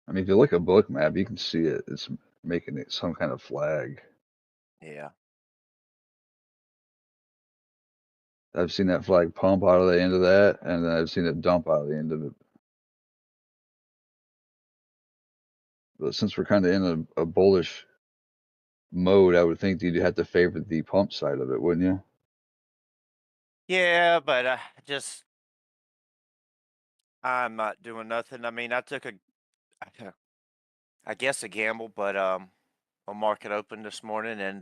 I mean, if you look at book map, you can see it. It's making it some kind of flag. Yeah. I've seen that flag pump out of the end of that, and then I've seen it dump out of the end of it. But since we're kind of in a bullish mode, I would think you'd have to favor the pump side of it, wouldn't you? Yeah, but I'm not doing nothing. I mean, I took I guess a gamble, but my market opened this morning, and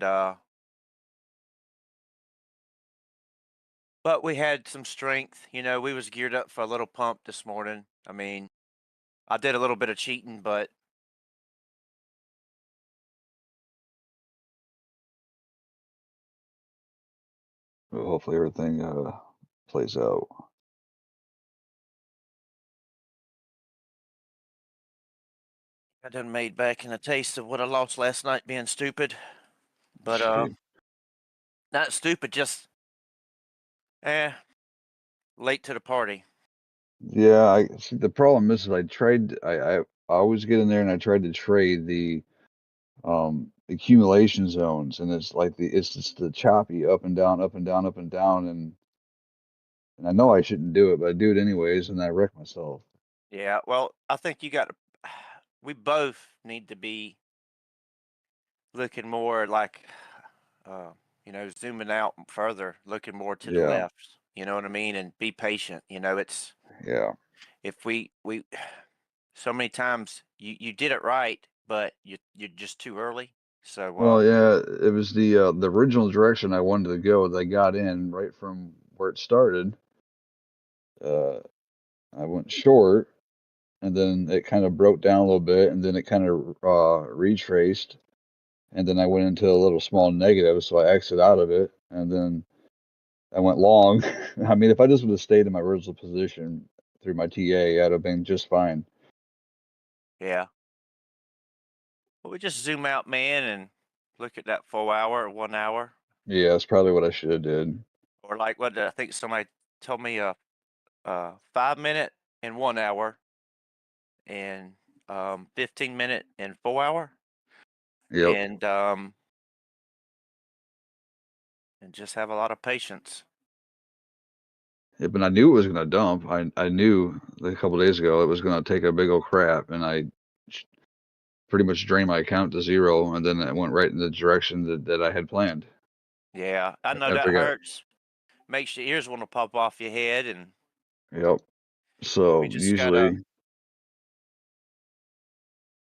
but we had some strength. You know, we was geared up for a little pump this morning. I mean, I did a little bit of cheating, but Well, hopefully everything plays out. I done made back in a taste of what I lost last night being stupid. But Shit. not stupid, just late to the party. Yeah, I see. The problem is, I always get in there and I tried to trade the accumulation zones, and it's just the choppy up and down, up and down, up and down, and I know I shouldn't do it, but I do it anyways, and I wreck myself. Yeah, well, I think you got to. We both need to be looking more like, zooming out further, looking more to the Yeah, left. You know what I mean? And be patient. You know, it's yeah. if we so many times you did it right, but you're just too early. So Well, yeah, it was the original direction I wanted to go that I got in right from where it started. I went short, and then it kind of broke down a little bit, and then it kind of retraced, and then I went into a little small negative, so I exited out of it, and then I went long. I mean, if I just would have stayed in my original position through my TA, I'd have been just fine. Yeah. Well, we just zoom out, man, and look at that 4 hour or 1 hour. Yeah, that's probably what I should have did. Or like what I think somebody told me 5 minute and 1 hour and 15 minute and 4 hour. Yep. And just have a lot of patience. Yeah, but I knew it was gonna dump. I knew a couple days ago it was gonna take a big old crap, and I pretty much drained my account to zero, and then it went right in the direction that I had planned. Yeah, I know I that forgot. hurts. Makes your ears want to pop off your head, and Yep. So we just usually, gotta.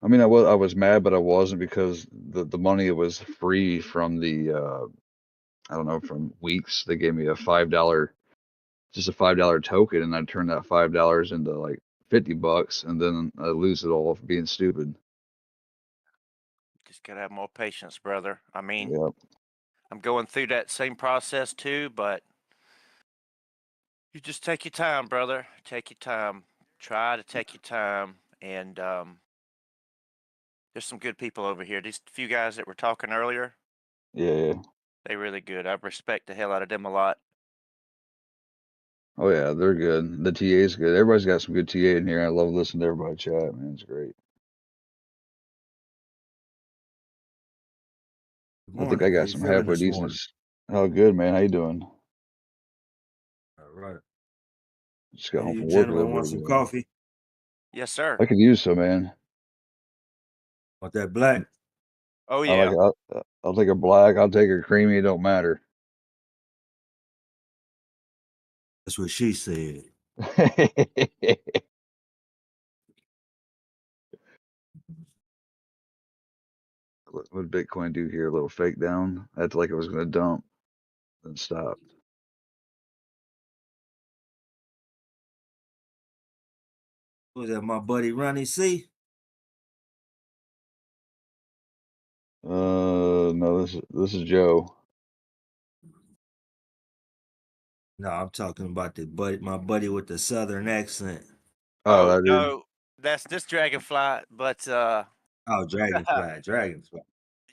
I mean, I was mad, but I wasn't because the money was free from the I don't know, from weeks. They gave me a $5, just a $5 token, and I turned that $5 into like $50, and then I lose it all for being stupid. Just gotta have more patience, brother. I mean, Yep. I'm going through that same process too, but you just take your time, brother. Take your time. Try to take your time. And there's some good people over here. These few guys that were talking earlier, Yeah. they're really good. I respect the hell out of them a lot. Oh yeah, they're good. The TA's good. Everybody's got some good TA in here. I love listening to everybody chat, man. It's great. I think I got some halfway decent. Oh, good, man. How you doing? All right. Just got Hey, home you from work a gentlemen little want bit some ago. coffee? Yes, sir. I could use some, man. Want that black? Oh I like yeah. it. I'll take a black. I'll take a creamy. It don't matter. That's what she said. What did Bitcoin do here? A little fake down. I acted like it was going to dump, then stopped. Was that my buddy Ronnie C? No, this is Joe. No, I'm talking about my buddy with the southern accent. Oh, Oh that dude. no, that's this dragonfly. But Oh, dragonfly.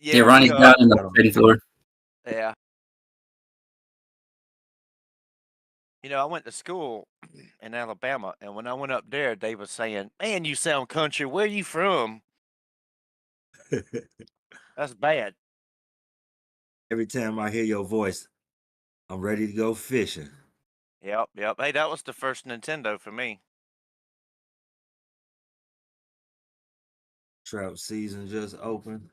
yeah, Ronnie's down in the trading floor. Yeah. I went to school in Alabama, and when I went up there, they were saying, "Man, you sound country. Where you from?" That's bad. Every time I hear your voice, I'm ready to go fishing. Yep. Hey, that was the first Nintendo for me. Trout season just opened.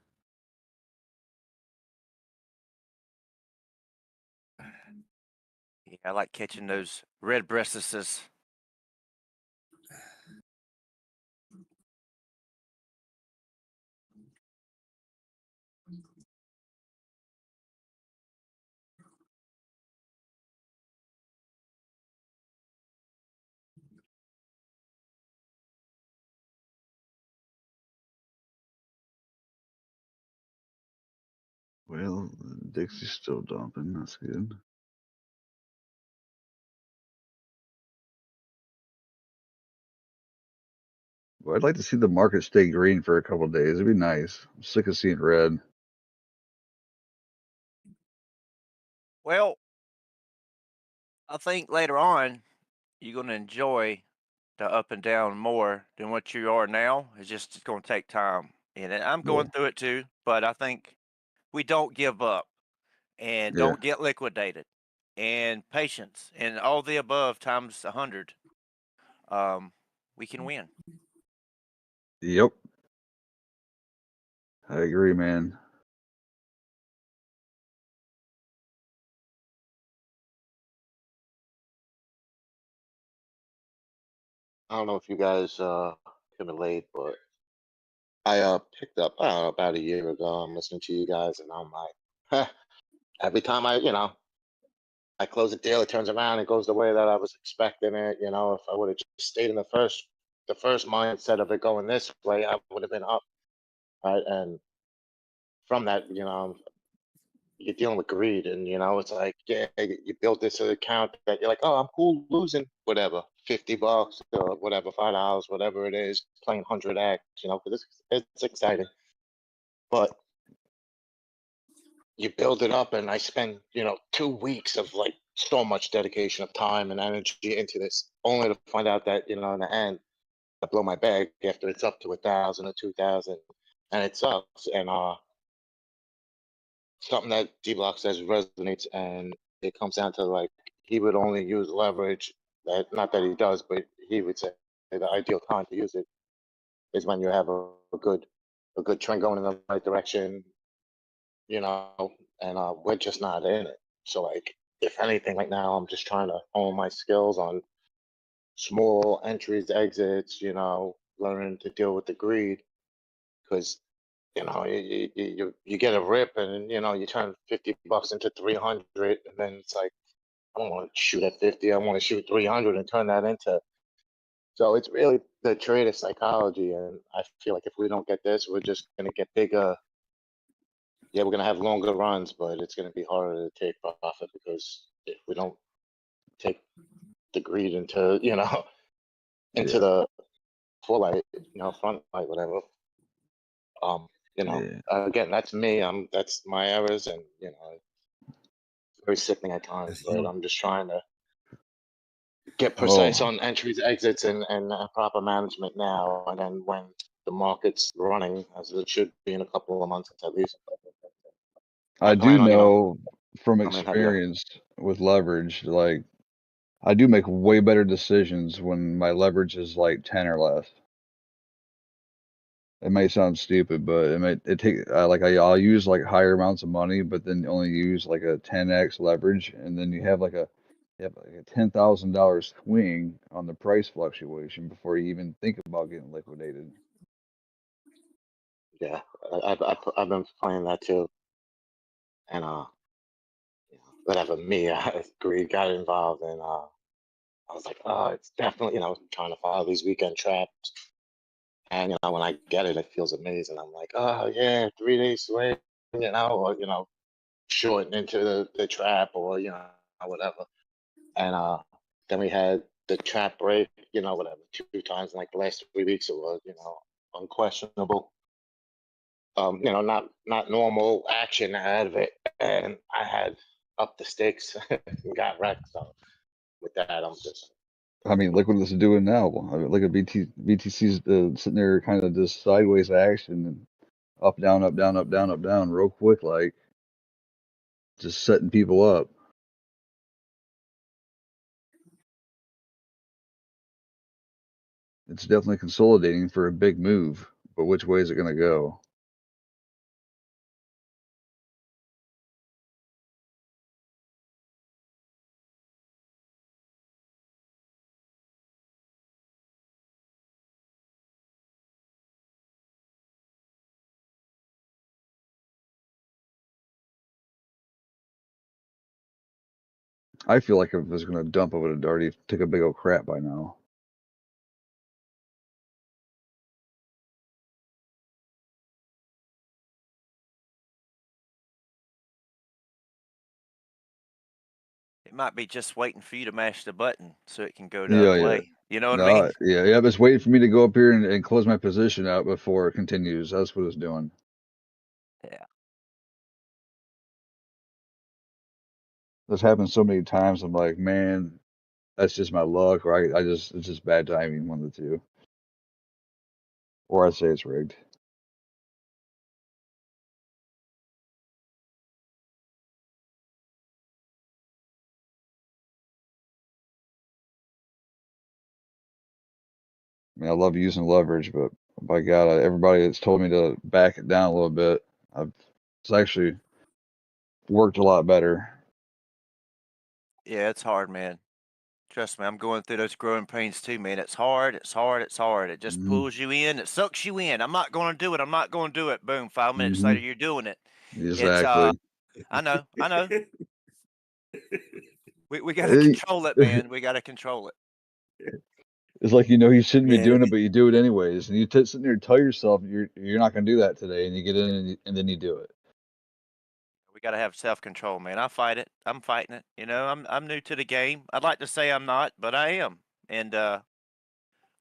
Yeah, I like catching those red breastises. Well, Dixie's still dumping. That's good. Well, I'd like to see the market stay green for a couple of days. It'd be nice. I'm sick of seeing red. Well, I think later on you're gonna enjoy the up and down more than what you are now. It's gonna take time, and I'm going through it too. But I think we don't give up and Yeah. don't get liquidated, and patience and all the above times 100. We can win. Yep. I agree, man. I don't know if you guys can relate, but I picked up I don't know, about a year ago. I'm listening to you guys, and I'm like, every time I close a deal, it turns around and goes the way that I was expecting it. If I would have just stayed in the first mindset of it going this way, I would have been up, right? And from that, you're dealing with greed, and it's like, yeah, you build this account that you're like, oh, I'm cool losing, whatever. $50 or whatever, $5, whatever it is, playing 100x, you know, because it's exciting. But you build it up, and I spend, you know, 2 weeks of like so much dedication of time and energy into this, only to find out that, you know, in the end, I blow my bag after it's up to 1,000 or 2,000, and it sucks. And something that Dbloc says resonates, and it comes down to like he would only use leverage. That not that he does, but he would say the ideal time to use it is when you have a good trend going in the right direction, you know. And we're just not in it. So like, if anything, right now I'm just trying to hone my skills on small entries, exits, you know, learning to deal with the greed, because you know, you get a rip, and you know, you turn $50 into 300, and then it's like, I don't want to shoot at 50, I want to shoot 300 and turn that into. So it's really the trader psychology, and I feel like if we don't get this, we're just gonna get bigger. Yeah, we're gonna have longer runs, but it's gonna be harder to take profit, because if we don't take the greed into, you know, into the full light, you know, front light, whatever. You know, again, that's me. That's my errors, and you know, very sickening at times, but I'm just trying to get precise on entries, exits, and proper management now. And then when the market's running, as it should be in a couple of months at least, I do plan on, you know, know from coming in heavier. experience with leverage, like I do make way better decisions when my leverage is like 10 or less. It may sound stupid, but it take like I'll use like higher amounts of money, but then only use like a 10x leverage, and then you have like a $10,000 swing on the price fluctuation before you even think about getting liquidated. Yeah, I've been playing that too, and you know, whatever me, greed got involved, and I was like, oh, it's definitely, you know, trying to follow these weekend traps. And you know, when I get it, it feels amazing. I'm like, oh yeah, 3 day swing, you know, or you know, shorting into the trap, or you know, whatever. And then we had the trap break, you know, whatever, 2 times in like the last 3 weeks. It was, you know, unquestionable. You know, not normal action out of it, and I had up the stakes and got wrecked. So with that, I'm just. I mean, look what it's doing now. I mean, look at BTC's sitting there, kind of just sideways action and up, down, up, down, up, down, up, down, real quick, like just setting people up. It's definitely consolidating for a big move, but which way is it going to go? I feel like if it was going to dump, I would have already took a big old crap by now. It might be just waiting for you to mash the button so it can go the Yeah, other yeah. way. You know what I mean? Yeah. It's waiting for me to go up here and close my position out before it continues. That's what it's doing. Yeah. This happens so many times. I'm like, man, that's just my luck, or it's just bad timing, one of the two. Or I say it's rigged. I mean, I love using leverage, but by God, everybody that's told me to back it down a little bit, it's actually worked a lot better. Yeah, it's hard, man. Trust me, I'm going through those growing pains too, man. It's hard. It's hard. It's hard. It just pulls you in. It sucks you in. I'm not going to do it. I'm not going to do it. Boom. 5 minutes later, you're doing it. It's Exactly. I know. We got to control it, man. We got to control it. It's like, you shouldn't be Man, doing it, but you do it anyways. And you sit there and tell yourself you're not going to do that today, and you get in and then you do it. We got to have self-control, man. I fight it. I'm fighting it. You know, I'm new to the game. I'd like to say I'm not, but I am. and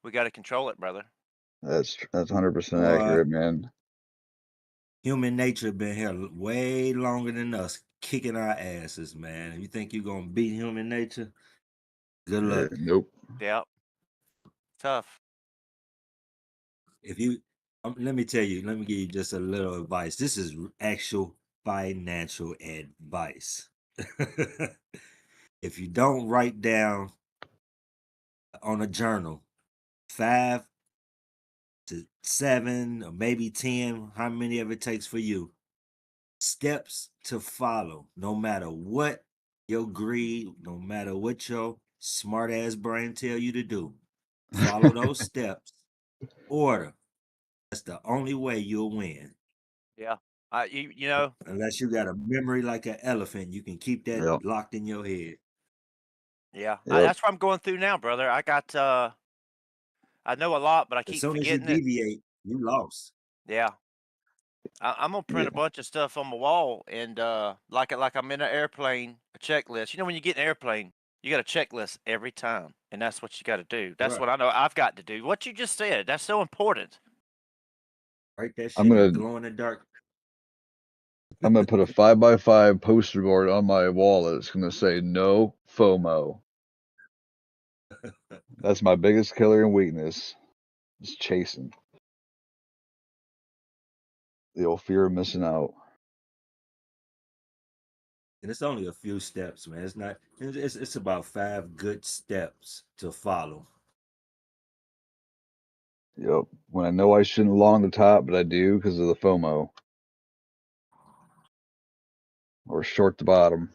we got to control it, brother. That's 100% Boy, accurate, man. human nature been here way longer than us, kicking our asses, man. If you think you're gonna beat human nature, good luck. Nope. Yep. Tough. If you, let me tell you, let me give you just a little advice. This is actual financial advice. If you don't write down on a journal 5 to 7 or maybe 10, how many of it takes for you, steps to follow, no matter what your greed, no matter what your smart ass brain tell you to do, follow those steps. Order. That's the only way you'll win. Yeah. You know. Unless you got a memory like an elephant, you can keep that Yep. locked in your head. Yeah. Yep. That's what I'm going through now, brother. I got I know a lot, but I As keep soon as you forgetting it. deviate, you lost. Yeah. I'm gonna print Yeah. a bunch of stuff on my wall, and like I'm in an airplane, a checklist. You know, when you get in an airplane, you got a checklist every time, and that's what you got to do. That's Right. what I know I've got to do. What you just said, that's so important. Write that I'm shit in gonna glow in the dark. I'm gonna put a 5x5 poster board on my wall that's gonna say no FOMO. That's my biggest killer and weakness. Is chasing. The old fear of missing out. And it's only a few steps, man. It's not. It's about 5 good steps to follow. Yep. When I know I shouldn't long the top, but I do because of the FOMO. Or short the bottom.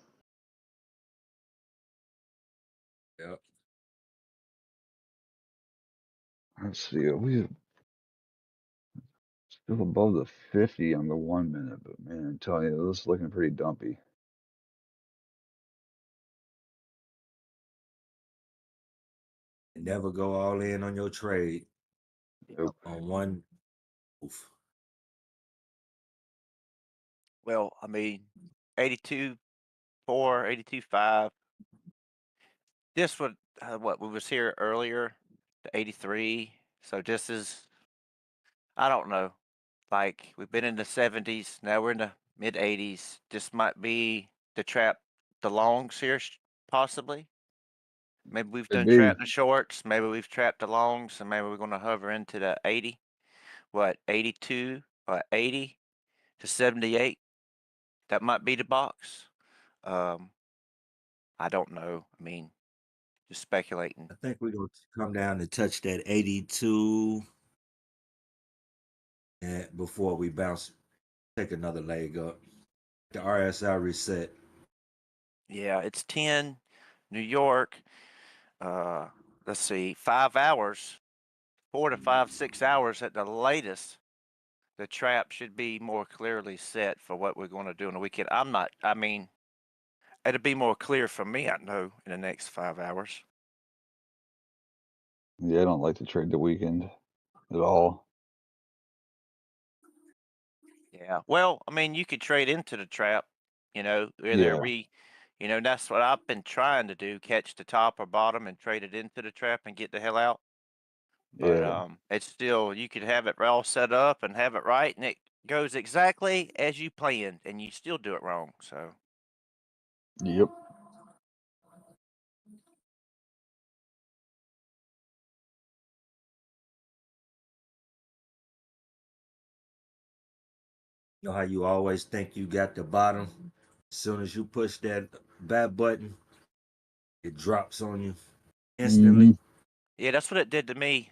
Yep. Let's see. We still above the 50 on the 1 minute, but man, I'm telling you, this is looking pretty dumpy. Never go all in on your trade Nope. on one move. Well, I mean, 82.4, 82.5. This would what we was here earlier, the 83. So this is, I don't know. Like we've been in the 70s, now we're in the mid 80s. This might be the trap, the longs here, possibly. Maybe we've Could done be. trapped the shorts. Maybe we've trapped the longs, and maybe we're going to hover into the 80. What 82 or 80 to 78? That might be the box. I don't know. I mean, just speculating. I think we're gonna come down and touch that 82, and before we bounce, take another leg up. The RSI reset. Yeah, it's 10, New York. Let's see, 5 hours, 4 to 5, 6 hours at the latest. The trap should be more clearly set for what we're going to do on the weekend. I mean, it'll be more clear for me, I know, in the next 5 hours. Yeah, I don't like to trade the weekend at all. Yeah. Well, I mean, you could trade into the trap, whether Yeah. that's what I've been trying to do, catch the top or bottom and trade it into the trap and get the hell out. But Yeah. it's still, you could have it all set up and have it right, and it goes exactly as you planned, and you still do it wrong. So Yep. You know how you always think you got the bottom? As soon as you push that back button, it drops on you instantly. Mm-hmm. yeah, that's what it did to me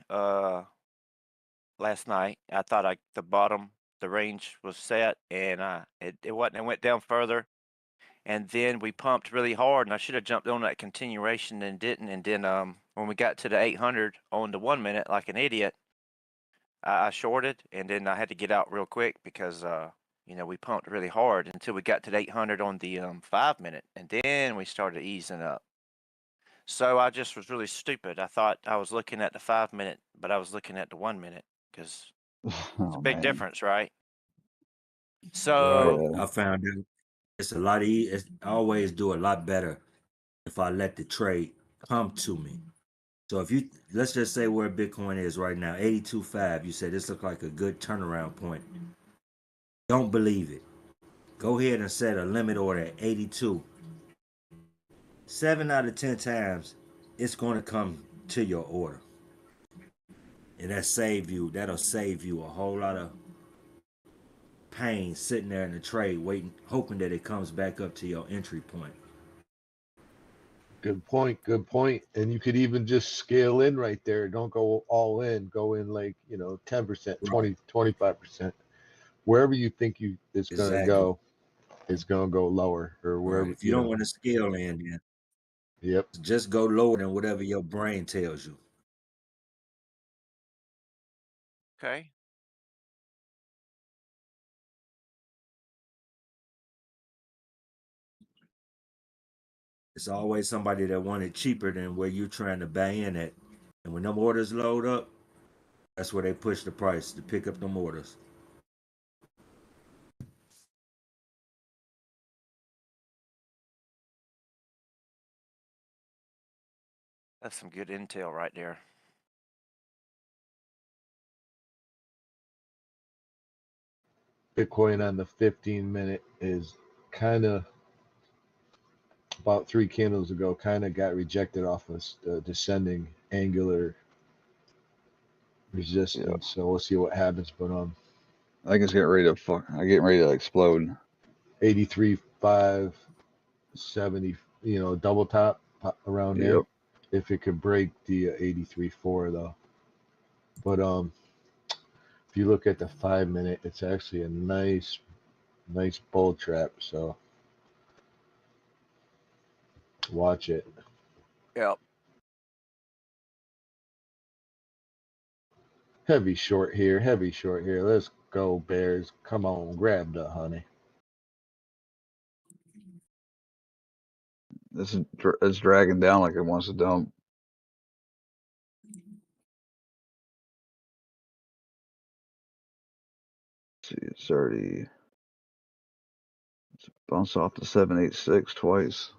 last night. I thought the range was set, and it wasn't. It went down further, and then we pumped really hard, and I should have jumped on that continuation and didn't. And then when we got to the 800 on the 1 minute, like an idiot, I shorted, and then I had to get out real quick because we pumped really hard until we got to the 800 on the 5 minute, and then we started easing up. So I just was really stupid. I thought I was looking at the 5 minute, but I was looking at the 1 minute because it's a Oh big man. difference, right? Right. So I found out it's a lot easier. I always do a lot better if I let the trade come to me. So if you let's just say where Bitcoin is right now, 82.5, you said this looks like a good turnaround point. Don't believe it. Go ahead and set a limit order at 82. 7 out of 10 times, it's going to come to your order. And that'll save you a whole lot of pain sitting there in the trade, waiting, hoping that it comes back up to your entry point. Good point. Good point. And you could even just scale in right there. Don't go all in. Go in like, 10%, 20, 25%. Wherever you think it's going to Exactly. go, it's going to go lower or Right. wherever, If you don't want to scale in, then Yep. just go lower than whatever your brain tells you. Okay. It's always somebody that wanted cheaper than where you're trying to buy in at. And when them orders load up, that's where they push the price to pick up them orders. That's some good intel right there. Bitcoin on the 15-minute is kind of about 3 candles ago, kind of got rejected off of descending angular resistance. Yeah. So we'll see what happens. But I think it's getting ready to explode. 83.5, 70, double top around there. Yep. If it could break the 83.4 though. But if you look at the 5-minute, it's actually a nice bull trap. So watch it. Yep. Heavy short here. Let's go, Bears. Come on, grab the honey. This is it's dragging down like it wants to dump. Let's see, it's already bounced off the 786 twice.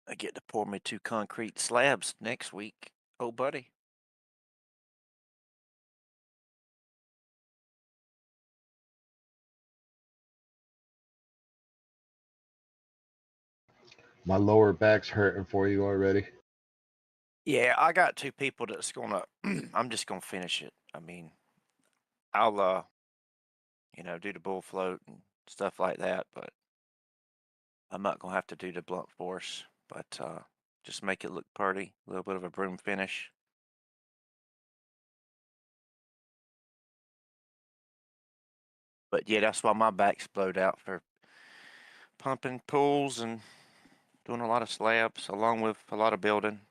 I get to pour me 2 concrete slabs next week. Oh, buddy. My lower back's hurting for you already. Yeah, I got 2 people that's gonna. I'm just gonna finish it. I mean, I'll do the bull float and stuff like that, but I'm not gonna have to do the blunt force. But just make it look pretty, a little bit of a broom finish. But yeah, that's why my back's blowed out for pumping pools and doing a lot of slabs along with a lot of building.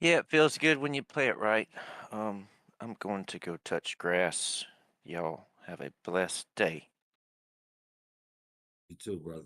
Yeah, it feels good when you play it right. I'm going to go touch grass. Y'all have a blessed day. You too, brother.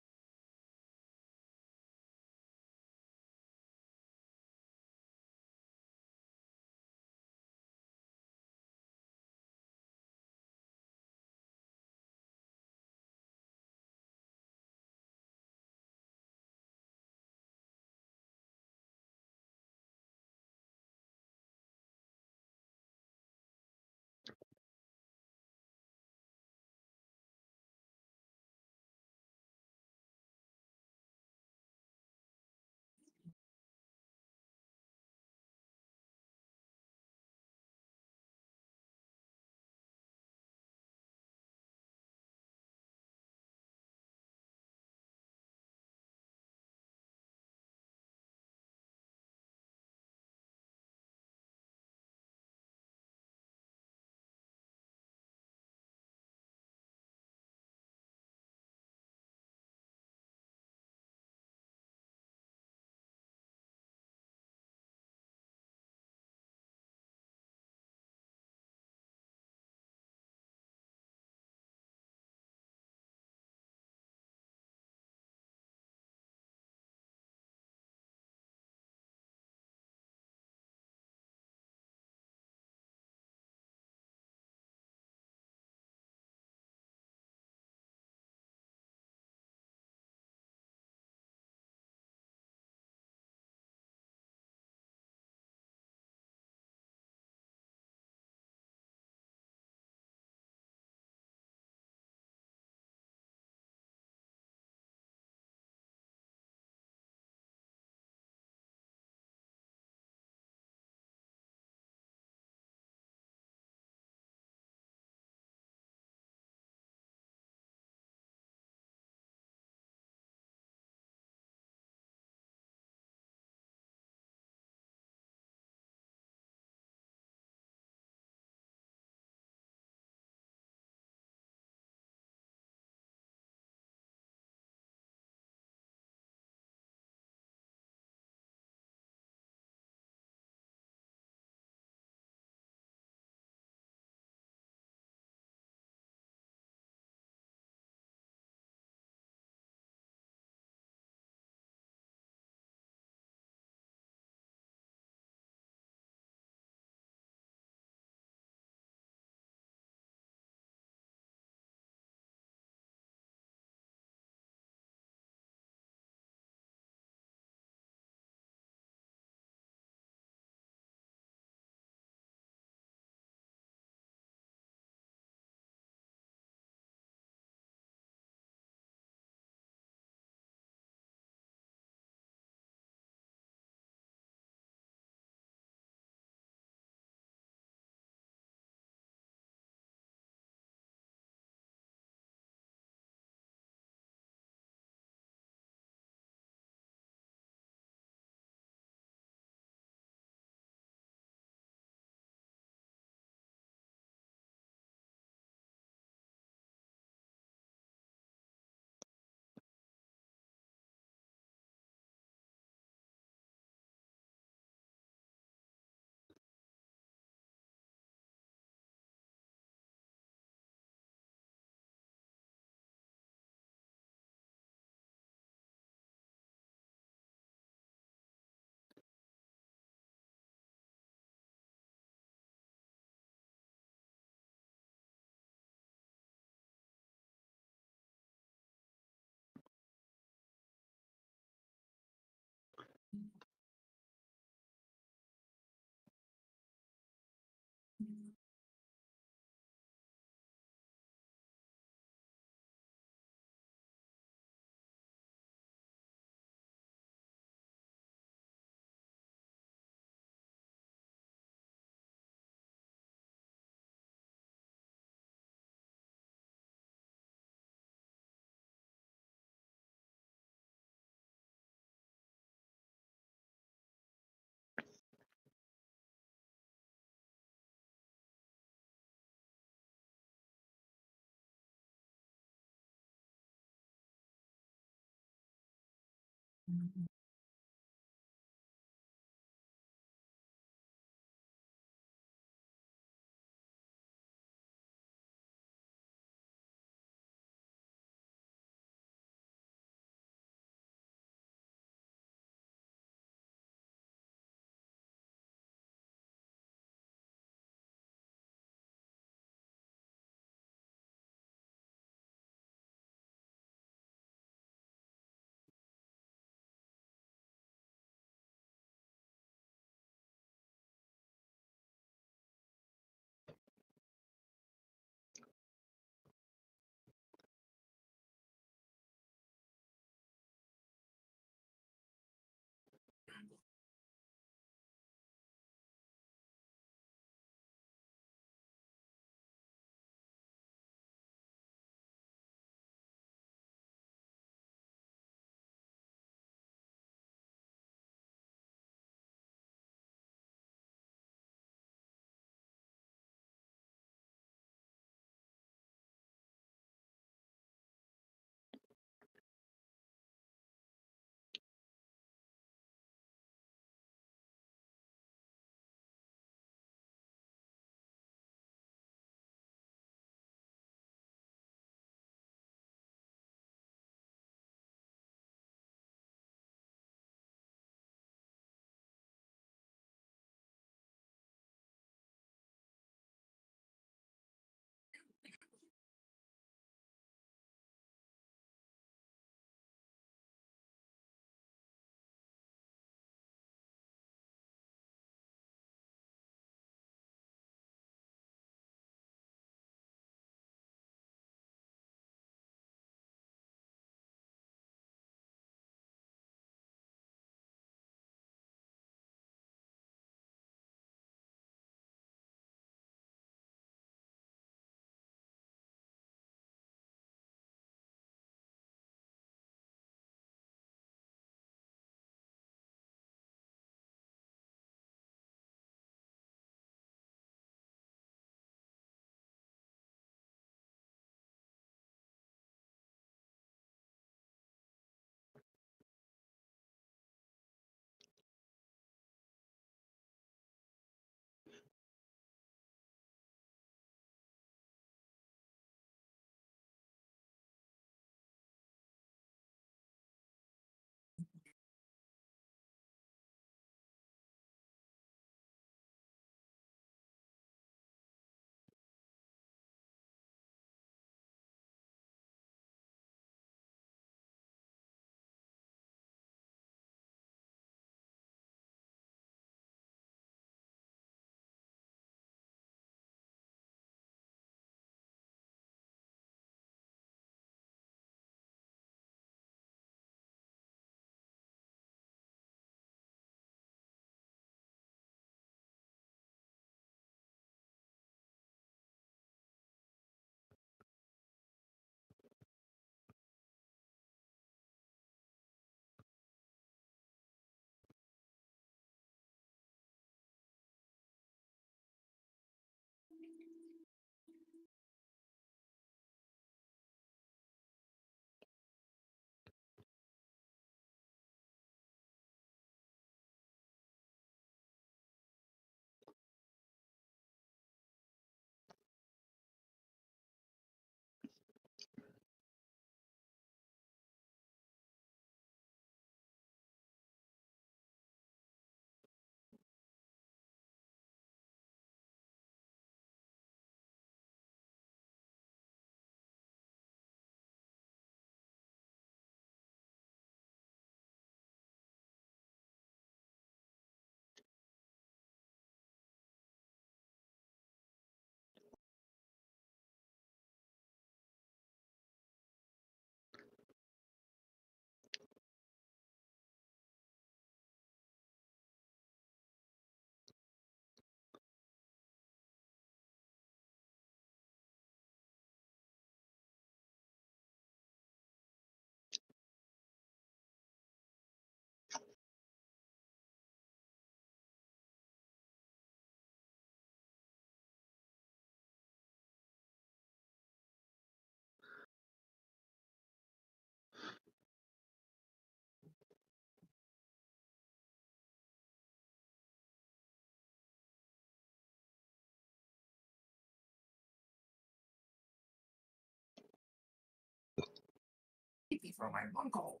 safety for my uncle,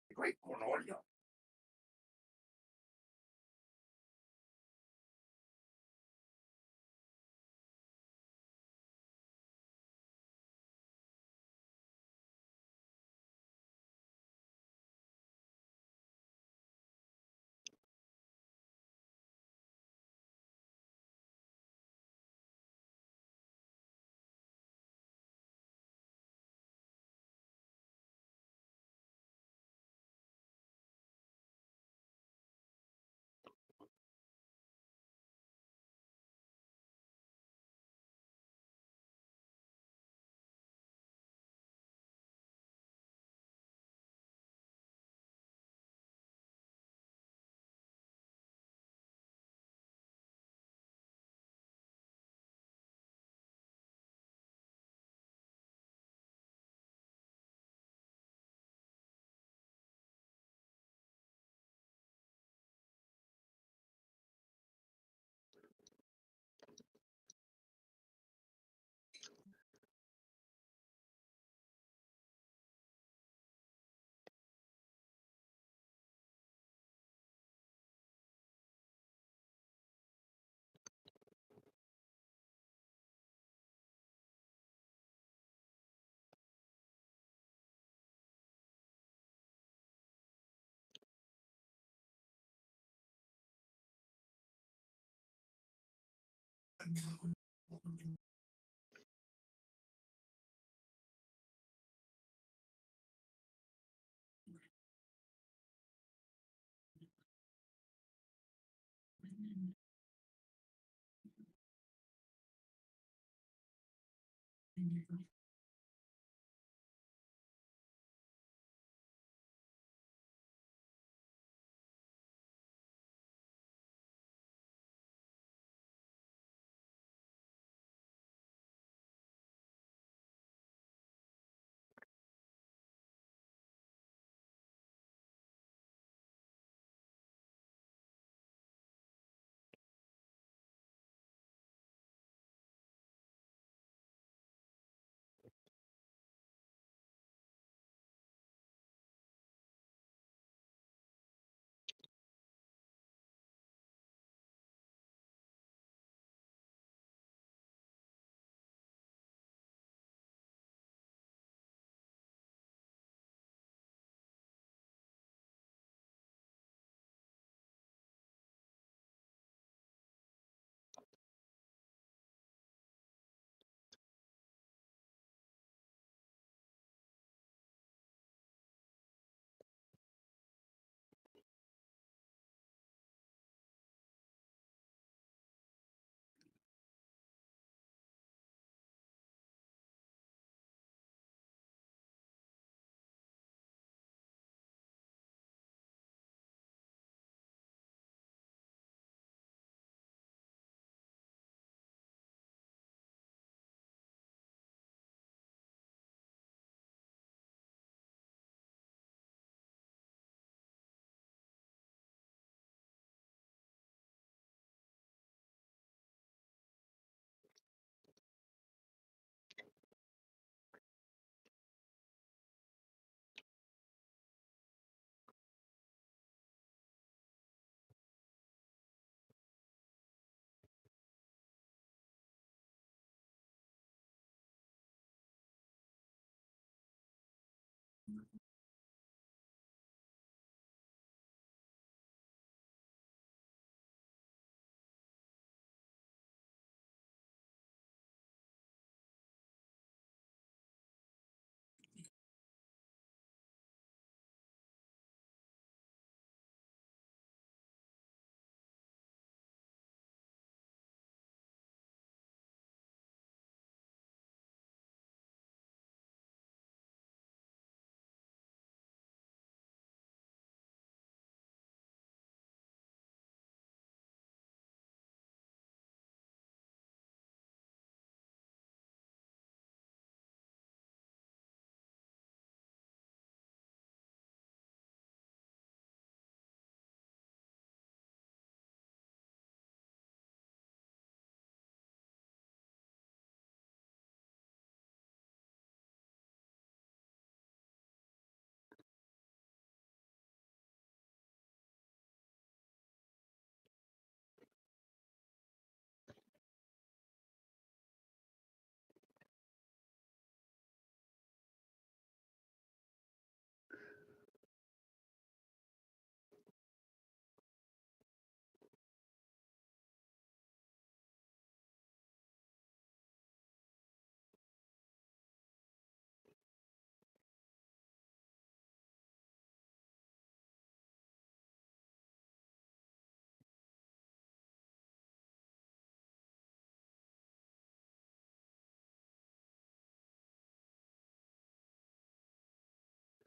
the great Cornelio.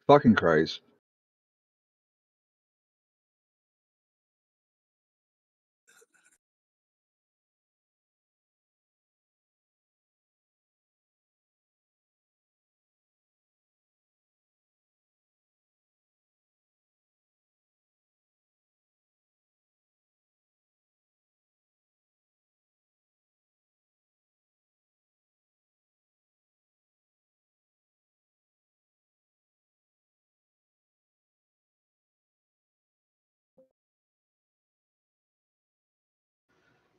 Fucking Christ.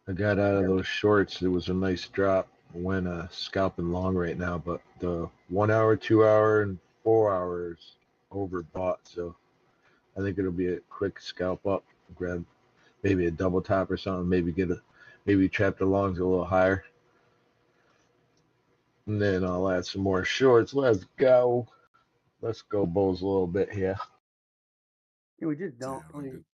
I got out of those shorts. It was a nice drop. When scalping long right now, but the 1 hour, 2 hour, and 4 hours overbought. So I think it'll be a quick scalp up. Grab maybe a double top or something. Maybe trap the longs a little higher. And then I'll add some more shorts. Let's go. Let's go bulls a little bit here. Yeah, we just don't. I mean,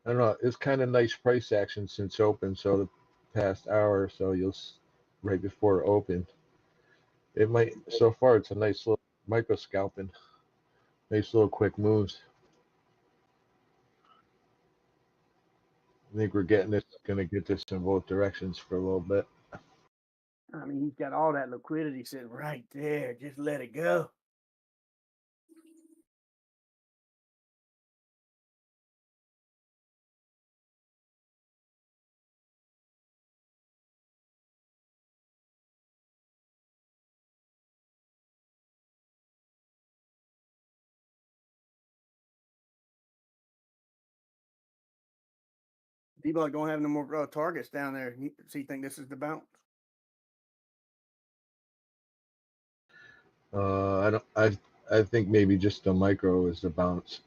I don't know. It's kind of nice price action since open. So the past hour or so, right before open. It might. So far, it's a nice little micro scalping. Nice little quick moves. I think we're gonna get this in both directions for a little bit. I mean, he's got all that liquidity sitting right there. Just let it go. Dbloc don't have no more targets down there. So you think this is the bounce? I don't. I think maybe just the micro is the bounce.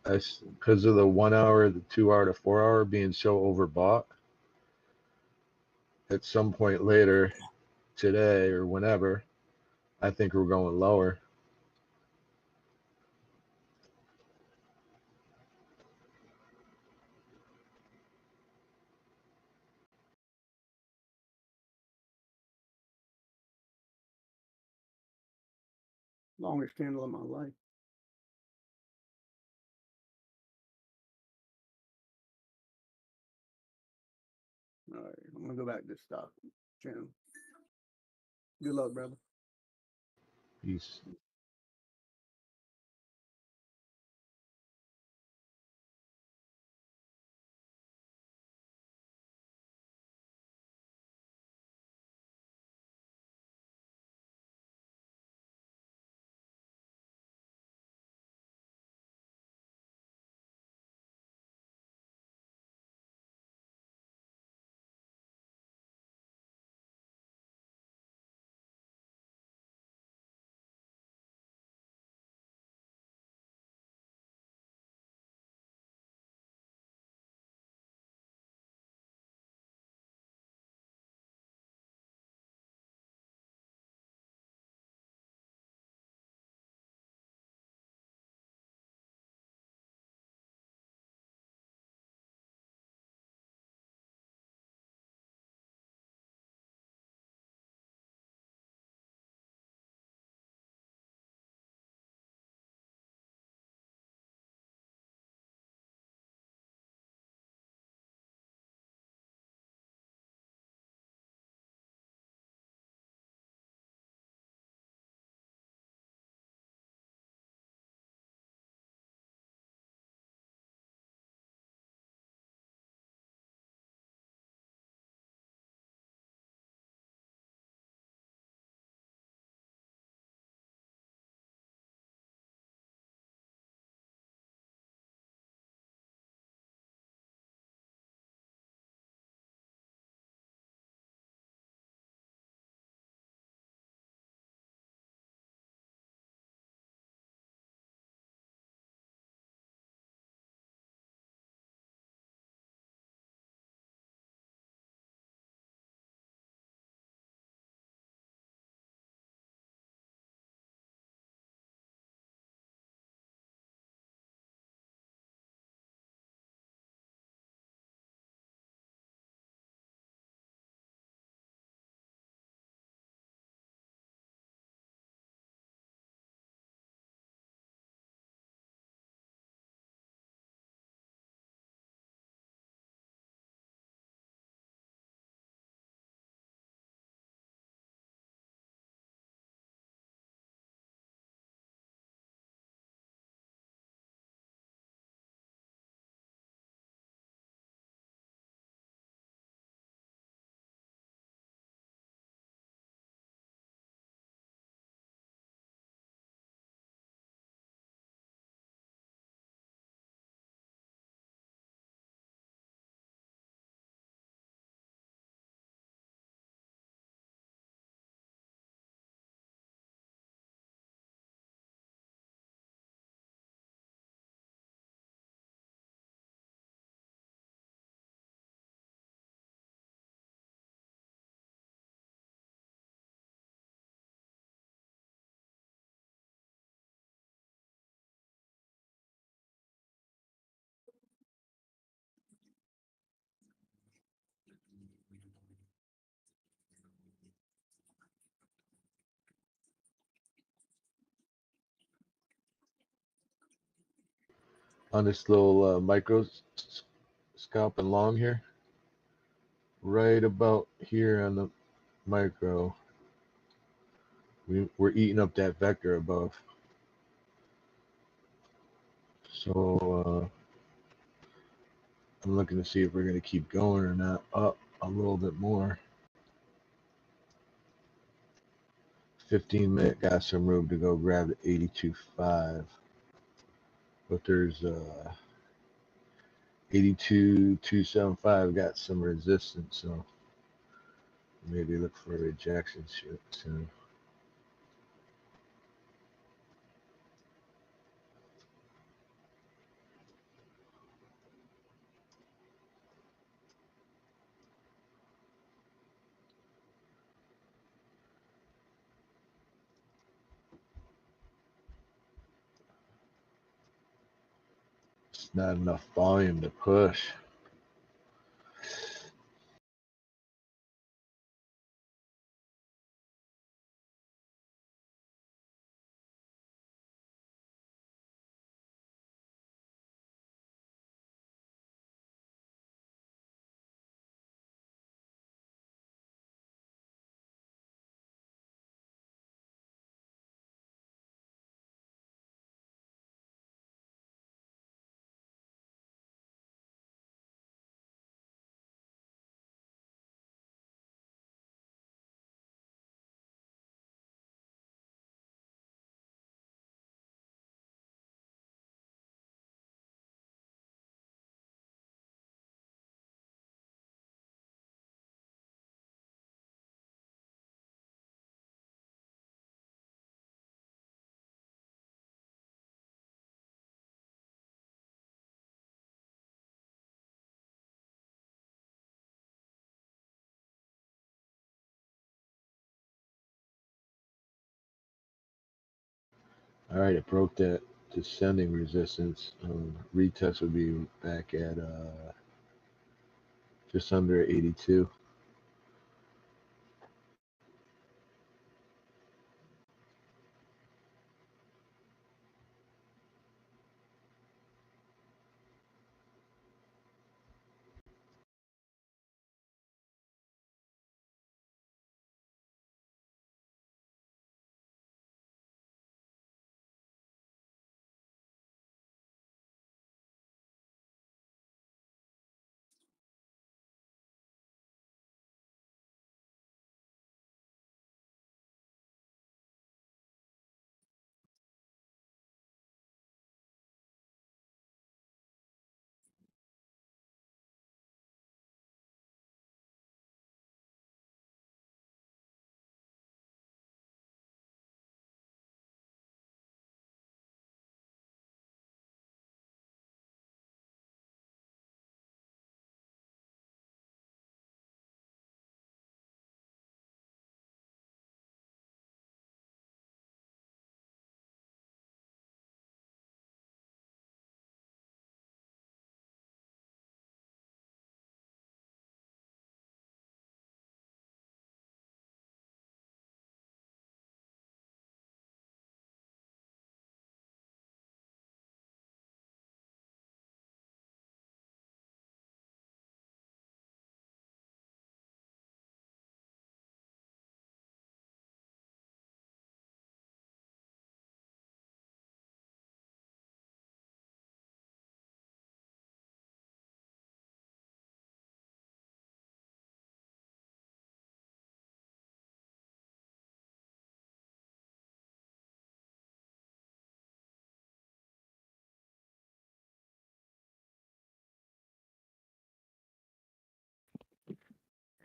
Because of the 1 hour, the 2 hour, the 4 hour being so overbought. At some point later, today or whenever, I think we're going lower. Longest candle of my life. All right, I'm gonna go back to this stock channel. Good luck, brother. Peace. on this little micro scalp and long here, right about here on the micro. We're eating up that vector above. So I'm looking to see if we're going to keep going or not, up a little bit more. 15-minute got some room to go grab the 82.5, but there's 82.275 got some resistance, so maybe look for a rejection soon. It's not enough volume to push. All right, it broke that descending resistance. Retest would be back at just under 82.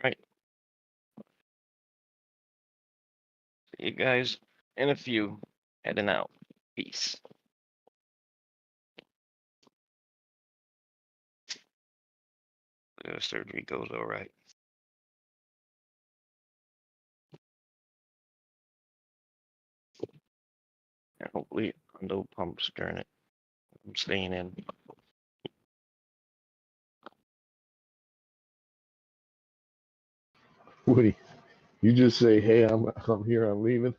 Right. See you guys in a few. Heading out. Peace. The surgery goes all right. And hopefully no pumps during it. I'm staying in. Woody, you just say, "Hey, I'm here. I'm leaving."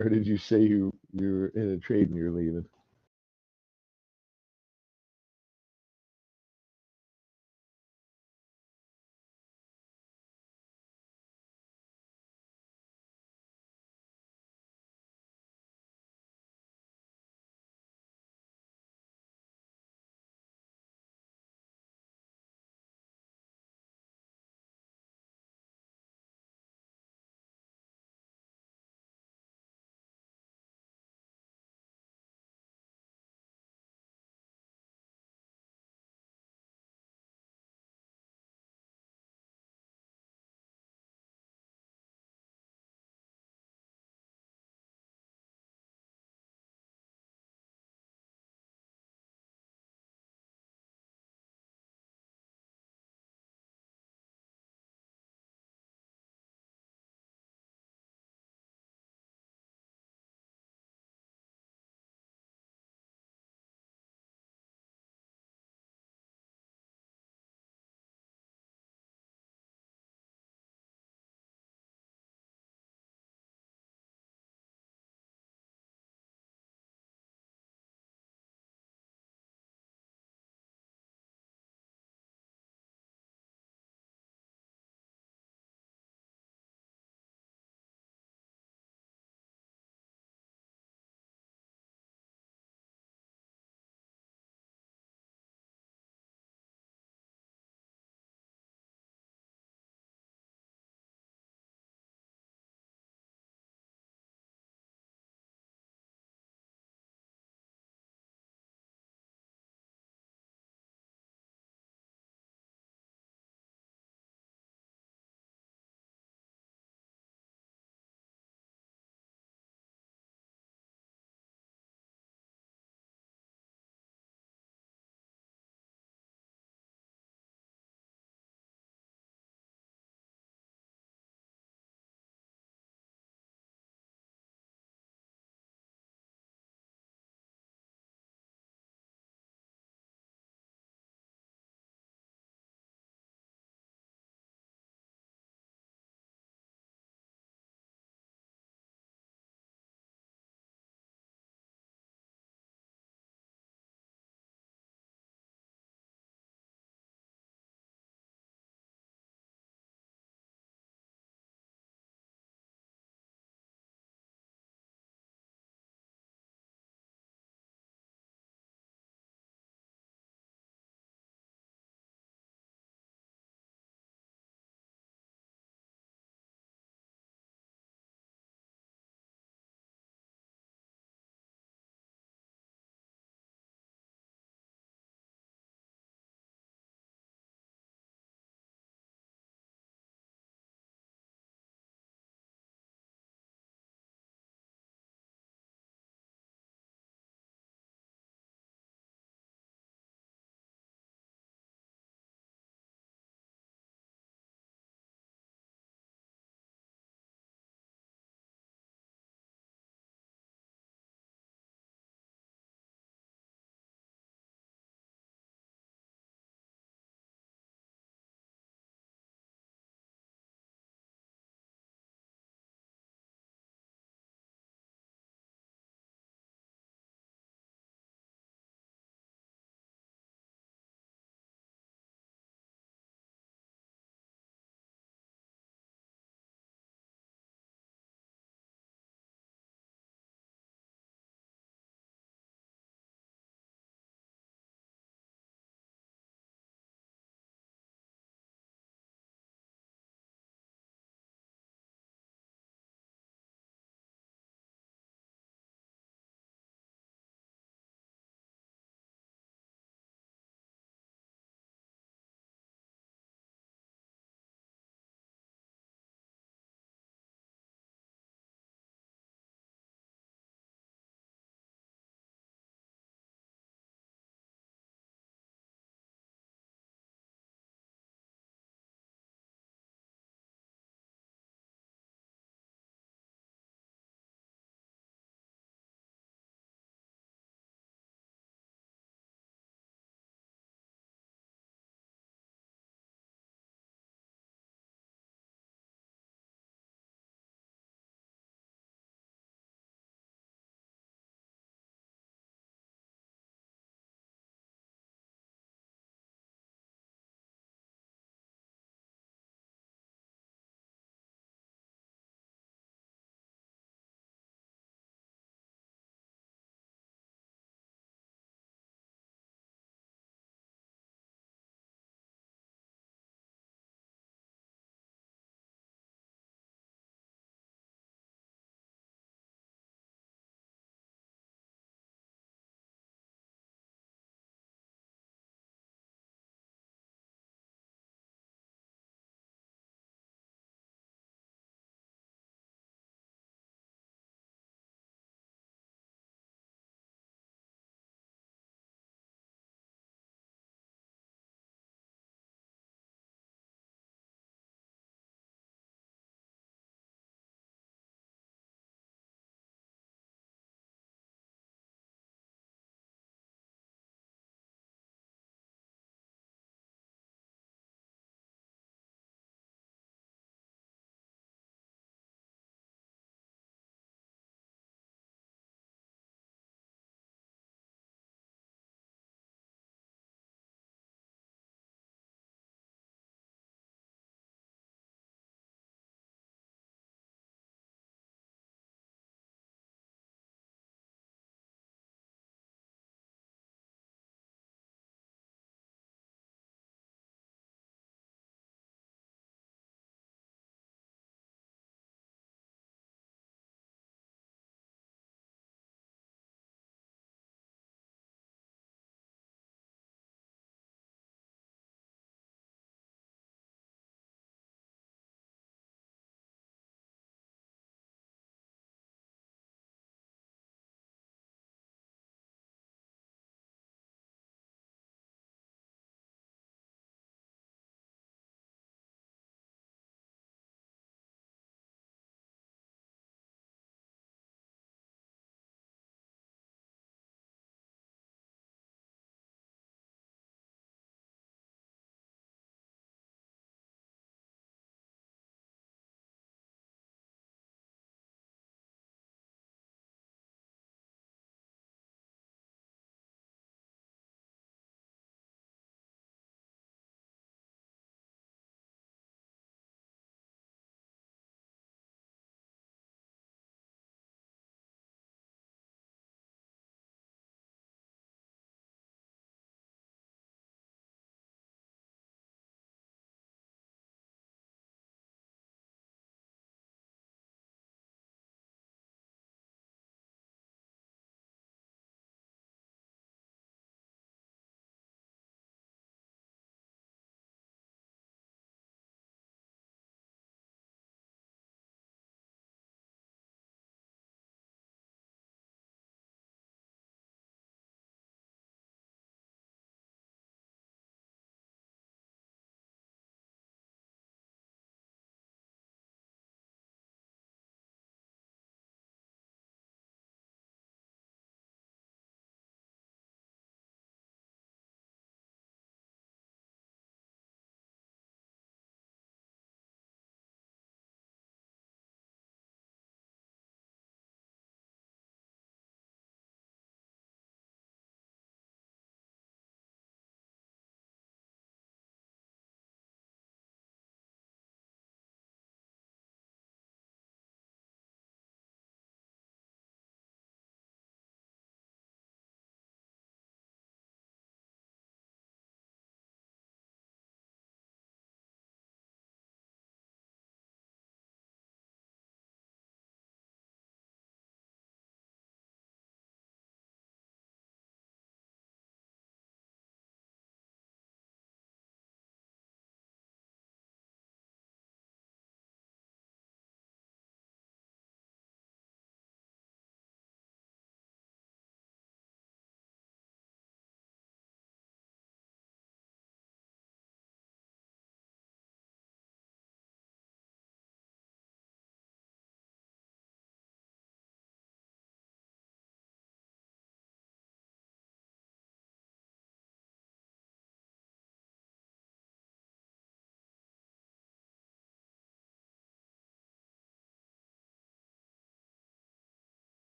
Or did you say you're in a trade and you're leaving?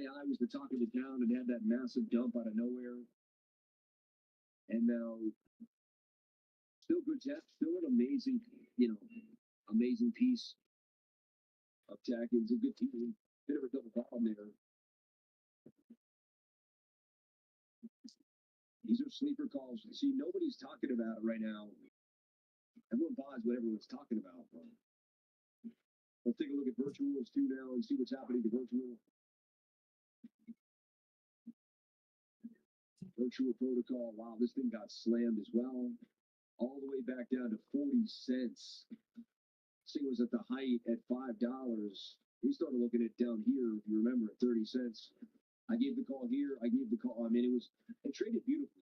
AI was the talk of the town and had that massive dump out of nowhere. And now, still good tech, still an amazing, amazing piece of tech. It's a good team. Bit of a double problem there. These are sleeper calls. See, nobody's talking about it right now. Everyone buys what everyone's talking about. Let's take a look at virtuals too now and see what's happening to virtual. Virtual protocol. Wow, this thing got slammed as well. All the way back down to 40 cents. This thing was at the height at $5. We started looking at down here, if you remember, at 30 cents. I gave the call here. I gave the call. I mean, it traded beautifully.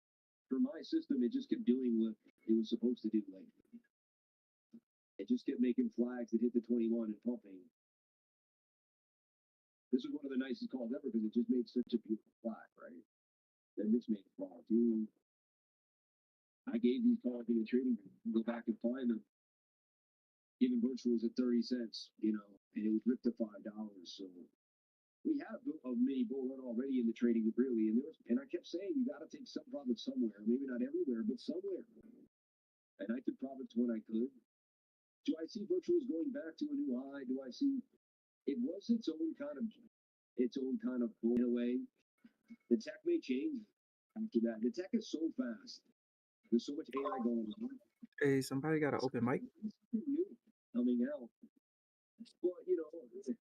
For my system, it just kept doing what it was supposed to do. Like, it just kept making flags that hit the 21 and pumping. This was one of the nicest calls ever because it just made such a beautiful flag, right? Then this made a fall too. I gave these calls in the trading room. Go back and find them. Even virtuals at 30 cents, and it was ripped to $5. So we have a mini bull run already in the trading group, really. And I kept saying you got to take some profits somewhere, maybe not everywhere, but somewhere. And I took profits when I could. Do I see virtuals going back to a new high? Do I see it was its own kind of bull in a way. The tech may change after that. The tech is so fast. There's so much AI going on. Hey, somebody got an open mic? Coming out. But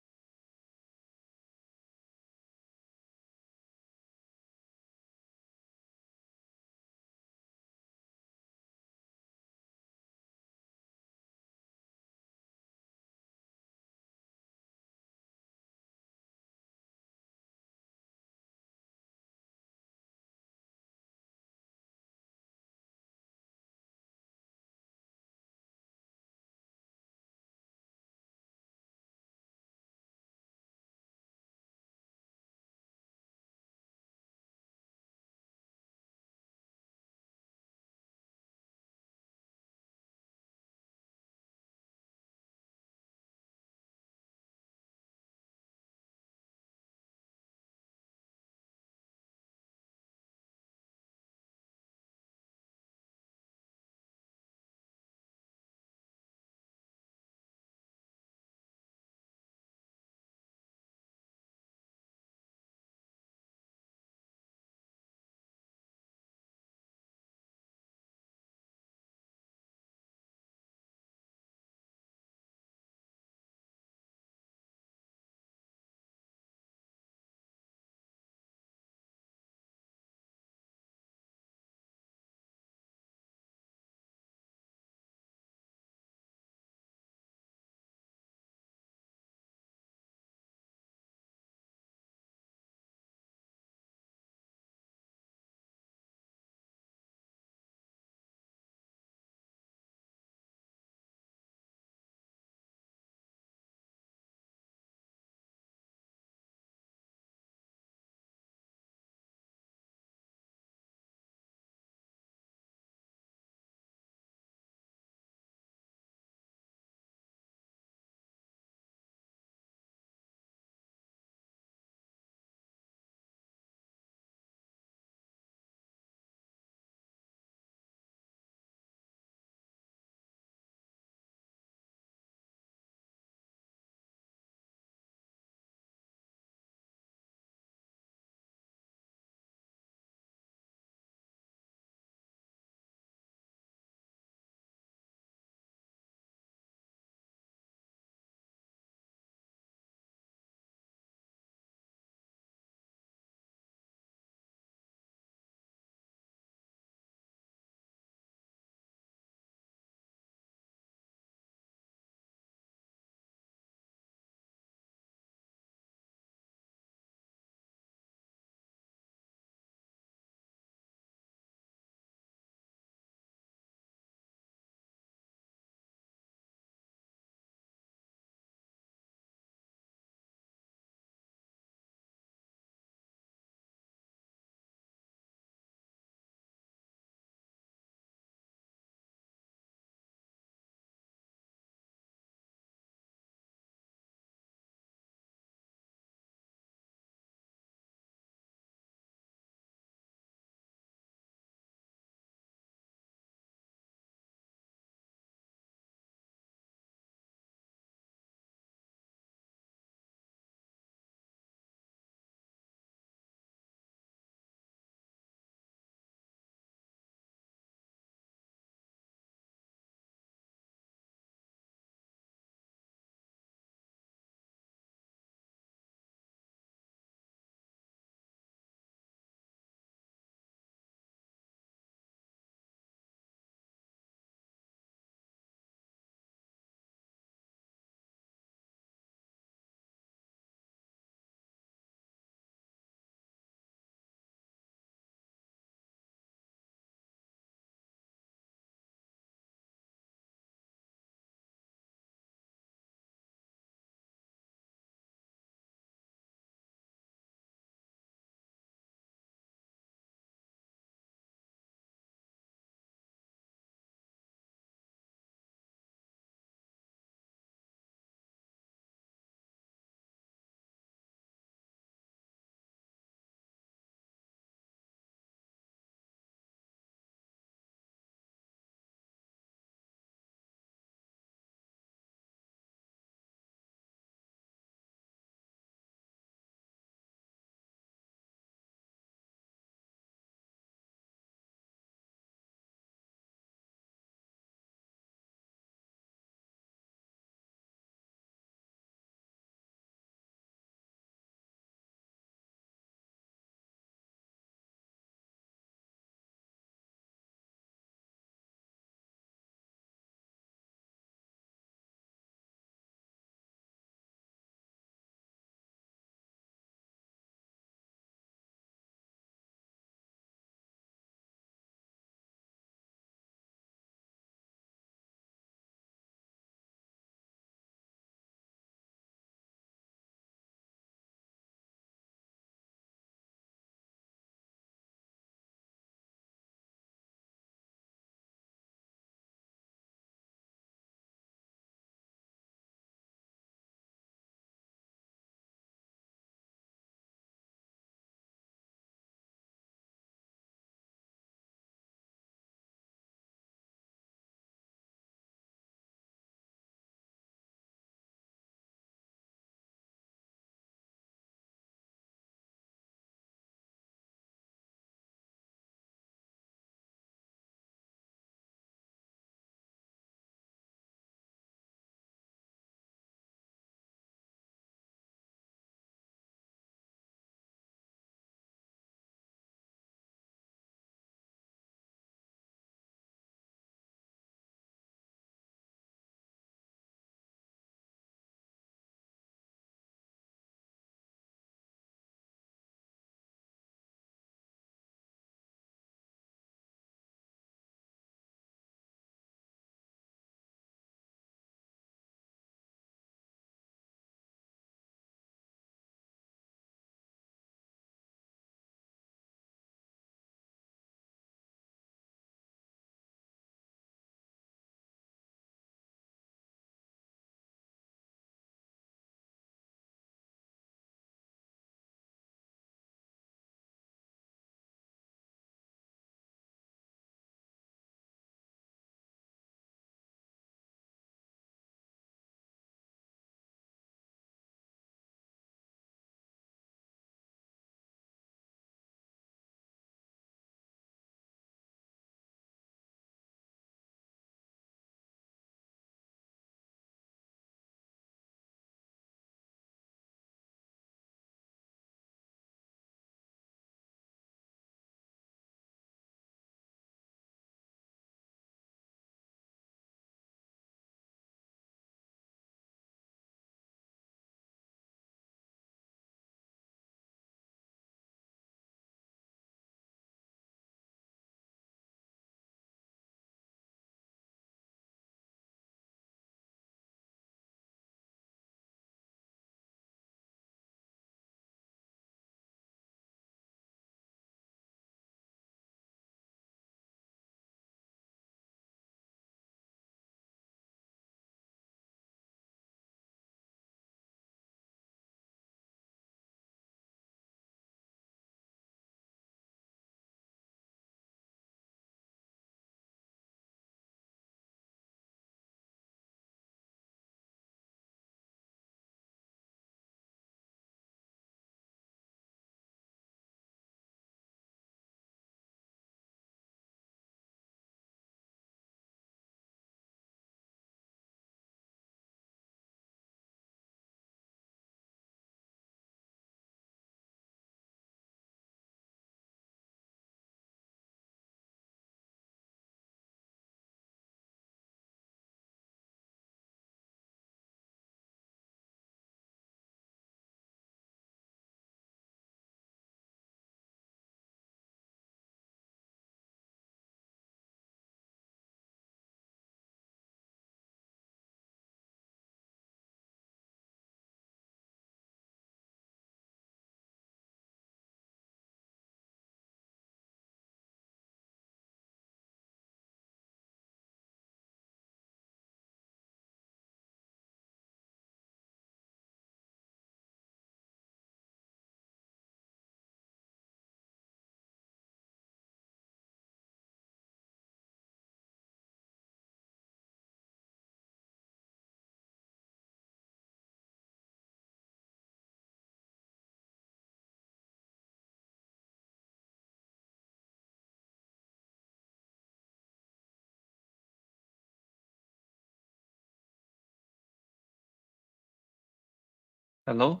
Hello?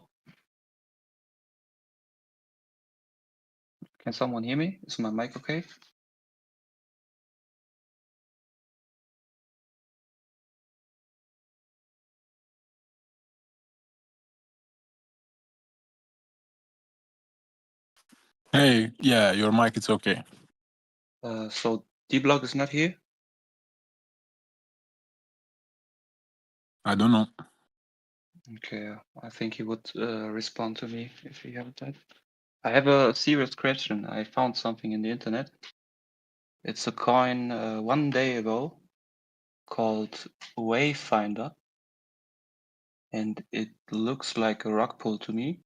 Can someone hear me? Is my mic okay? Hey, yeah, your mic is okay. So Dbloc is not here? I don't know. Okay, I think he would respond to me if he have that. I have a serious question. I found something in the internet. It's a coin 1 day ago called Wayfinder, and it looks like a rug pull to me.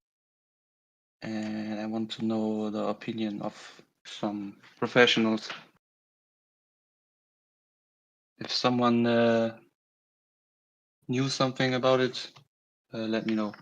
And I want to know the opinion of some professionals. If someone knew something about it, let me know.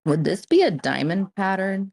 Would this be a diamond pattern?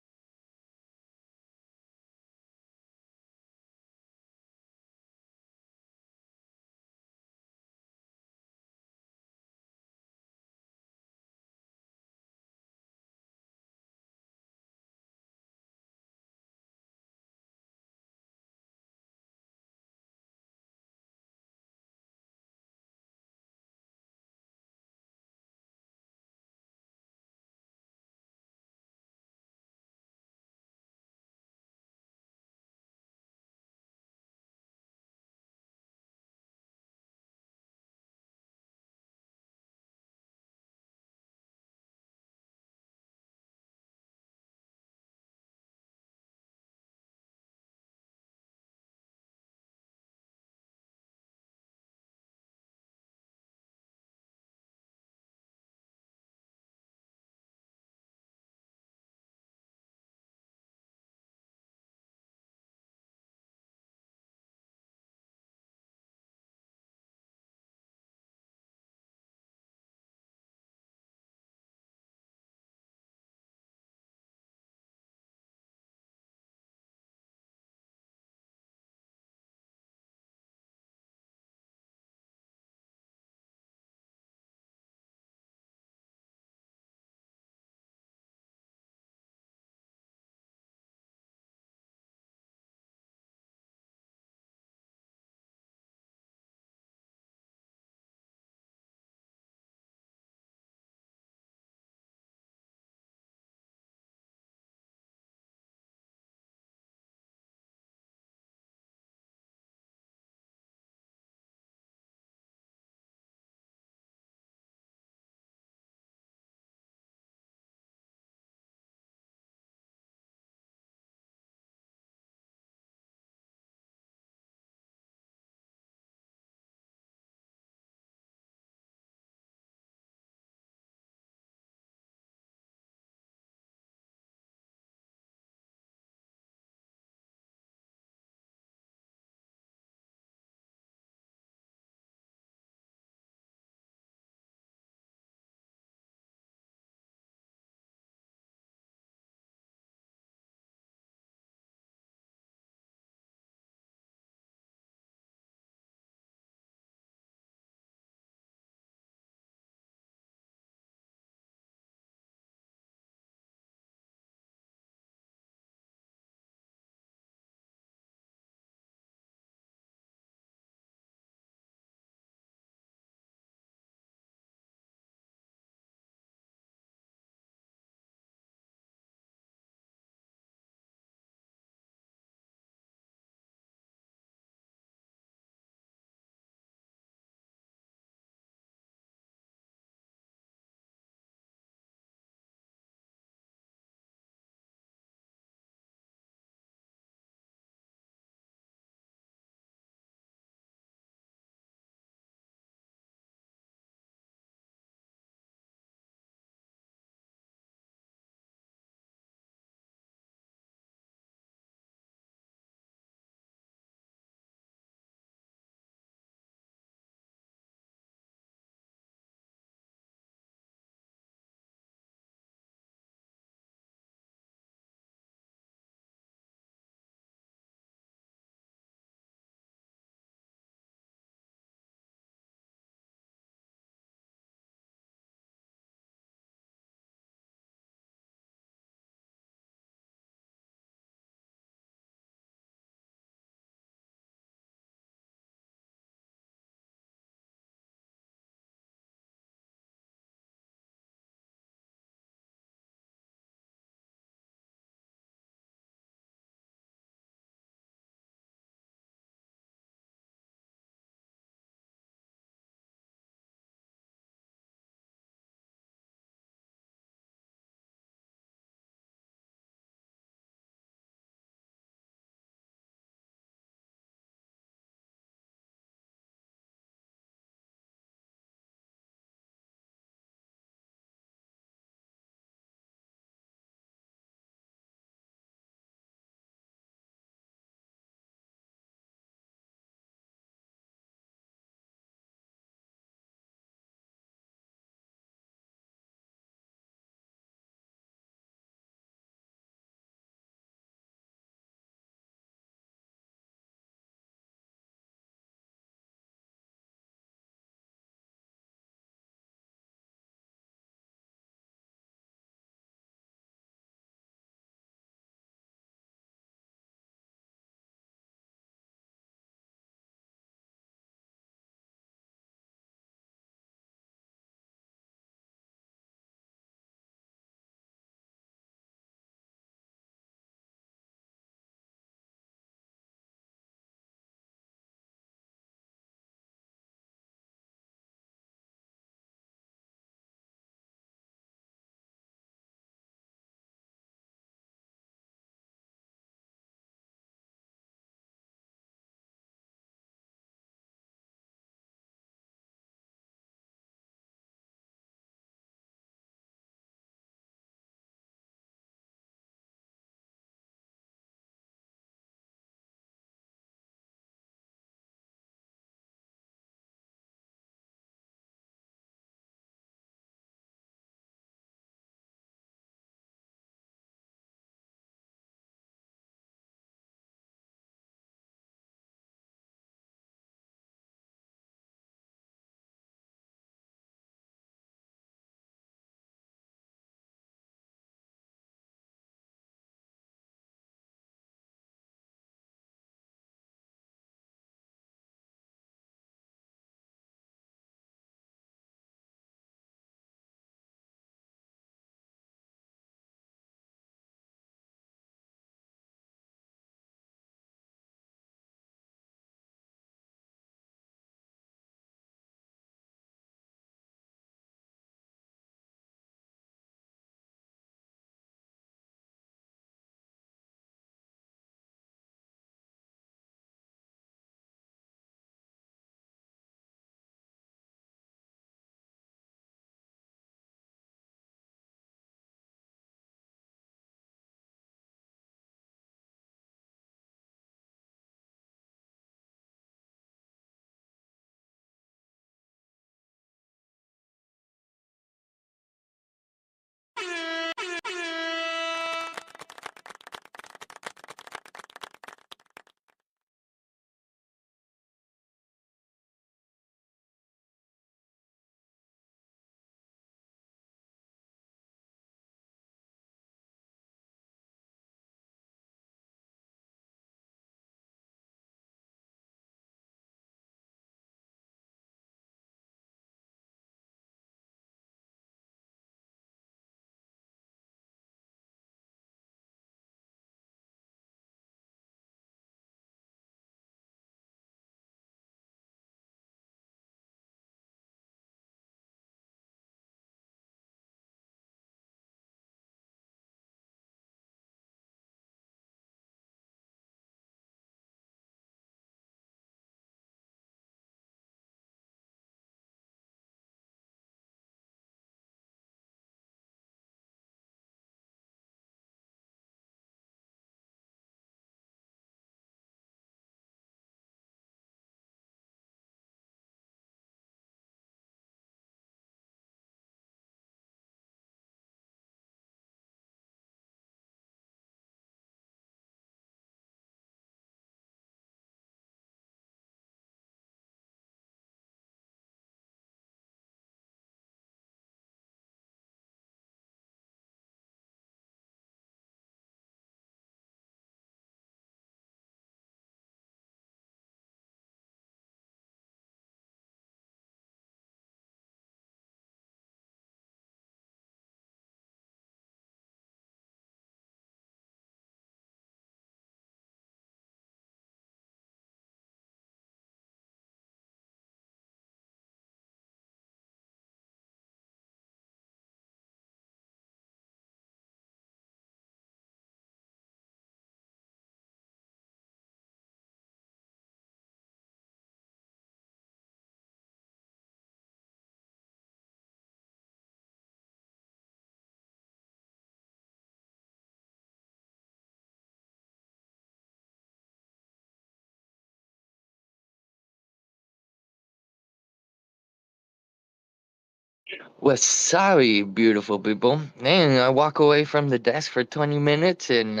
Well, sorry, beautiful people. Man, I walk away from the desk for 20 minutes and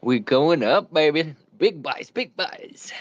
we going up, baby. Big buys, big buys.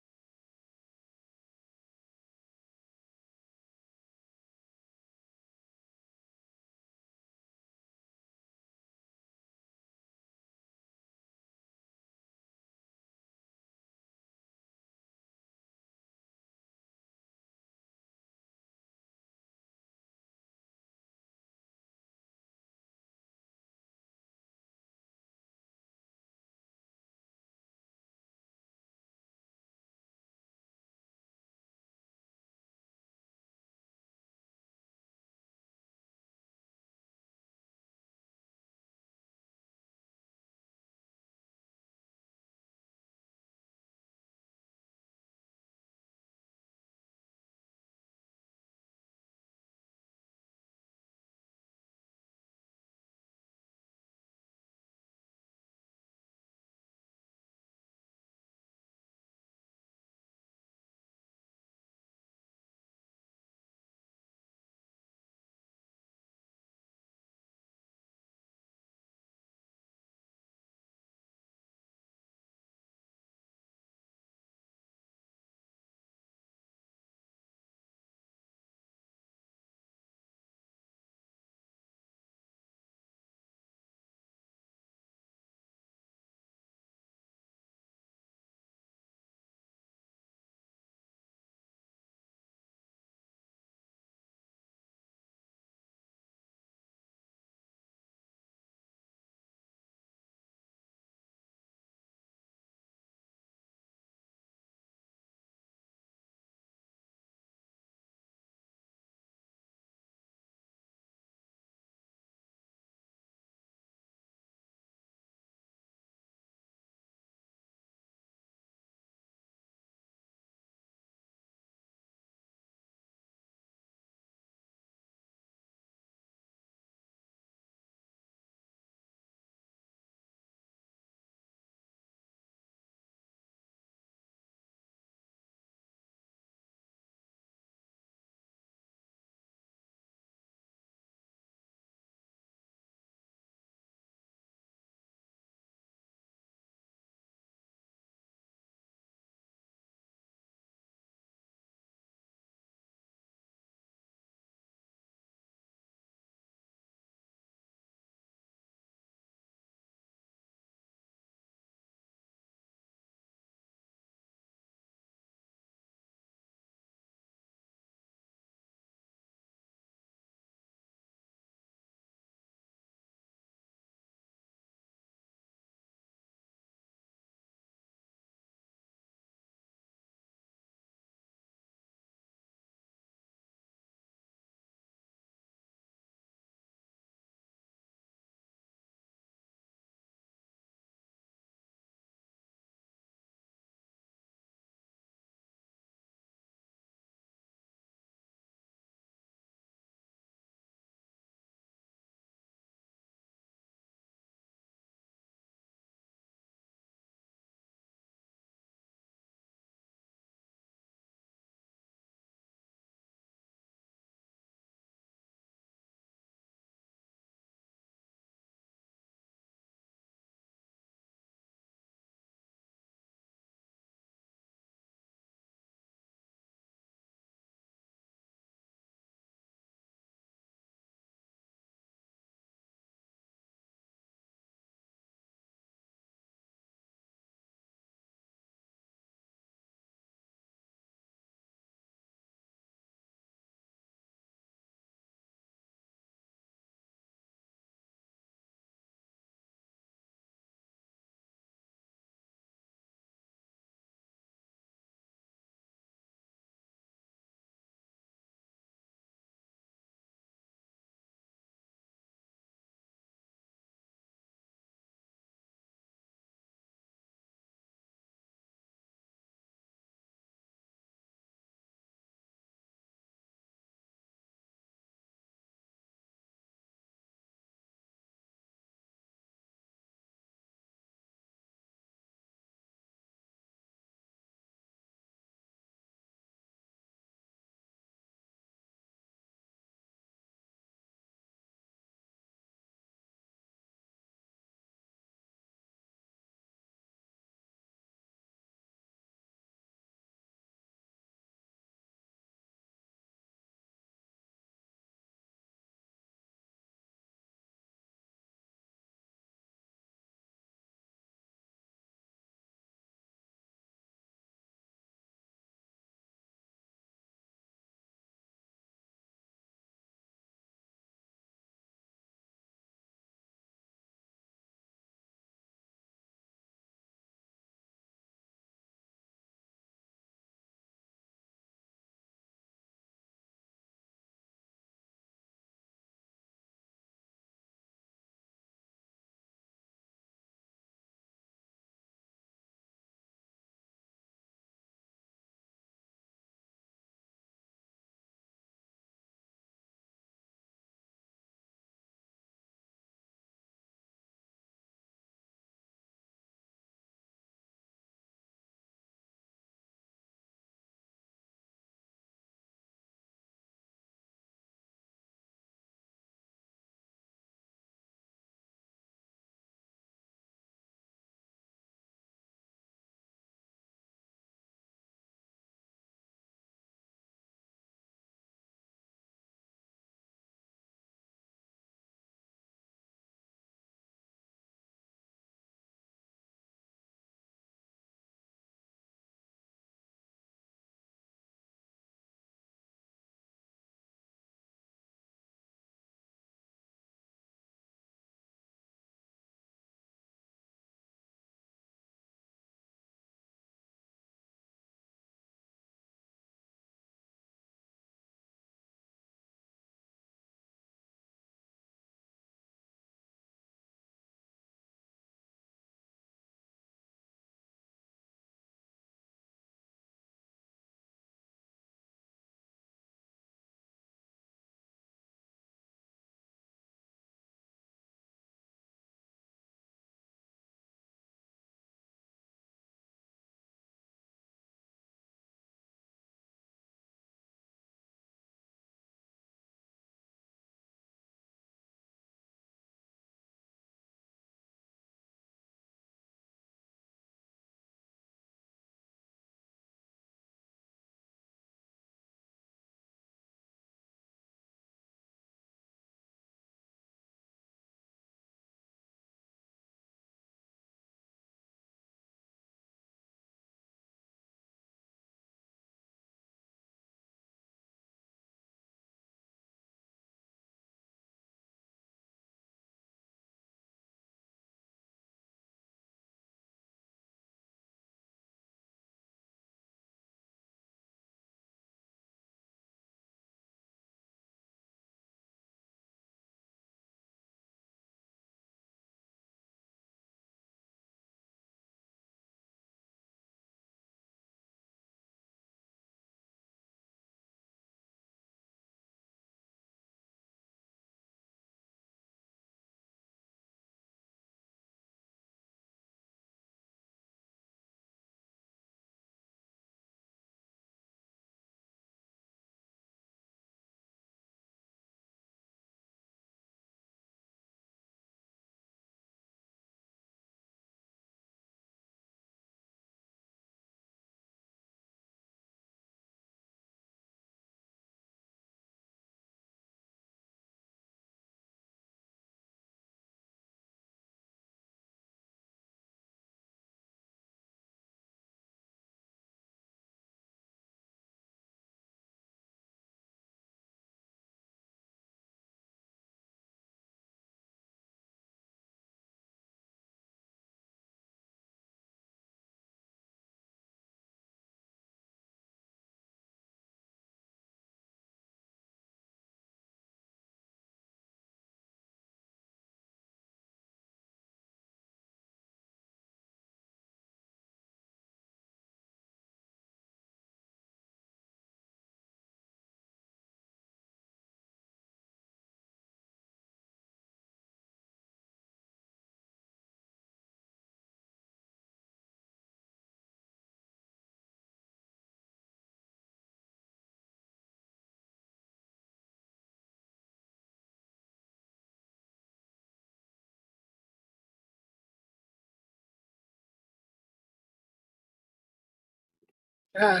I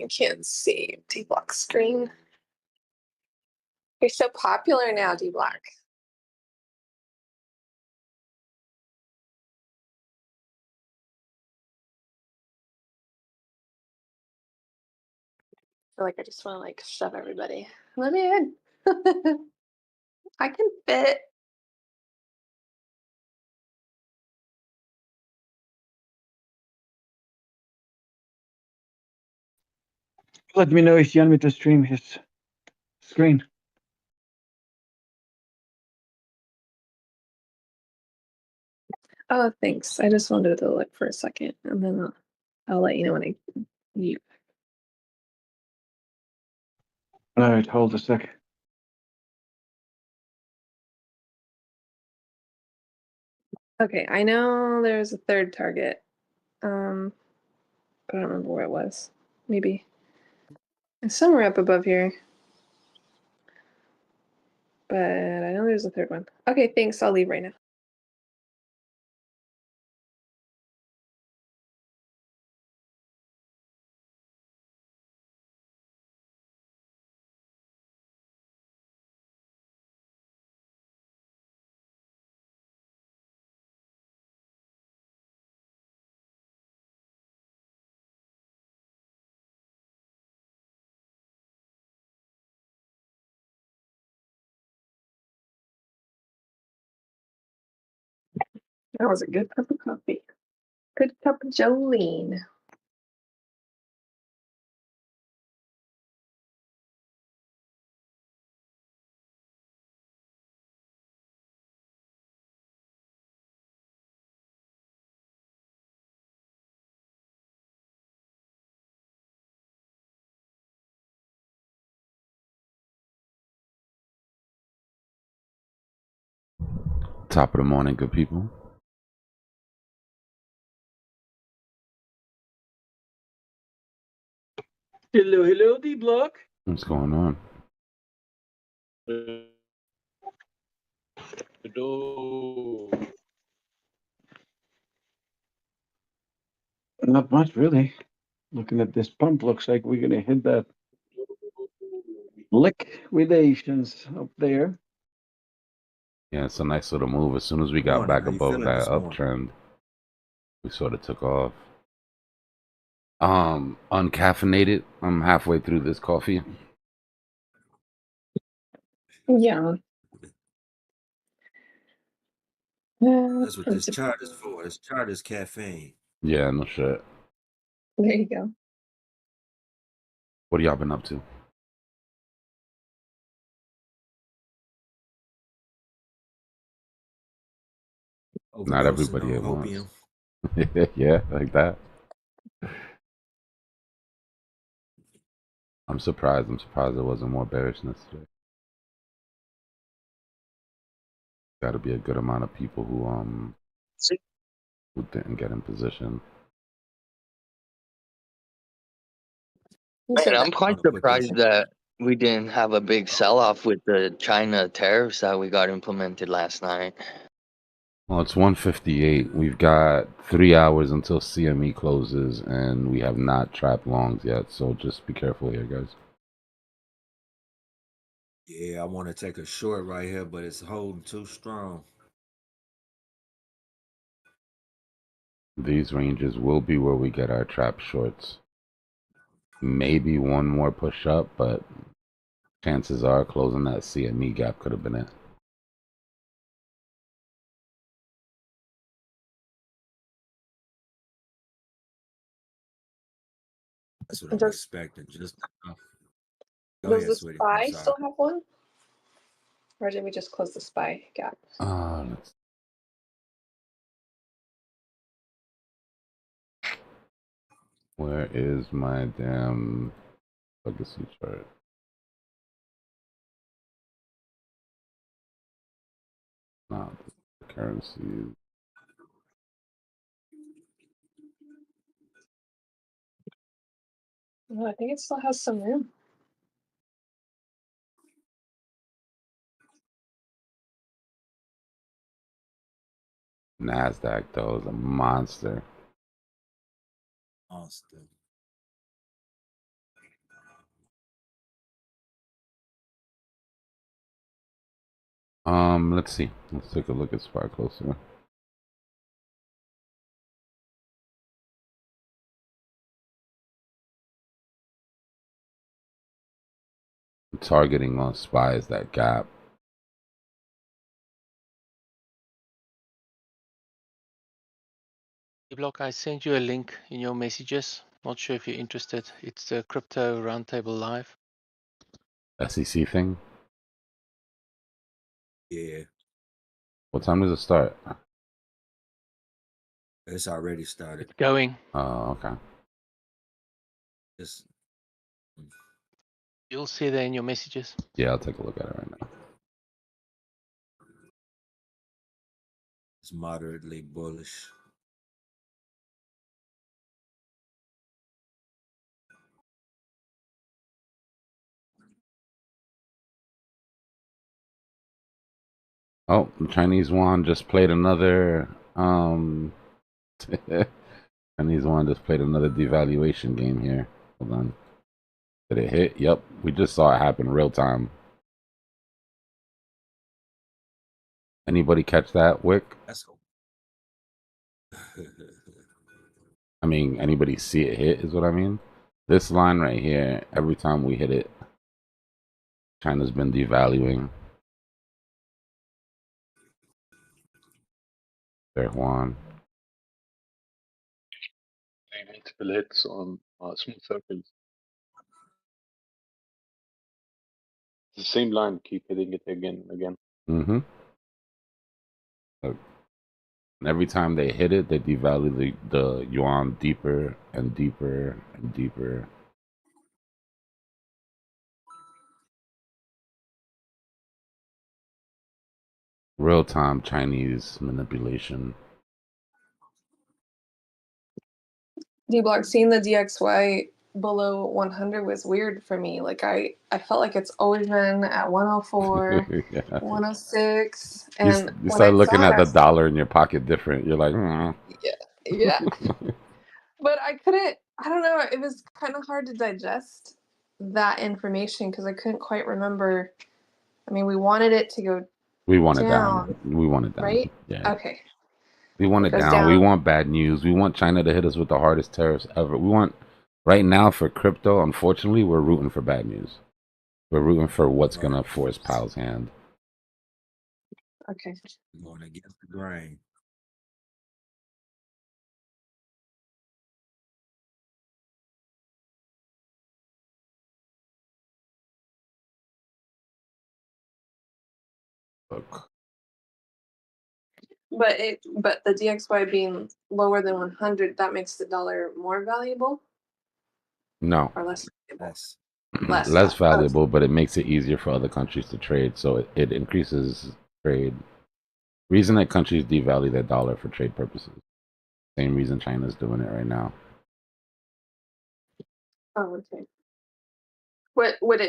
can't see Dbloc screen. You're so popular now, Dbloc. I feel like I just want to like shove everybody. Let me in. I can fit. Let me know if you want me to stream his screen. Oh, thanks. I just wanted to look for a second, and then I'll let you know when I you. All right, hold a sec. Okay, I know there's a third target. But I don't remember where it was. Maybe it's somewhere up above here. But I know there's a third one. Okay, thanks. I'll leave right now. That was a good cup of coffee. Good cup of Jolene. Top of the morning, good people. Hello, hello, Dbloc. What's going on? Hello. Not much, really. Looking at this pump, looks like we're gonna hit that liquidations up there. Yeah, it's a nice little move. As soon as we got Morning, back how you above feeling that this morning? uptrend, we sort of took off. Uncaffeinated. I'm halfway through this coffee. Yeah. That's what this chart is for. This chart is caffeine. Yeah, no shit. There you go. What have y'all been up to? Not Overdosing everybody on at once. opium. Yeah, like that. I'm surprised. I'm surprised there wasn't more bearishness today. Got to be a good amount of people who didn't get in position. Who Man, said I'm that? quite surprised that we didn't have a big sell-off with the China tariffs that we got implemented last night. Well, it's 1:58. We've got 3 hours until CME closes, and we have not trapped longs yet. So just be careful here, guys. Yeah, I want to take a short right here, but it's holding too strong. These ranges will be where we get our trap shorts. Maybe one more push up, but chances are closing that CME gap could have been it. That's what I'm Does, expecting. Just Go does ahead, the sweetie. I'm SPY sorry. still have one? Or did we just close the SPY gap? Where is my damn legacy chart? Not the currencies. No, I think it still has some room. NASDAQ, though, is a monster. Monster. Let's see. Let's take a look at SPY closer. Targeting on SPY is that gap. Dbloc, I sent you a link in your messages. Not sure if you're interested. It's the Crypto Roundtable Live. SEC thing. Yeah, What time does it start? it's already started. It's going. Oh, okay. It's, You'll see there in your messages. Yeah, I'll take a look at it right now. it's moderately bullish. Oh, the Chinese yuan just played another Chinese yuan just played another devaluation game here. Hold on. Did it hit? Yep. We just saw it happen real time. Anybody catch that, Wick? That's I mean, anybody see it hit is what I mean. This line right here, every time we hit it, China's been devaluing their yuan. Multiple hits on small circles. The same line, keep hitting it again and again. Mm-hmm. And every time they hit it, they devalue the yuan deeper and deeper and deeper. Real-time Chinese manipulation. Dbloc, seeing the DXY below 100 was weird for me. Like I felt like it's always been at 104, Yeah. 106, You, and you when I start looking saw it, at the dollar in your pocket different. You're like, yeah. But I couldn't. I don't know. It was kind of hard to digest that information because I couldn't quite remember. I mean, we wanted it to go We want it down, down. We want it down. right? Yeah. Okay. We want It it goes down. We down. want bad news. We want China to hit us with the hardest tariffs ever. We want, right now for crypto, unfortunately, we're rooting for bad news. We're rooting for what's going to force Powell's hand. Okay. Going against the grain. Look. But the DXY being lower than 100, that makes the dollar more valuable No. or less valuable? Less. Less valuable, but it makes it easier for other countries to trade. So it increases trade. Reason that countries devalue their dollar for trade purposes. Same reason China's doing it right now. Oh, okay. Would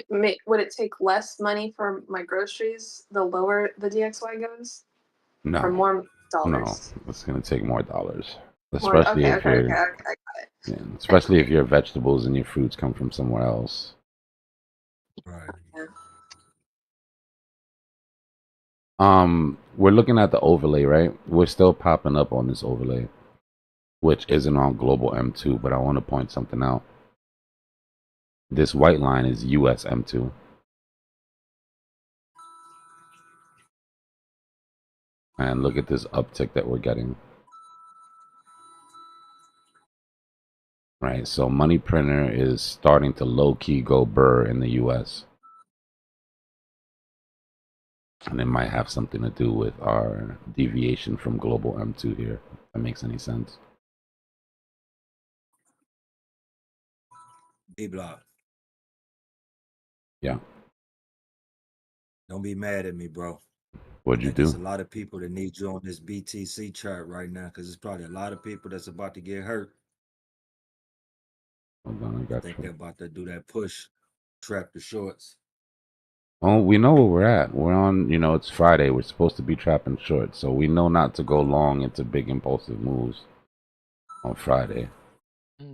it take less money for my groceries the lower the DXY goes? No. Or more No, dollars? it's going to take more dollars. More, Especially okay, if okay, you're, okay, I got it. yeah, especially if your vegetables and your fruits come from somewhere else. Right. We're looking at the overlay, right? We're still popping up on this overlay, which isn't on global M2, but I want to point something out. This white line is US M2. And look at this uptick that we're getting. Right, so money printer is starting to low-key go burr in the US. And it might have something to do with our deviation from global M2 here. If that makes any sense. Dbloc. Yeah. Don't be mad at me, bro. What'd you There's do? a lot of people that need you on this BTC chart right now because there's probably a lot of people that's about to get hurt. Hold on, I got think you. they're about to do that push, trap the shorts. Oh, we know where we're at. We're on, it's Friday. We're supposed to be trapping short. So we know not to go long into big impulsive moves on Friday.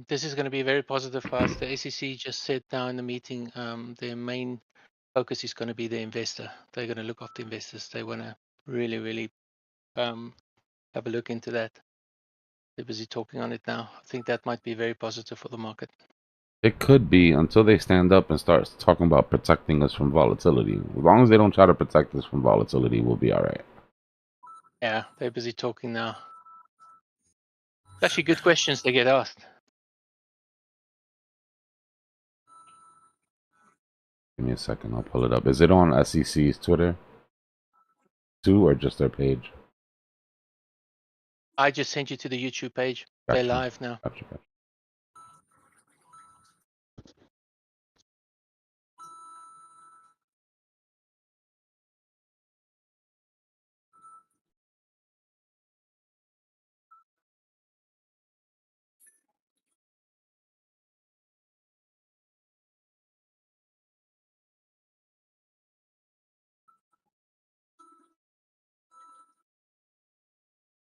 This is going to be very positive for us. The SEC just said now in the meeting their main focus is going to be the investor. They're going to look after investors. They want to really, really have a look into that. They're busy talking on it now. I think that might be very positive for the market. It could be until they stand up and start talking about protecting us from volatility. As long as they don't try to protect us from volatility, we'll be all right. Yeah, they're busy talking now. It's actually good questions they get asked. Give me a second. I'll pull it up. Is it on SEC's Twitter too, or just their page? I just sent you to the YouTube page. They're Gotcha. live now. Gotcha.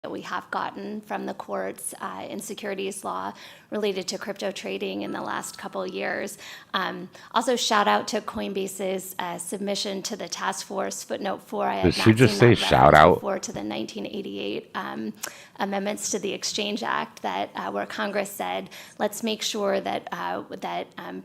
that we have gotten from the courts in securities law related to crypto trading in the last couple of years. Also, shout out to Coinbase's submission to the task force, footnote 4. I Did had she not just seen say that shout reference out? before to the 1988 amendments to the Exchange Act that where Congress said, let's make sure that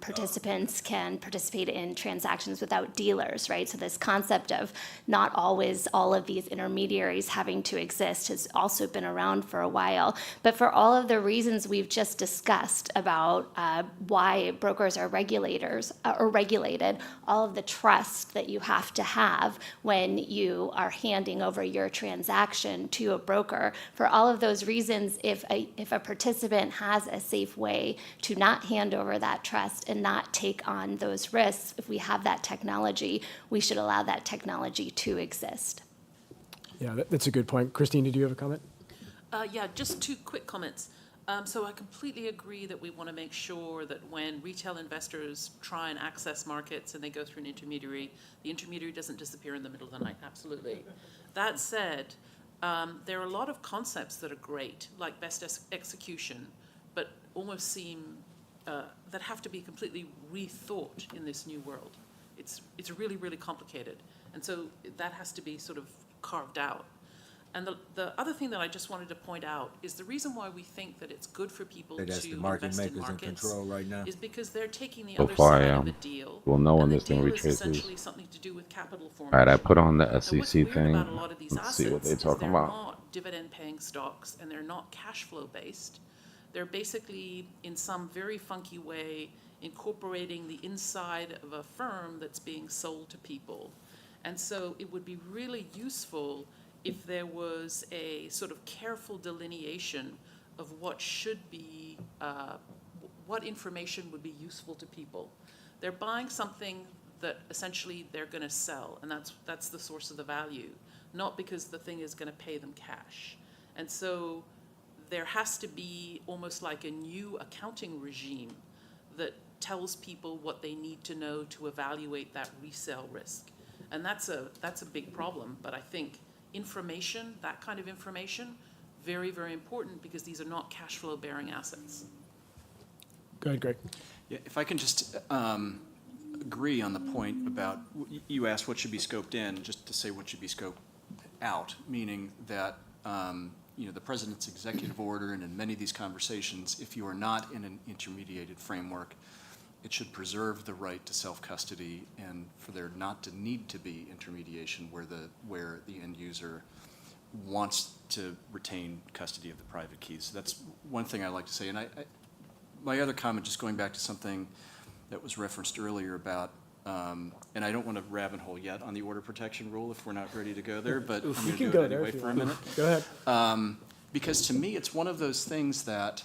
participants can participate in transactions without dealers, right? So this concept of not always all of these intermediaries having to exist has also been around for a while. But for all of the reasons we've just discussed about why brokers are regulated, all of the trust that you have to have when you are handing over your transaction to a broker, for all of those reasons, if a participant has a safe way to not hand over that trust and not take on those risks, if we have that technology, we should allow that technology to exist. Yeah, that's a good point. Christine, did you have a comment? Yeah, just two quick comments. So I completely agree that we want to make sure that when retail investors try and access markets and they go through an intermediary, the intermediary doesn't disappear in the middle of the night. Absolutely. That said, there are a lot of concepts that are great, like best execution, but almost seem that have to be completely rethought in this new world. It's really, really complicated. And so that has to be sort of carved out. And the other thing that I just wanted to point out is the reason why we think that it's good for people That's to the market invest in makers in markets control right now. is because they're taking the So other far, side yeah. of a deal. We'll know when and the this thing deal is retraces. essentially something to do with capital All formation. right, I put on the And what's SEC weird thing. about a lot of these Let's see what assets they're is talking they're about. not dividend-paying stocks and they're not cash flow based. They're basically, in some very funky way, incorporating the inside of a firm that's being sold to people. And so it would be really useful if there was a sort of careful delineation of what should be, what information would be useful to people. They're buying something that essentially they're going to sell, and that's the source of the value, not because the thing is going to pay them cash. And so there has to be almost like a new accounting regime that tells people what they need to know to evaluate that resale risk. And that's a big problem, but I think information, that kind of information, very, very important because these are not cash flow bearing assets. Go ahead, Greg. Yeah, if I can just agree on the point about, you asked what should be scoped in, just to say what should be scoped out, meaning that the president's executive order and in many of these conversations, if you are not in an intermediated framework, it should preserve the right to self-custody and for there not to need to be intermediation where the end user wants to retain custody of the private keys. So that's one thing I like to say. And my other comment, just going back to something that was referenced earlier about, and I don't want to rabbit hole yet on the order protection rule if we're not ready to go there, but I'm going to do it anyway for a minute. Go ahead. Because to me, it's one of those things that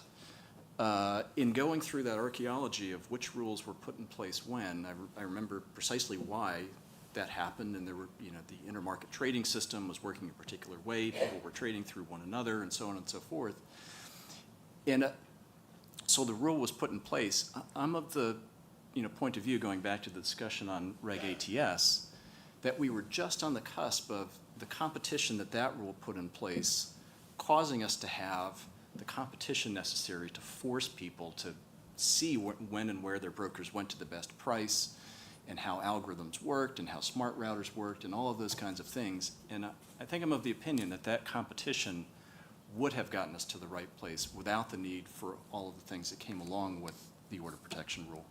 in going through that archaeology of which rules were put in place when, I remember precisely why that happened, and there were, the intermarket trading system was working a particular way, people were trading through one another, and so on and so forth. And so the rule was put in place. I'm of the point of view, going back to the discussion on Reg ATS, that we were just on the cusp of the competition that rule put in place, causing us to have the competition necessary to force people to see when and where their brokers went to the best price and how algorithms worked and how smart routers worked and all of those kinds of things. And I think I'm of the opinion that that competition would have gotten us to the right place without the need for all of the things that came along with the order protection rule.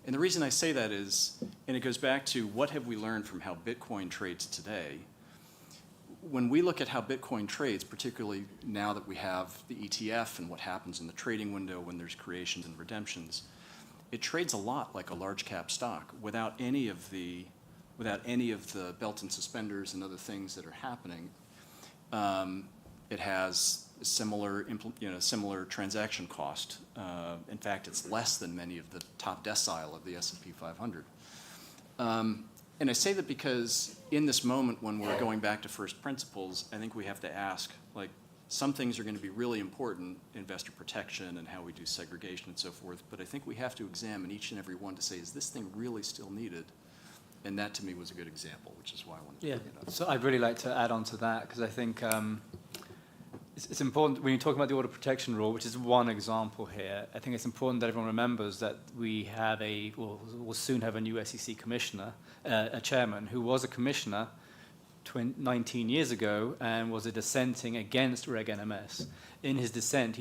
And the reason I say that is, and it goes back to what have we learned from how Bitcoin trades today. When we look at how Bitcoin trades, particularly now that we have the ETF and what happens in the trading window when there's creations and redemptions, it trades a lot like a large cap stock without any of the belt and suspenders and other things that are happening. It has similar transaction cost. In fact, it's less than many of the top decile of the S&P 500. And I say that because in this moment when we're going back to first principles, I think we have to ask, like, some things are going to be really important, investor protection and how we do segregation and so forth, but I think we have to examine each and every one to say, is this thing really still needed? And that to me was a good example, which is why I wanted to bring it up. So I'd really like to add on to that, because I think it's important when you talk about the order protection rule, which is one example here. I think it's important that everyone remembers that we have we'll soon have a new SEC commissioner, a chairman who was a commissioner 19 years ago and was a dissenting against Reg NMS. In his dissent,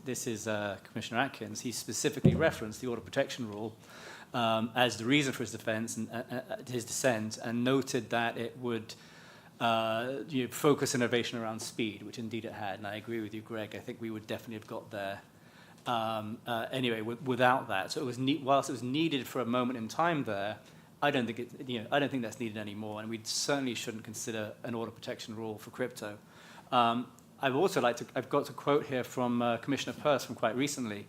this is Commissioner Atkins, he specifically referenced the order protection rule as the reason for his defense and his dissent, and noted that it would focus innovation around speed, which indeed it had. And I agree with you, Greg. I think we would definitely have got there anyway without that. So it was whilst it was needed for a moment in time there, I don't think that's needed anymore, and we certainly shouldn't consider an order protection rule for crypto. I've got a quote here from Commissioner Peirce from quite recently.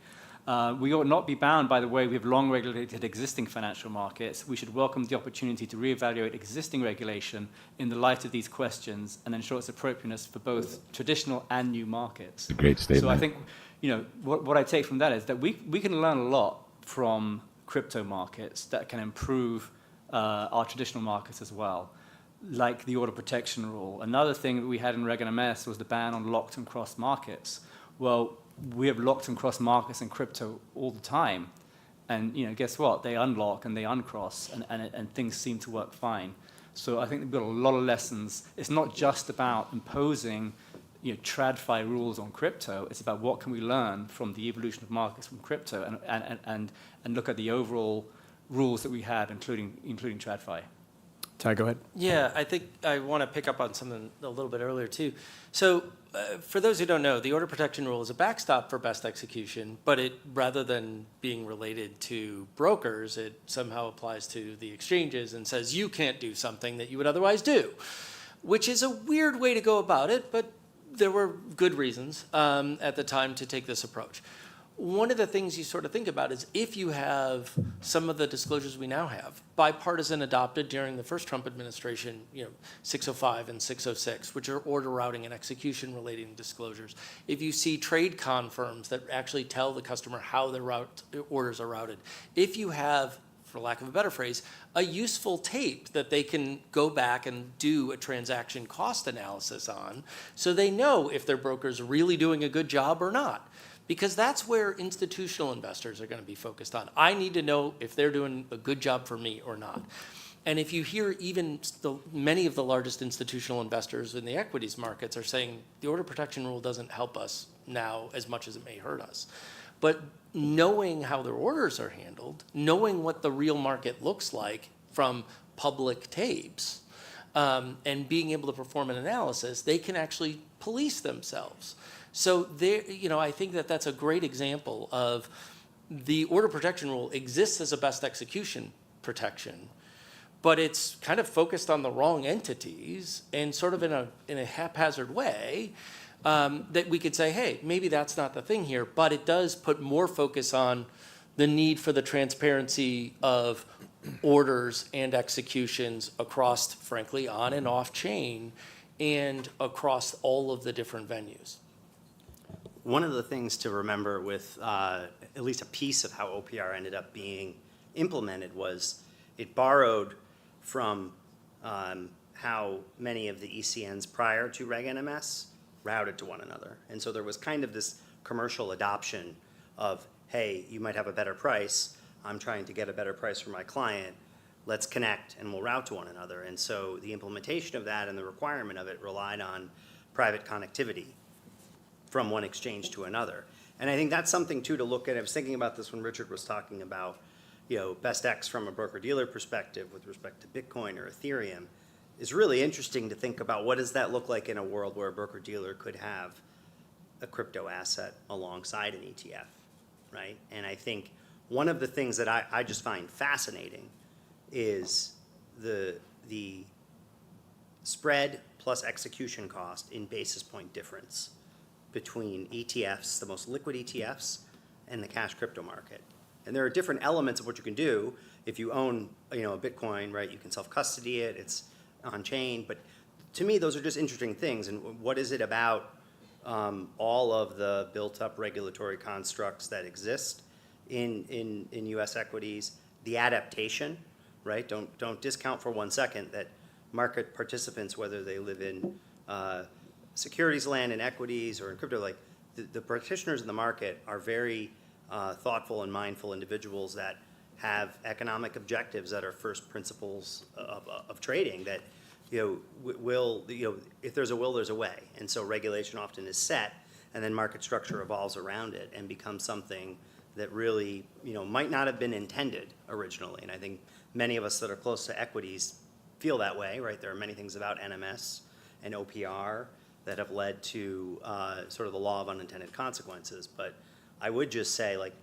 We ought not be bound by the way we have long regulated existing financial markets. We should welcome the opportunity to reevaluate existing regulation in the light of these questions and ensure its appropriateness for both traditional and new markets. A great statement. So I think, what I take from that is that we can learn a lot from crypto markets that can improve our traditional markets as well, like the order protection rule. Another thing that we had in Reg NMS was the ban on locked and crossed markets. Well, we have locked and crossed markets in crypto all the time. And guess what? They unlock and they uncross, and things seem to work fine. So I think we've got a lot of lessons. It's not just about imposing TradFi rules on crypto. It's about what can we learn from the evolution of markets from crypto and look at the overall rules that we have, including TradFi. Ty, go ahead. Yeah, I think I want to pick up on something a little bit earlier too. So for those who don't know, the order protection rule is a backstop for best execution, but it, rather than being related to brokers, it somehow applies to the exchanges and says you can't do something that you would otherwise do, which is a weird way to go about it, but there were good reasons at the time to take this approach. One of the things you sort of think about is if you have some of the disclosures we now have, bipartisan adopted during the first Trump administration, 605 and 606, which are order routing and execution relating disclosures. If you see trade confirms that actually tell the customer how their orders are routed. If you have, for lack of a better phrase, a useful tape that they can go back and do a transaction cost analysis on, so they know if their broker's really doing a good job or not. Because that's where institutional investors are going to be focused on. I need to know if they're doing a good job for me or not. And if you hear even many of the largest institutional investors in the equities markets are saying the order protection rule doesn't help us now as much as it may hurt us. But knowing how their orders are handled, knowing what the real market looks like from public tapes, and being able to perform an analysis, they can actually police themselves. So there, I think that that's a great example of the order protection rule exists as a best execution protection, but it's kind of focused on the wrong entities and sort of in a haphazard way that we could say, hey, maybe that's not the thing here, but it does put more focus on the need for the transparency of orders and executions across, frankly, on and off chain and across all of the different venues. One of the things to remember with at least a piece of how OPR ended up being implemented was it borrowed from how many of the ECNs prior to Reg NMS routed to one another. And so there was kind of this commercial adoption of, hey, you might have a better price. I'm trying to get a better price for my client. let's connect and we'll route to one another. And so the implementation of that and the requirement of it relied on private connectivity from one exchange to another. And I think that's something too to look at. I was thinking about this when Richard was talking about, best X from a broker-dealer perspective with respect to Bitcoin or Ethereum. Is really interesting to think about what does that look like in a world where a broker-dealer could have a crypto asset alongside an ETF, right? And I think one of the things that I just find fascinating is the spread plus execution cost in basis point difference between ETFs, the most liquid ETFs, and the cash crypto market. And there are different elements of what you can do. If you own, a Bitcoin, right, you can self-custody it, it's on-chain. But to me, those are just interesting things. And what is it about all of the built-up regulatory constructs that exist in U.S. equities, the adaptation, right? Don't discount for 1 second that market participants, whether they live in securities land, in equities, or in crypto, like the practitioners in the market are very thoughtful and mindful individuals that have economic objectives that are first principles of trading that, if there's a will, there's a way. And so regulation often is set, and then market structure evolves around it and becomes something that really, might not have been intended originally. And I think many of us that are close to equities feel that way, right? There are many things about NMS and OPR that have led to sort of the law of unintended consequences. But I would just say, like,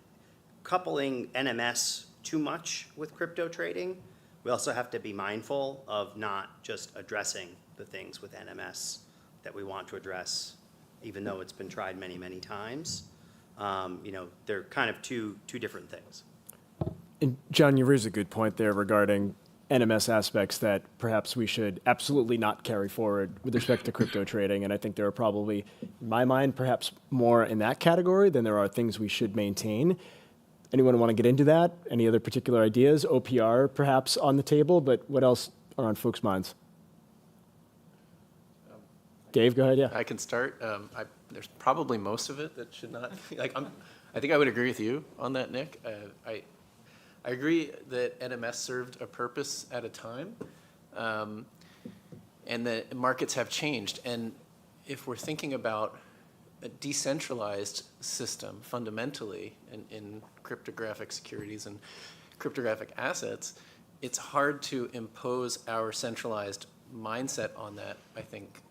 coupling NMS too much with crypto trading, we also have to be mindful of not just addressing the things with NMS that we want to address, even though it's been tried many, many times. They're kind of two different things. And John, you raised a good point there regarding NMS aspects that perhaps we should absolutely not carry forward with respect to crypto trading. And I think there are probably, in my mind, perhaps more in that category than there are things we should maintain. Anyone want to get into that? Any other particular ideas? OPR perhaps on the table, but what else are on folks' minds? Dave, go ahead, yeah. I can start. There's probably most of it that should not, I think I would agree with you on that, Nick. I agree that NMS served a purpose at a time, and that markets have changed. And if we're thinking about a decentralized system fundamentally in cryptographic securities and cryptographic assets, it's hard to impose our centralized mindset on that, I think.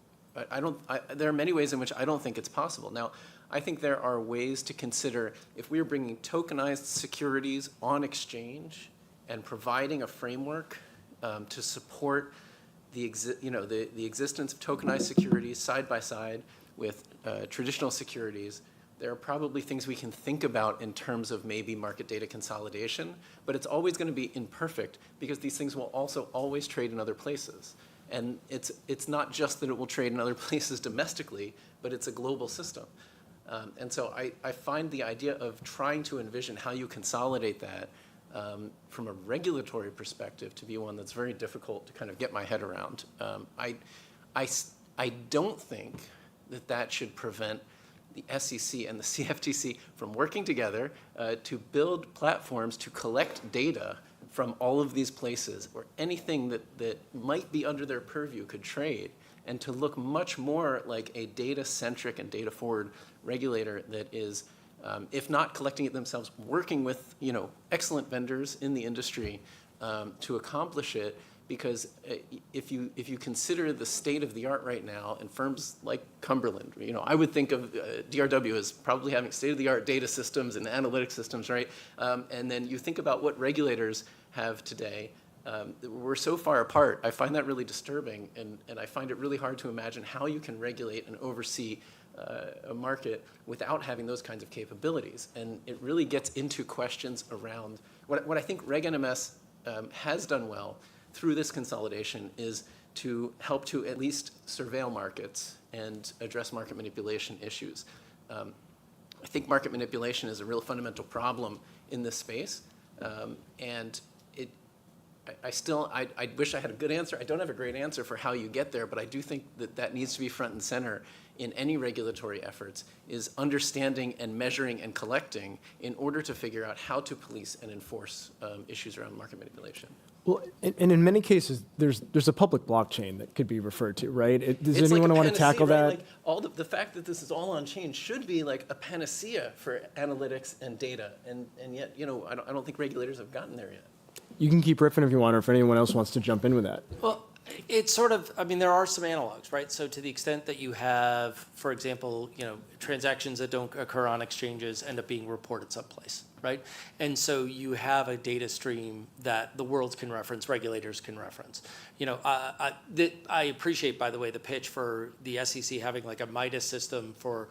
There are many ways in which I don't think it's possible. Now, I think there are ways to consider if we are bringing tokenized securities on exchange and providing a framework to support the existence of tokenized securities side by side with traditional securities. There are probably things we can think about in terms of maybe market data consolidation, but it's always going to be imperfect because these things will also always trade in other places. And it's not just that it will trade in other places domestically, but it's a global system. And so I find the idea of trying to envision how you consolidate that from a regulatory perspective to be one that's very difficult to kind of get my head around. I don't think that should prevent the SEC and the CFTC from working together to build platforms to collect data from all of these places where anything that might be under their purview could trade, and to look much more like a data-centric and data-forward regulator that is, if not collecting it themselves, working with excellent vendors in the industry to accomplish it. Because if you consider the state of the art right now in firms like Cumberland, I would think of DRW as probably having state-of-the-art data systems and analytic systems, right? And then you think about what regulators have today. We're so far apart. I find that really disturbing, and I find it really hard to imagine how you can regulate and oversee a market without having those kinds of capabilities. And it really gets into questions around what I think Reg NMS has done well through this consolidation is to help to at least surveil markets and address market manipulation issues. I think market manipulation is a real fundamental problem in this space, and I wish I had a good answer. I don't have a great answer for how you get there, but I do think that needs to be front and center in any regulatory efforts is understanding and measuring and collecting in order to figure out how to police and enforce issues around market manipulation. Well, and in many cases, there's a public blockchain that could be referred to, right? Does It's anyone like a want to tackle panacea, right? that? Like all the fact that this is all on chain should be like a panacea for analytics and data, and yet, you know, I don't think regulators have gotten there yet. You can keep riffing if you want, or if anyone else wants to jump in with that. Well, it's sort of, I mean, there are some analogs, right? So to the extent that you have, for example, you know, transactions that don't occur on exchanges end up being reported someplace, right? And so you have a data stream that the world can reference, regulators can reference. You know, I appreciate, by the way, the pitch for the SEC having like a Midas system for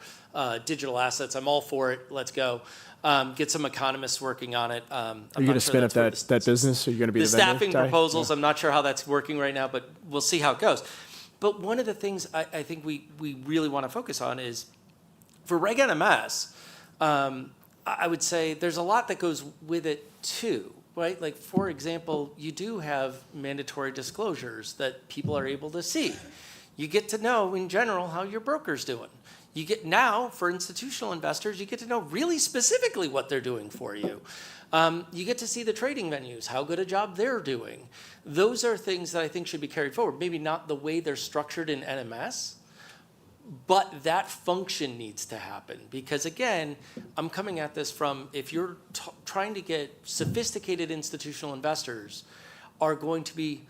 digital assets. I'm all for it. Let's go. Get some economists working on it. Are you going to spin up that business? Are you going to be the the vendor staffing guy? proposals? Yeah. I'm not sure how that's working right now, but we'll see how it goes. But one of the things I think we really want to focus on is for Reg NMS, I would say there's a lot that goes with it too, right? Like, for example, you do have mandatory disclosures that people are able to see. You get to know in general how your broker's doing. You get now, for institutional investors, you get to know really specifically what they're doing for you. You get to see the trading venues, how good a job they're doing. Those are things that I think should be carried forward. Maybe not the way they're structured in NMS, but that function needs to happen. Because again, I'm coming at this from, if you're trying to get sophisticated institutional investors are going to be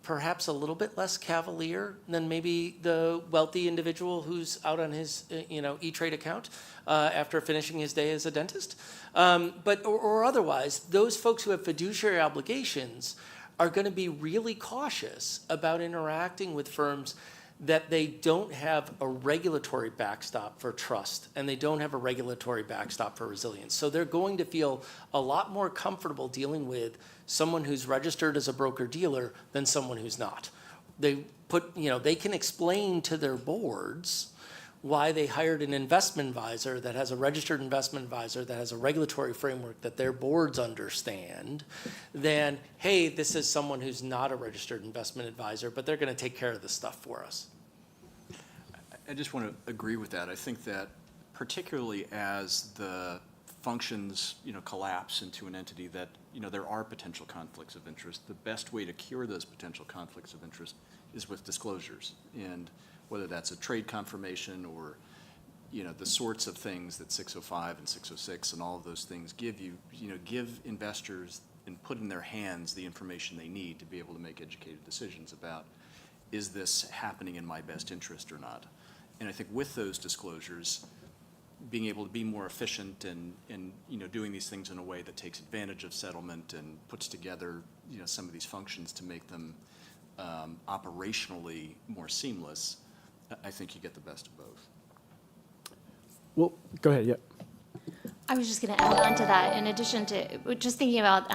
perhaps a little bit less cavalier than maybe the wealthy individual who's out on his E-Trade account after finishing his day as a dentist. Or otherwise, those folks who have fiduciary obligations are going to be really cautious about interacting with firms that they don't have a regulatory backstop for trust and they don't have a regulatory backstop for resilience. So they're going to feel a lot more comfortable dealing with someone who's registered as a broker-dealer than someone who's not. They can explain to their boards why they hired an investment advisor that has a registered investment advisor that has a regulatory framework that their boards understand, than, hey, this is someone who's not a registered investment advisor, but they're going to take care of this stuff for us. I just want to agree with that. I think that particularly as the functions, collapse into an entity that, there are potential conflicts of interest, the best way to cure those potential conflicts of interest is with disclosures. And whether that's a trade confirmation or, the sorts of things that 605 and 606 and all of those things give you, give investors and put in their hands the information they need to be able to make educated decisions about, is this happening in my best interest or not? And I think with those disclosures, being able to be more efficient and doing these things in a way that takes advantage of settlement and puts together, some of these functions to make them operationally more seamless, I think you get the best of both. Well, go ahead, yeah. I was just going to add on to that. In addition to just thinking about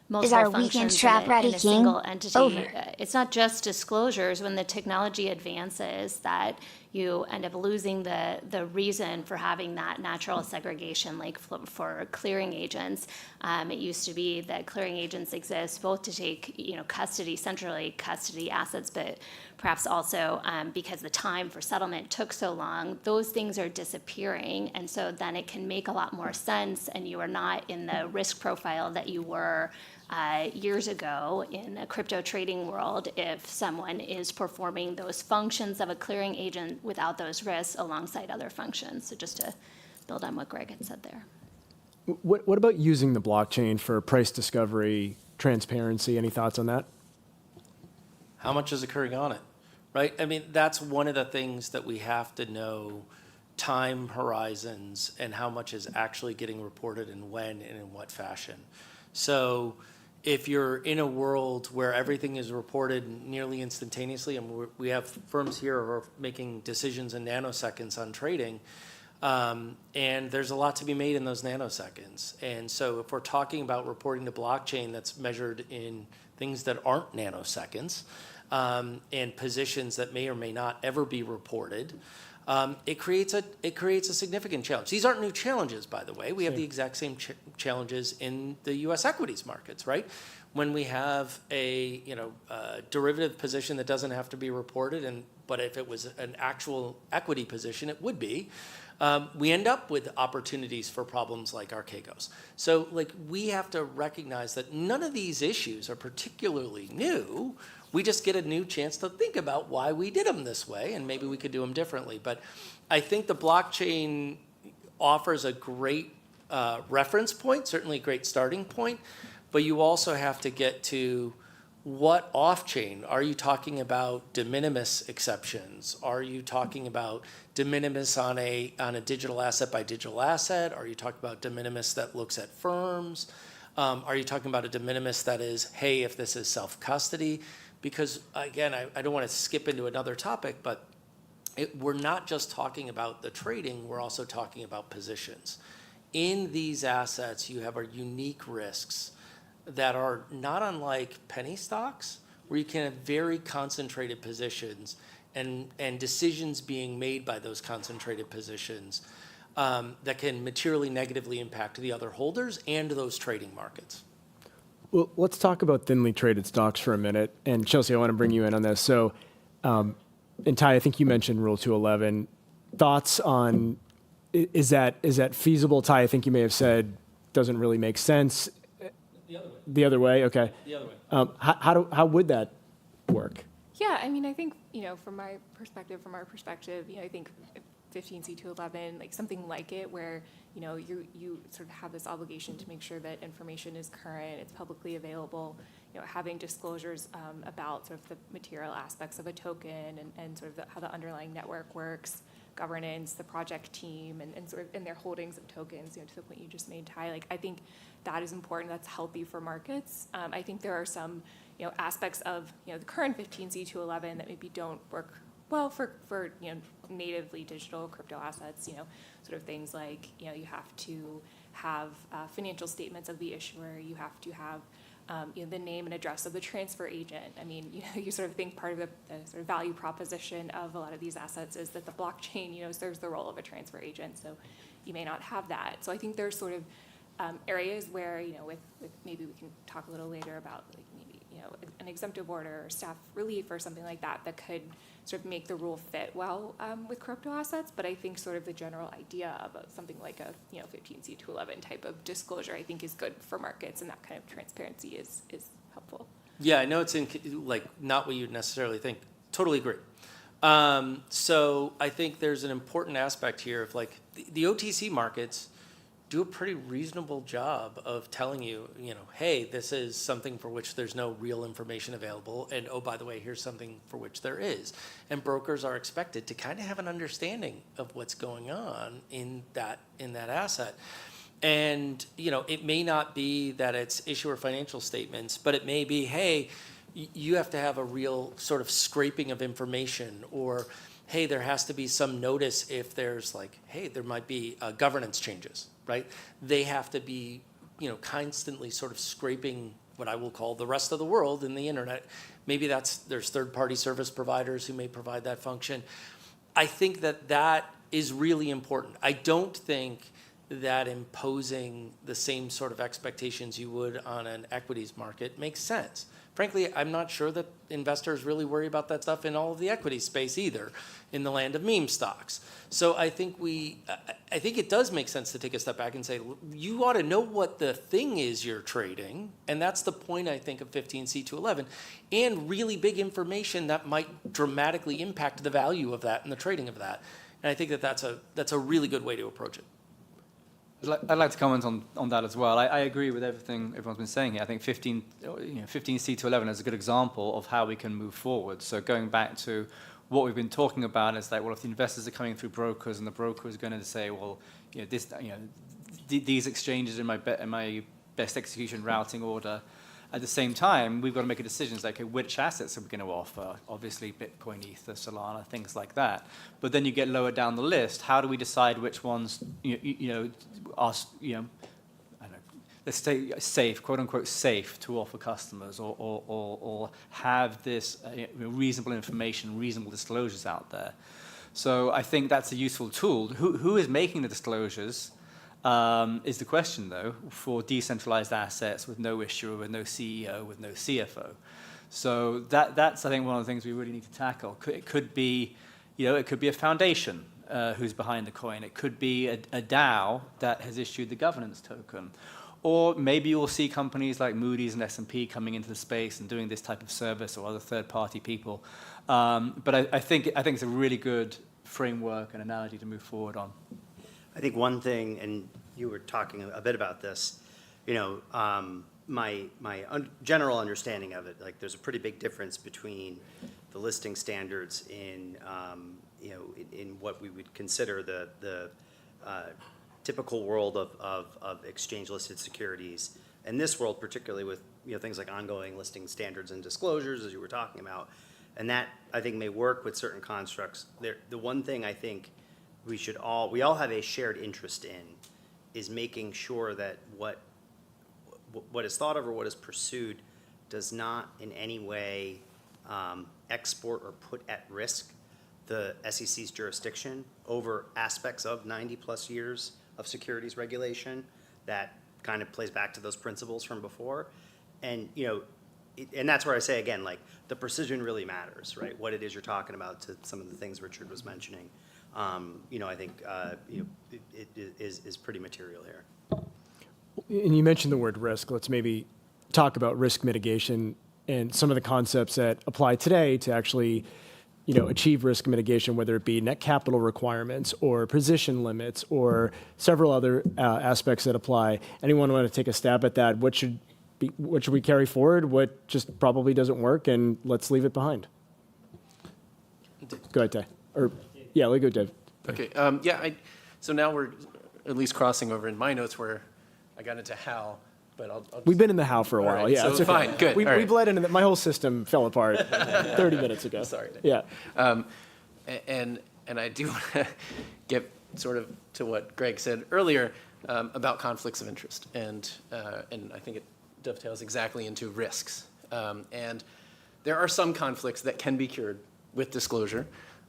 multiple Is our functions weekend trap in ready, a King? single entity. Over. It's not just disclosures. When the technology advances, that you end up losing the reason for having that natural segregation, like for clearing agents. It used to be that clearing agents exist both to take centrally custody assets, but perhaps also because the time for settlement took so long, those things are disappearing, and so then it can make a lot more sense, and you are not in the risk profile that you were years ago in a crypto trading world if someone is performing those functions of a clearing agent without those risks alongside other functions. So just to build on what Greg had said there. What about using the blockchain for price discovery, transparency? Any thoughts on that? How much is occurring on it, right? I mean, that's one of the things that we have to know, time horizons and how much is actually getting reported and when and in what fashion. So if you're in a world where everything is reported nearly instantaneously, and we have firms here who are making decisions in nanoseconds on trading, and there's a lot to be made in those nanoseconds. And so if we're talking about reporting to blockchain that's measured in things that aren't nanoseconds, and positions that may or may not ever be reported, it creates a significant challenge. These aren't new challenges, by the way. We have the exact same challenges in the U.S. equities markets, right? When we have a derivative position that doesn't have to be reported, but if it was an actual equity position, it would be. We end up with opportunities for problems like Archegos. So we have to recognize that none of these issues are particularly new. We just get a new chance to think about why we did them this way, and maybe we could do them differently. But I think the blockchain offers a great reference point, certainly a great starting point, but you also have to get to what off-chain. Are you talking about de minimis exceptions? Are you talking about de minimis on a digital asset by digital asset? Are you talking about de minimis that looks at firms? Are you talking about a de minimis that is, hey, if this is self-custody? Because again, I don't want to skip into another topic, but we're not just talking about the trading, we're also talking about positions. In these assets, you have unique risks that are not unlike penny stocks, where you can have very concentrated positions and decisions being made by those concentrated positions that can materially negatively impact the other holders and those trading markets. Well, let's talk about thinly traded stocks for a minute. And Chelsea, I want to bring you in on this. So, and Ty, I think you mentioned Rule 211. Thoughts on, is that feasible? Ty, I think you may have said doesn't really make sense. The other way. The other way, okay. The other way. How would that work? Yeah, I mean, I think, from our perspective, I think 15C211, like something like it, where, you sort of have this obligation to make sure that information is current, it's publicly available, having disclosures about sort of the material aspects of a token and sort of how the underlying network works, governance, the project team, and sort of in their holdings of tokens, to the point you just made, Ty. Like, I think that is important. That's healthy for markets. I think there are some, aspects of, the current 15C211 that maybe don't work well for natively digital crypto assets. Sort of things like, you have to have financial statements of the issuer. You have to have the name and address of the transfer agent. I mean, you sort of think part of the sort of value proposition of a lot of these assets is that the blockchain, serves the role of a transfer agent. So you may not have that. So I think there's sort of areas where, with maybe we can talk a little later about like maybe, an exemptive order or staff relief or something like that that could sort of make the rule fit well with crypto assets. But I think sort of the general idea of something like a 15C211 type of disclosure, I think, is good for markets, and that kind of transparency is helpful. Yeah, I know it's not what you'd necessarily think. Totally agree. So I think there's an important aspect here of the OTC markets do a pretty reasonable job of telling you, hey, this is something for which there's no real information available, and oh, by the way, here's something for which there is. And brokers are expected to kind of have an understanding of what's going on in that asset. And, it may not be that it's issuer financial statements, but it may be, hey, you have to have a real sort of scraping of information, or hey, there has to be some notice if there's hey, there might be governance changes, right? They have to be, constantly sort of scraping what I will call the rest of the world in the internet. Maybe there's third-party service providers who may provide that function. I think that is really important. I don't think that imposing the same sort of expectations you would on an equities market makes sense. Frankly, I'm not sure that investors really worry about that stuff in all of the equity space either, in the land of meme stocks. So I think it does make sense to take a step back and say, you ought to know what the thing is you're trading, and that's the point, I think, of 15C211, and really big information that might dramatically impact the value of that and the trading of that. And I think that's a really good way to approach it. I'd like to comment on that as well. I agree with everything everyone's been saying here. I think 15C211 is a good example of how we can move forward. So going back to what we've been talking about is if the investors are coming through brokers and the broker is going to say, well, these exchanges in my best execution routing order. At the same time, we've got to make a decision. It's okay, which assets are we going to offer? Obviously, Bitcoin, Ether, Solana, things like that. But then you get lower down the list. How do we decide which ones, are, I don't know, let's say safe, quote unquote, safe to offer customers, or have this reasonable information, reasonable disclosures out there? So I think that's a useful tool. Who is making the disclosures is the question, though, for decentralized assets with no issuer, with no CEO, with no CFO. So that's, I think, one of the things we really need to tackle. It could be, it could be a foundation who's behind the coin. It could be a DAO that has issued the governance token. Or maybe you'll see companies like Moody's and S&P coming into the space and doing this type of service, or other third-party people. But I think it's a really good framework and analogy to move forward on. I think one thing, and you were talking a bit about this, my general understanding of it, like there's a pretty big difference between the listing standards in what we would consider the typical world of exchange-listed securities, and this world particularly with things like ongoing listing standards and disclosures, as you were talking about, and that I think may work with certain constructs. The one thing I think we all have a shared interest in is making sure that what is thought of or what is pursued does not in any way export or put at risk the SEC's jurisdiction over aspects of 90+ years of securities regulation that kind of plays back to those principles from before. And, and that's where I say, again, like the precision really matters, right? What it is you're talking about, to some of the things Richard was mentioning. I think it is pretty material here. And you mentioned the word risk. Let's maybe talk about risk mitigation and some of the concepts that apply today to actually, achieve risk mitigation, whether it be net capital requirements or position limits or several other aspects that apply. Anyone want to take a stab at that? What should we carry forward? What just probably doesn't work, and let's leave it behind? Go ahead, Tay. Yeah, let go, Dave. Okay. So now we're at least crossing over in my notes where I got into how, but I'll We've been in the how for a while. Right, Yeah, so it's okay. fine, good. We All right. bled into my whole system fell apart 30 minutes ago. Sorry, Dave. Yeah. And I do want to get sort of to what Greg said earlier about conflicts of interest, and I think it dovetails exactly into risks. And there are some conflicts that can be cured with disclosure,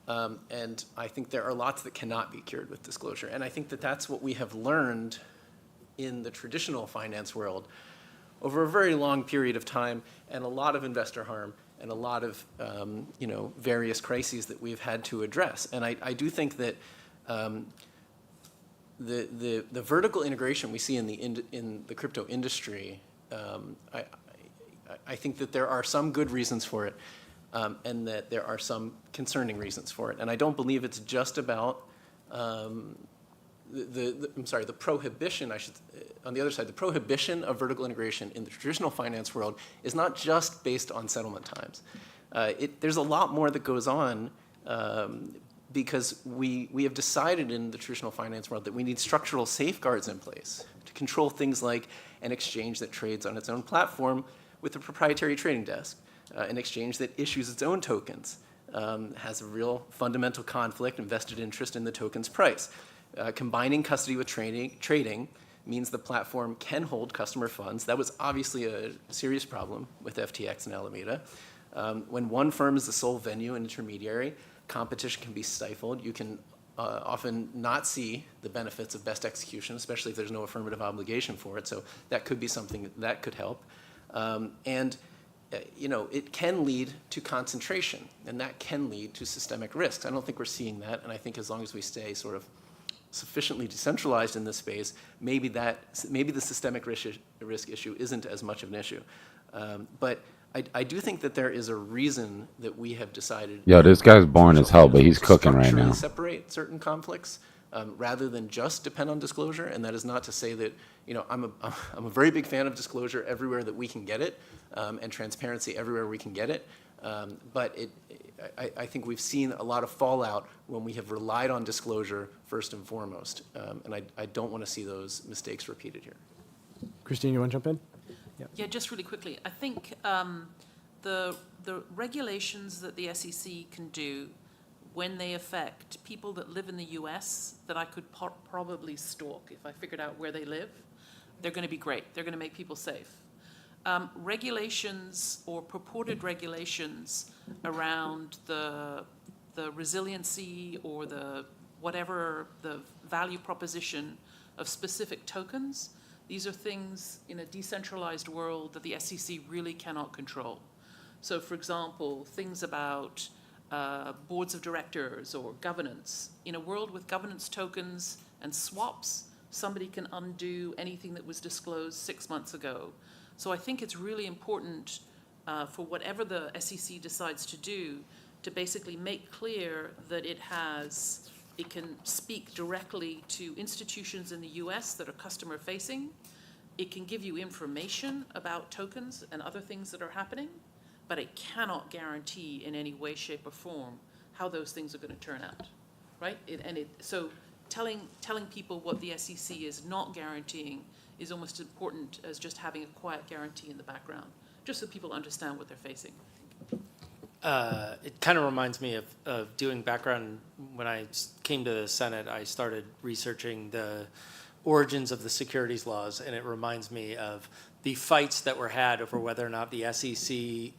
and I think there are lots that cannot be cured with disclosure. And I think that that's what we have learned in the traditional finance world over a very long period of time, and a lot of investor harm and a lot of various crises that we've had to address. And I do think that the vertical integration we see in the crypto industry, I think that there are some good reasons for it, and that there are some concerning reasons for it. And I don't believe it's just about the prohibition, on the other side, the prohibition of vertical integration in the traditional finance world is not just based on settlement times. There's a lot more that goes on because we have decided in the traditional finance world that we need structural safeguards in place to control things like an exchange that trades on its own platform with a proprietary trading desk, an exchange that issues its own tokens, has a real fundamental conflict and vested interest in the token's price. Combining custody with trading means the platform can hold customer funds. That was obviously a serious problem with FTX and Alameda. When one firm is the sole venue and intermediary, competition can be stifled. You can often not see the benefits of best execution, especially if there's no affirmative obligation for it. So that could be something that could help. It can lead to concentration, and that can lead to systemic risks. I don't think we're seeing that, and I think as long as we stay sort of sufficiently decentralized in this space, maybe the systemic risk issue isn't as much of an issue. But I do think that there is a reason that we have decided. Yo, this guy's boring as hell, but he's cooking right now. Separate certain conflicts rather than just depend on disclosure, and that is not to say that I'm a very big fan of disclosure everywhere that we can get it, and transparency everywhere we can get it. But I think we've seen a lot of fallout when we have relied on disclosure first and foremost, and I don't want to see those mistakes repeated here. Christine, you want to jump in? Yeah, just really quickly. I think the regulations that the SEC can do when they affect people that live in the US that I could probably stalk if I figured out where they live, they're going to be great. They're going to make people safe. Regulations or purported regulations around the the resiliency or the whatever the value proposition of specific tokens, these are things in a decentralized world that the SEC really cannot control. So for example, things about boards of directors or governance. In a world with governance tokens and swaps, somebody can undo anything that was disclosed 6 months ago. So I think it's really important for whatever the SEC decides to do to basically make clear that it can speak directly to institutions in the US that are customer facing. It can give you information about tokens and other things that are happening, but it cannot guarantee in any way, shape, or form how those things are going to turn out, right? So telling people what the SEC is not guaranteeing is almost as important as just having a quiet guarantee in the background, just so people understand what they're facing. It kind of reminds me of doing background. When I came to the Senate, I started researching the origins of the securities laws, and it reminds me of the fights that were had over whether or not the SEC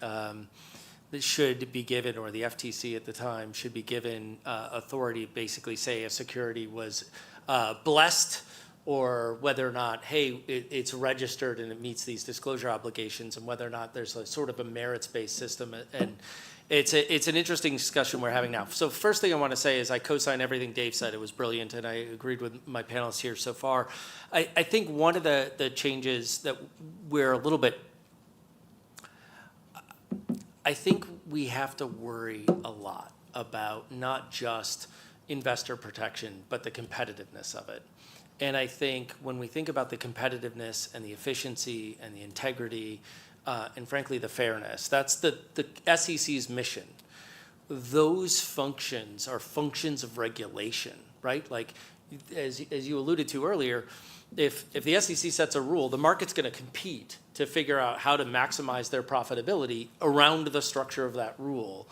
should be given, or the FTC at the time, should be given authority to basically say a security was blessed, or whether or not, hey, it's registered and it meets these disclosure obligations, and whether or not there's a sort of a merits-based system. And it's an interesting discussion we're having now. So first thing I want to say is I co-sign everything Dave said. It was brilliant, and I agreed with my panelists here so far. I think one of the changes that we're a little bit, I think we have to worry a lot about not just investor protection, but the competitiveness of it. And I think when we think about the competitiveness and the efficiency and the integrity, and frankly, the fairness, that's the SEC's mission. Those functions are functions of regulation, right? Like, as you alluded to earlier, if the SEC sets a rule, the market's going to compete to figure out how to maximize their profitability around the structure of that rule.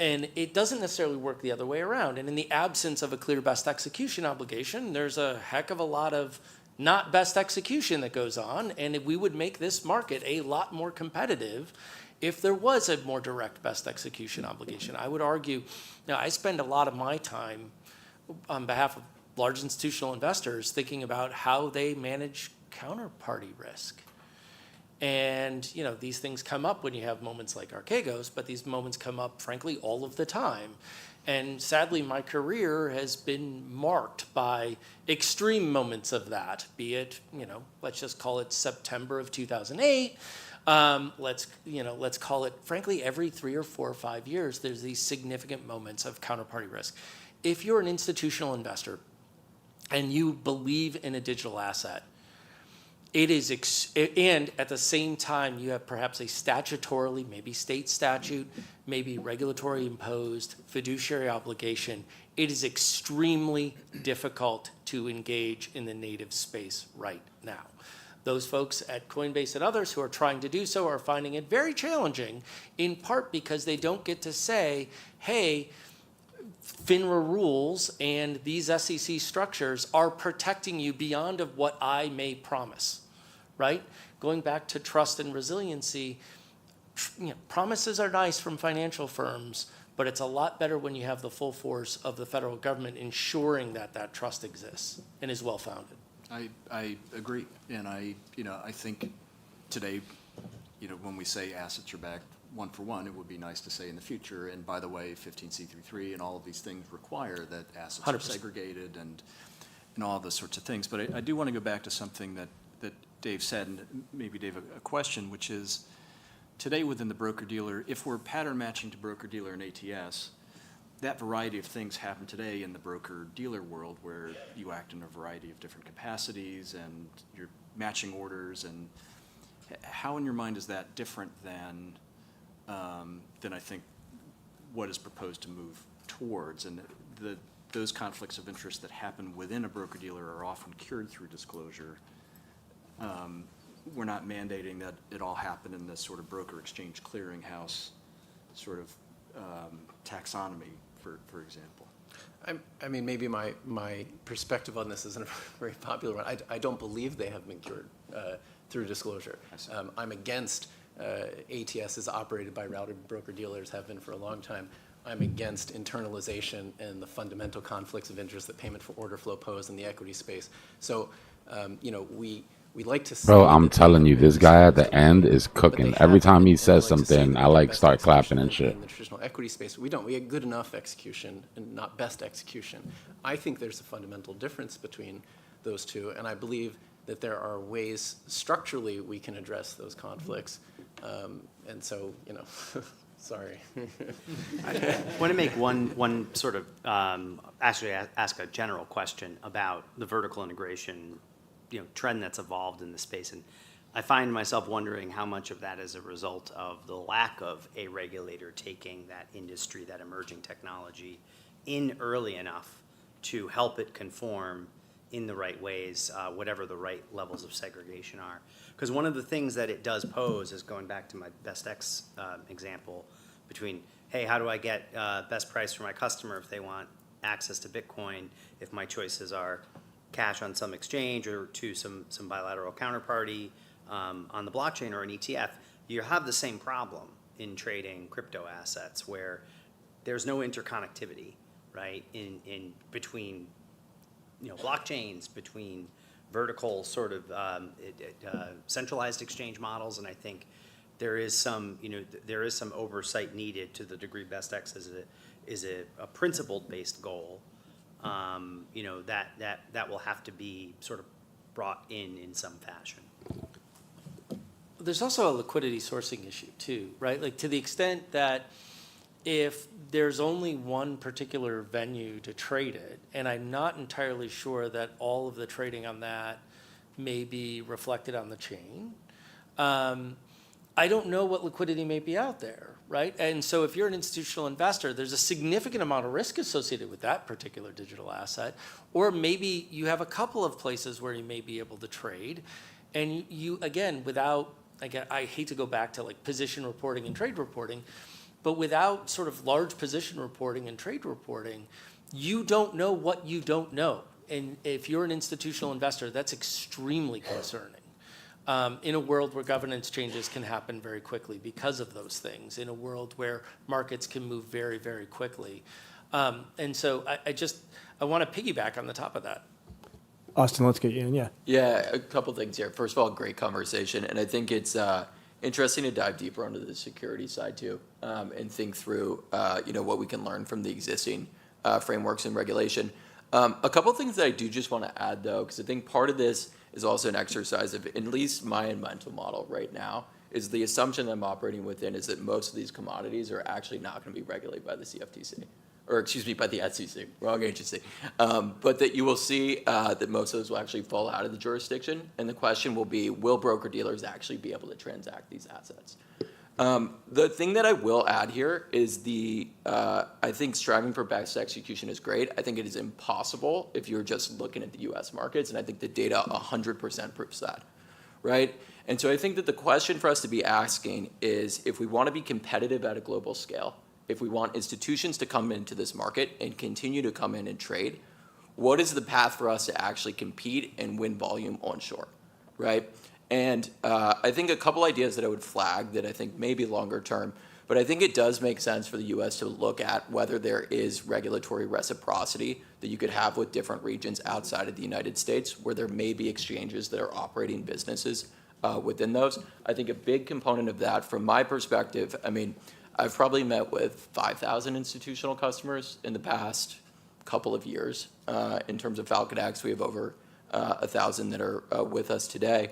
And it doesn't necessarily work the other way around. And in the absence of a clear best execution obligation, there's a heck of a lot of not best execution that goes on. And we would make this market a lot more competitive if there was a more direct best execution obligation. I would argue, now I spend a lot of my time on behalf of large institutional investors thinking about how they manage counterparty risk. And these things come up when you have moments like Archegos, but these moments come up, frankly, all of the time. And sadly, my career has been marked by extreme moments of that, be it, let's just call it September of 2008. Let's call it, frankly, every 3 or 4 or 5 years, there's these significant moments of counterparty risk. If you're an institutional investor and you believe in a digital asset, it is, and at the same time, you have perhaps a statutorily, maybe state statute, maybe regulatory imposed fiduciary obligation. It is extremely difficult to engage in the native space right now. Those folks at Coinbase and others who are trying to do so are finding it very challenging, in part because they don't get to say, hey, FINRA rules and these SEC structures are protecting you beyond of what I may promise, right? Going back to trust and resiliency, promises are nice from financial firms, but it's a lot better when you have the full force of the federal government ensuring that that trust exists and is well-founded. I agree, and I think today, when we say assets are backed one for one, it would be nice to say in the future, and by the way, 15c3 and all of these things require that assets 100%. Are segregated and all of those sorts of things. But I do want to go back to something that Dave said, and maybe Dave, a question, which is today within the broker-dealer, if we're pattern matching to broker-dealer and ATS, that variety of things happen today in the broker-dealer world where you act in a variety of different capacities and you're matching orders. And how in your mind is that different than I think what is proposed to move towards? And those conflicts of interest that happen within a broker-dealer are often cured through disclosure. We're not mandating that it all happen in this sort of broker exchange clearinghouse sort of taxonomy, for example. I mean, maybe my perspective on this isn't a very popular one. I don't believe they have been cured through disclosure. I'm against ATS is operated by routed broker-dealers, have been for a long time. I'm against internalization and the fundamental conflicts of interest that payment for order flow pose in the equity space. So, you know, we like to see. Bro, I'm that telling you, this guy at the end is but cooking. they Every haven't, time he and says I like to see something, that I we get like best start clapping execution and shit. in the traditional equity space. We don't. We get good enough execution and not best execution. I think there's a fundamental difference between those two, and I believe that there are ways structurally we can address those conflicts. And so, you know, sorry. I want to make one sort of, actually ask a general question about the vertical integration, you know, trend that's evolved in the space. And I find myself wondering how much of that is a result of the lack of a regulator taking that industry, that emerging technology, in early enough to help it conform in the right ways, whatever the right levels of segregation are. Because one of the things that it does pose is, going back to my BestX example, between, hey, how do I get best price for my customer if they want access to Bitcoin, if my choices are cash on some exchange or to some bilateral counterparty on the blockchain or an ETF, you have the same problem in trading crypto assets where there's no interconnectivity, right, in between, you know, blockchains, between vertical sort of centralized exchange models. And I think there is some, you know, there is some oversight needed to the degree BestX is a principle-based goal. You know, that will have to be sort of brought in some fashion. There's also a liquidity sourcing issue too, right? Like, to the extent that if there's only one particular venue to trade it, and I'm not entirely sure that all of the trading on that may be reflected on the chain, I don't know what liquidity may be out there, right? And so if you're an institutional investor, there's a significant amount of risk associated with that particular digital asset. Or maybe you have a couple of places where you may be able to trade. And you again, without, again, I hate to go back to like position reporting and trade reporting, but without sort of large position reporting and trade reporting, you don't know what you don't know. And if you're an institutional investor, that's extremely concerning. In a world where governance changes can happen very quickly because of those things, in a world where markets can move very, very quickly. And so I want to piggyback on the top of that. Austin, let's get you in, yeah. Yeah, a couple things here. First of all, great conversation. And I think it's interesting to dive deeper onto the security side too, and think through, you know, what we can learn from the existing frameworks and regulation. A couple things that I do just want to add though, because I think part of this is also an exercise of, at least my mental model right now, is the assumption that I'm operating within is that most of these commodities are actually not going to be regulated by the CFTC, or excuse me, by the SEC, wrong agency. But that you will see that most of those will actually fall out of the jurisdiction. And the question will be, will broker-dealers actually be able to transact these assets? The thing that I will add here is I think striving for best execution is great. I think it is impossible if you're just looking at the US markets, and I think the data 100% proves that, right? And so I think that the question for us to be asking is, if we want to be competitive at a global scale, if we want institutions to come into this market and continue to come in and trade, what is the path for us to actually compete and win volume onshore, right? And I think a couple ideas that I would flag that I think may be longer term, but I think it does make sense for the US to look at whether there is regulatory reciprocity that you could have with different regions outside of the United States, where there may be exchanges that are operating businesses within those. I think a big component of that, from my perspective, I mean, I've probably met with 5,000 institutional customers in the past couple of years. In terms of FalconX, we have over 1,000 that are with us today.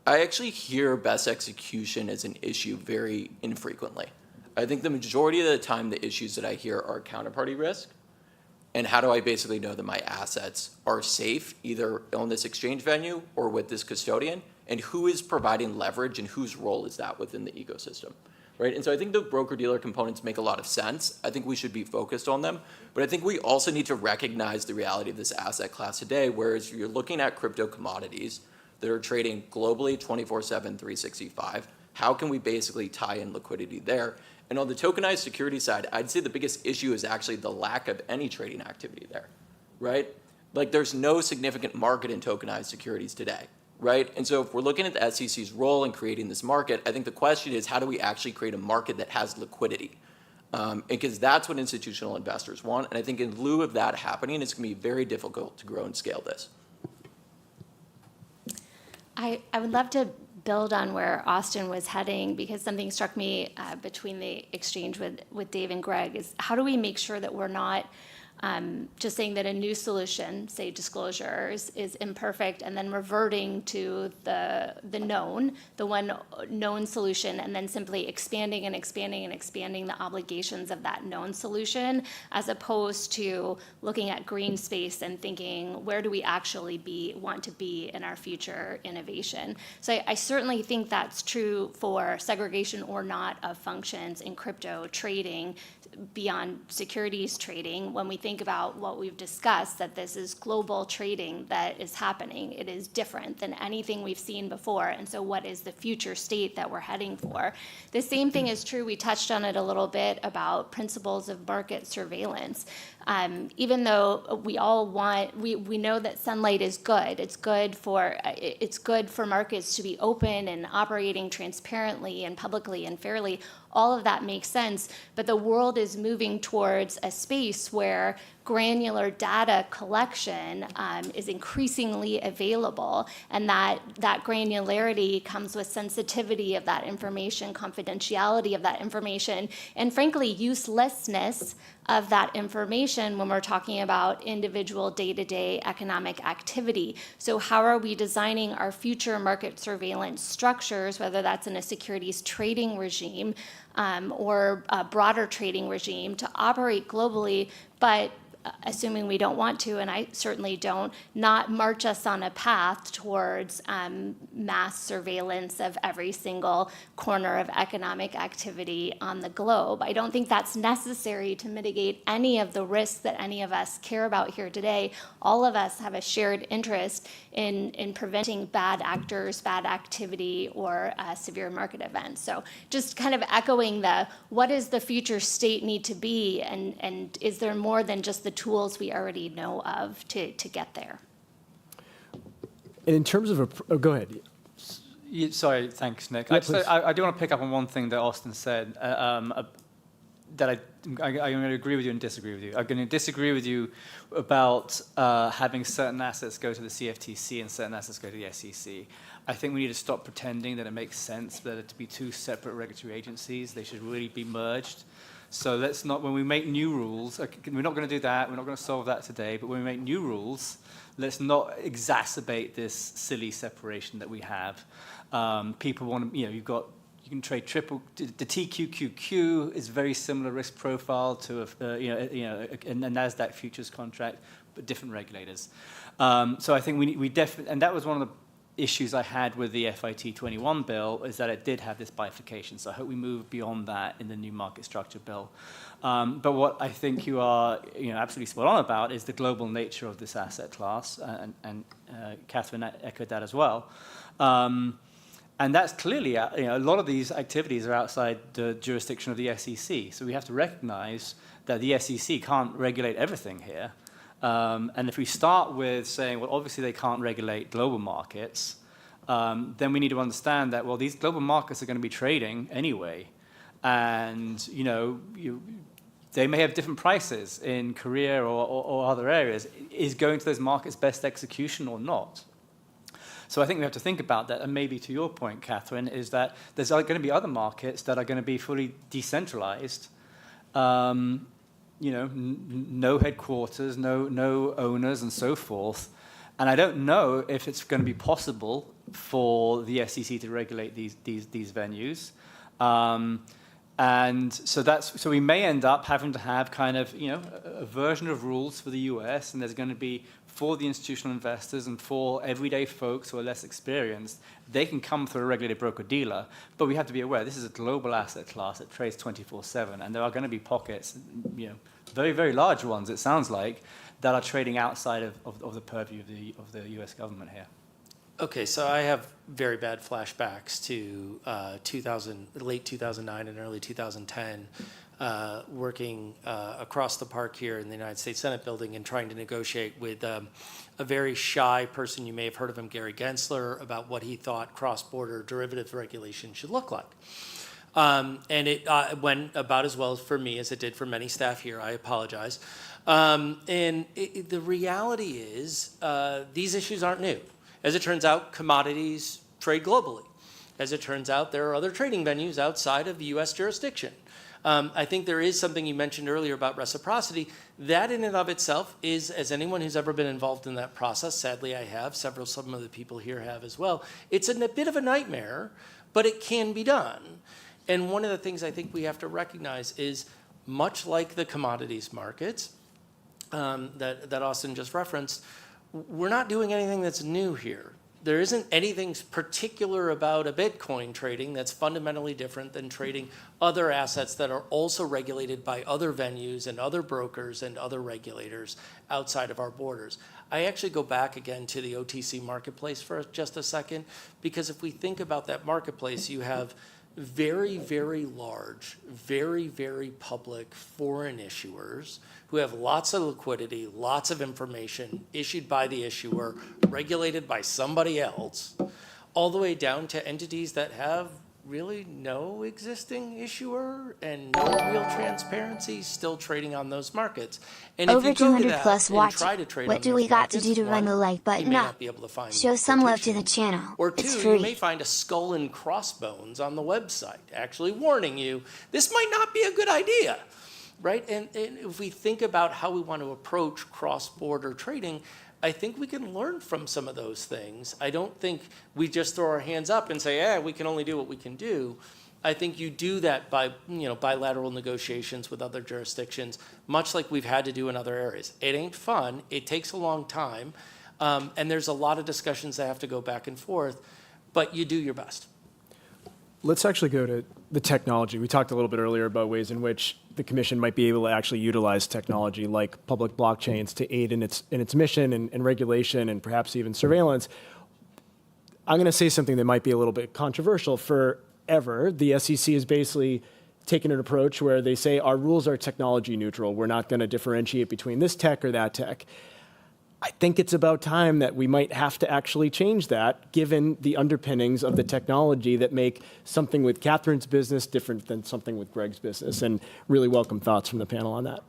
I actually hear best execution as an issue very infrequently. I think the majority of the time the issues that I hear are counterparty risk, and how do I basically know that my assets are safe either on this exchange venue or with this custodian, and who is providing leverage and whose role is that within the ecosystem, right? And so I think the broker-dealer components make a lot of sense. I think we should be focused on them, but I think we also need to recognize the reality of this asset class today, whereas you're looking at crypto commodities that are trading globally 24/7, 365. How can we basically tie in liquidity there? And on the tokenized security side, I'd say the biggest issue is actually the lack of any trading activity there, right? Like, there's no significant market in tokenized securities today, right? And so if we're looking at the SEC's role in creating this market, I think the question is, how do we actually create a market that has liquidity? Because that's what institutional investors want. And I think in lieu of that happening, it's going to be very difficult to grow and scale this. I would love to build on where Austin was heading, because something struck me between the exchange with Dave and Greg is, how do we make sure that we're not just saying that a new solution, say disclosures, is imperfect and then reverting to the one known solution, and then simply expanding and expanding and expanding the obligations of that known solution, as opposed to looking at green space and thinking, where do we actually want to be in our future innovation? So I certainly think that's true for segregation or not of functions in crypto trading, beyond securities trading. When we think about what we've discussed, that this is global trading that is happening, it is different than anything we've seen before. And so what is the future state that we're heading for? The same thing is true, we touched on it a little bit, about principles of market surveillance. Even though we all we know that sunlight is good. It's good for markets to be open and operating transparently and publicly and fairly. All of that makes sense, but the world is moving towards a space where granular data collection is increasingly available, and that granularity comes with sensitivity of that information, confidentiality of that information, and frankly, uselessness of that information when we're talking about individual day-to-day economic activity. So how are we designing our future market surveillance structures, whether that's in a securities trading regime or a broader trading regime, to operate globally, but assuming we don't want to, and I certainly don't, not march us on a path towards mass surveillance of every single corner of economic activity on the globe. I don't think that's necessary to mitigate any of the risks that any of us care about here today. All of us have a shared interest in preventing bad actors, bad activity, or severe market events. So just kind of echoing what does the future state need to be, and is there more than just the tools we already know of to get there? And in terms of go ahead. Sorry, thanks, Nick. Yeah, I do want to pick up on one thing that Austin said, that I'm going to agree with you and disagree with you. I'm going to disagree with you about having certain assets go to the CFTC and certain assets go to the SEC. I think we need to stop pretending that it makes sense for it to be two separate regulatory agencies. They should really be merged. So let's not, when we make new rules, we're not going to do that, we're not going to solve that today, but when we make new rules, let's not exacerbate this silly separation that we have. People want to, you can trade the TQQQ is very similar risk profile to a NASDAQ futures contract, but different regulators. So I think we definitely, and that was one of the issues I had with the FIT 21 bill, is that it did have this bifurcation. So I hope we move beyond that in the new market structure bill. But what I think you are absolutely spot on about is the global nature of this asset class, and Catherine echoed that as well. And that's clearly, a lot of these activities are outside the jurisdiction of the SEC. So we have to recognize that the SEC can't regulate everything here. And if we start with saying, well, obviously they can't regulate global markets, then we need to understand that, well, these global markets are going to be trading anyway. And, they may have different prices in Korea or other areas. Is going to those markets best execution or not? So I think we have to think about that. And maybe to your point, Catherine, is that there's going to be other markets that are going to be fully decentralized. No headquarters, no owners, and so forth. And I don't know if it's going to be possible for the SEC to regulate these venues. And so we may end up having to have kind of a version of rules for the US, and there's going to be for the institutional investors and for everyday folks who are less experienced. They can come through a regulated broker-dealer, but we have to be aware this is a global asset class that trades 24/7, and there are going to be pockets, very, very large ones, it sounds like, that are trading outside of the purview of the US government here. Okay, so I have very bad flashbacks to late 2009 and early 2010, working across the park here in the United States Senate building and trying to negotiate with a very shy person, you may have heard of him, Gary Gensler, about what he thought cross-border derivative regulation should look like. And it went about as well for me as it did for many staff here. I apologize. The reality is these issues aren't new. As it turns out, commodities trade globally. As it turns out, there are other trading venues outside of U.S. jurisdiction. I think there is something you mentioned earlier about reciprocity. That in and of itself is, as anyone who's ever been involved in that process, sadly I have, some of the people here have as well, it's a bit of a nightmare, but it can be done. And one of the things I think we have to recognize is, much like the commodities markets that Austin just referenced, we're not doing anything that's new here. There isn't anything particular about a Bitcoin trading that's fundamentally different than trading other assets that are also regulated by other venues and other brokers and other regulators outside of our borders. I actually go back again to the OTC marketplace for just a second, because if we think about that marketplace, you have very, very large, very, very public foreign issuers who have lots of liquidity, lots of information issued by the issuer, regulated by somebody else, all the way down to entities that have really no existing issuer and no real transparency still trading on those markets. And Over if you go to 200 that plus and watching. try to trade What on do those we got to markets, do to run one, the like you button may up? not be able to find Show some love to the channel. or It's two, free. you may find a skull and crossbones on the website actually warning you this might not be a good idea, right? And if we think about how we want to approach cross-border trading, I think we can learn from some of those things. I don't think we just throw our hands up and say, yeah, we can only do what we can do. I think you do that by bilateral negotiations with other jurisdictions, much like we've had to do in other areas. It ain't fun. It takes a long time. And there's a lot of discussions that have to go back and forth, but you do your best. Let's actually go to the technology. We talked a little bit earlier about ways in which the commission might be able to actually utilize technology like public blockchains to aid in its mission and regulation and perhaps even surveillance. I'm going to say something that might be a little bit controversial. Forever, the SEC has basically taken an approach where they say our rules are technology neutral. We're not going to differentiate between this tech or that tech. I think it's about time that we might have to actually change that, given the underpinnings of the technology that make something with Catherine's business different than something with Greg's business. And really welcome thoughts from the panel on that.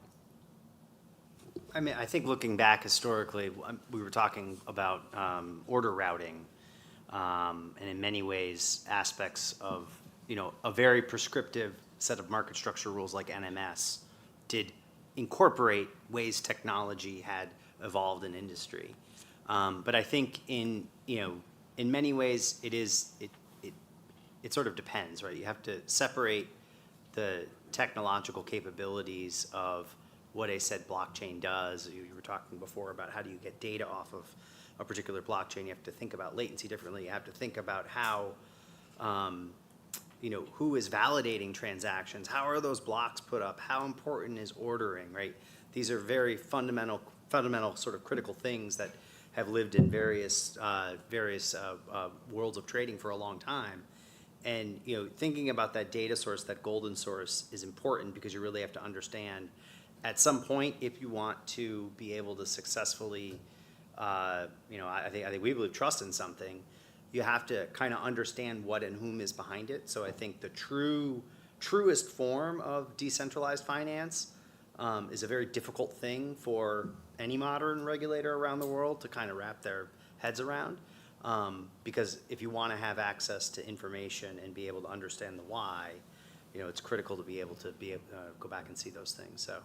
I mean, I think looking back historically, we were talking about order routing, and in many ways, aspects of a very prescriptive set of market structure rules like NMS did incorporate ways technology had evolved in industry. But I think in many ways it sort of depends, right? You have to separate the technological capabilities of what a said blockchain does. You were talking before about how do you get data off of a particular blockchain. You have to think about latency differently. You have to think about how who is validating transactions? How are those blocks put up? How important is ordering, right? These are very fundamental sort of critical things that have lived in various worlds of trading for a long time. And thinking about that data source, that golden source, is important because you really have to understand at some point, if you want to be able to successfully, I think we believe trust in something, you have to kind of understand what and whom is behind it. So I think the truest form of decentralized finance is a very difficult thing for any modern regulator around the world to kind of wrap their heads around. Because if you want to have access to information and be able to understand the why, it's critical to be able to go back and see those things. So.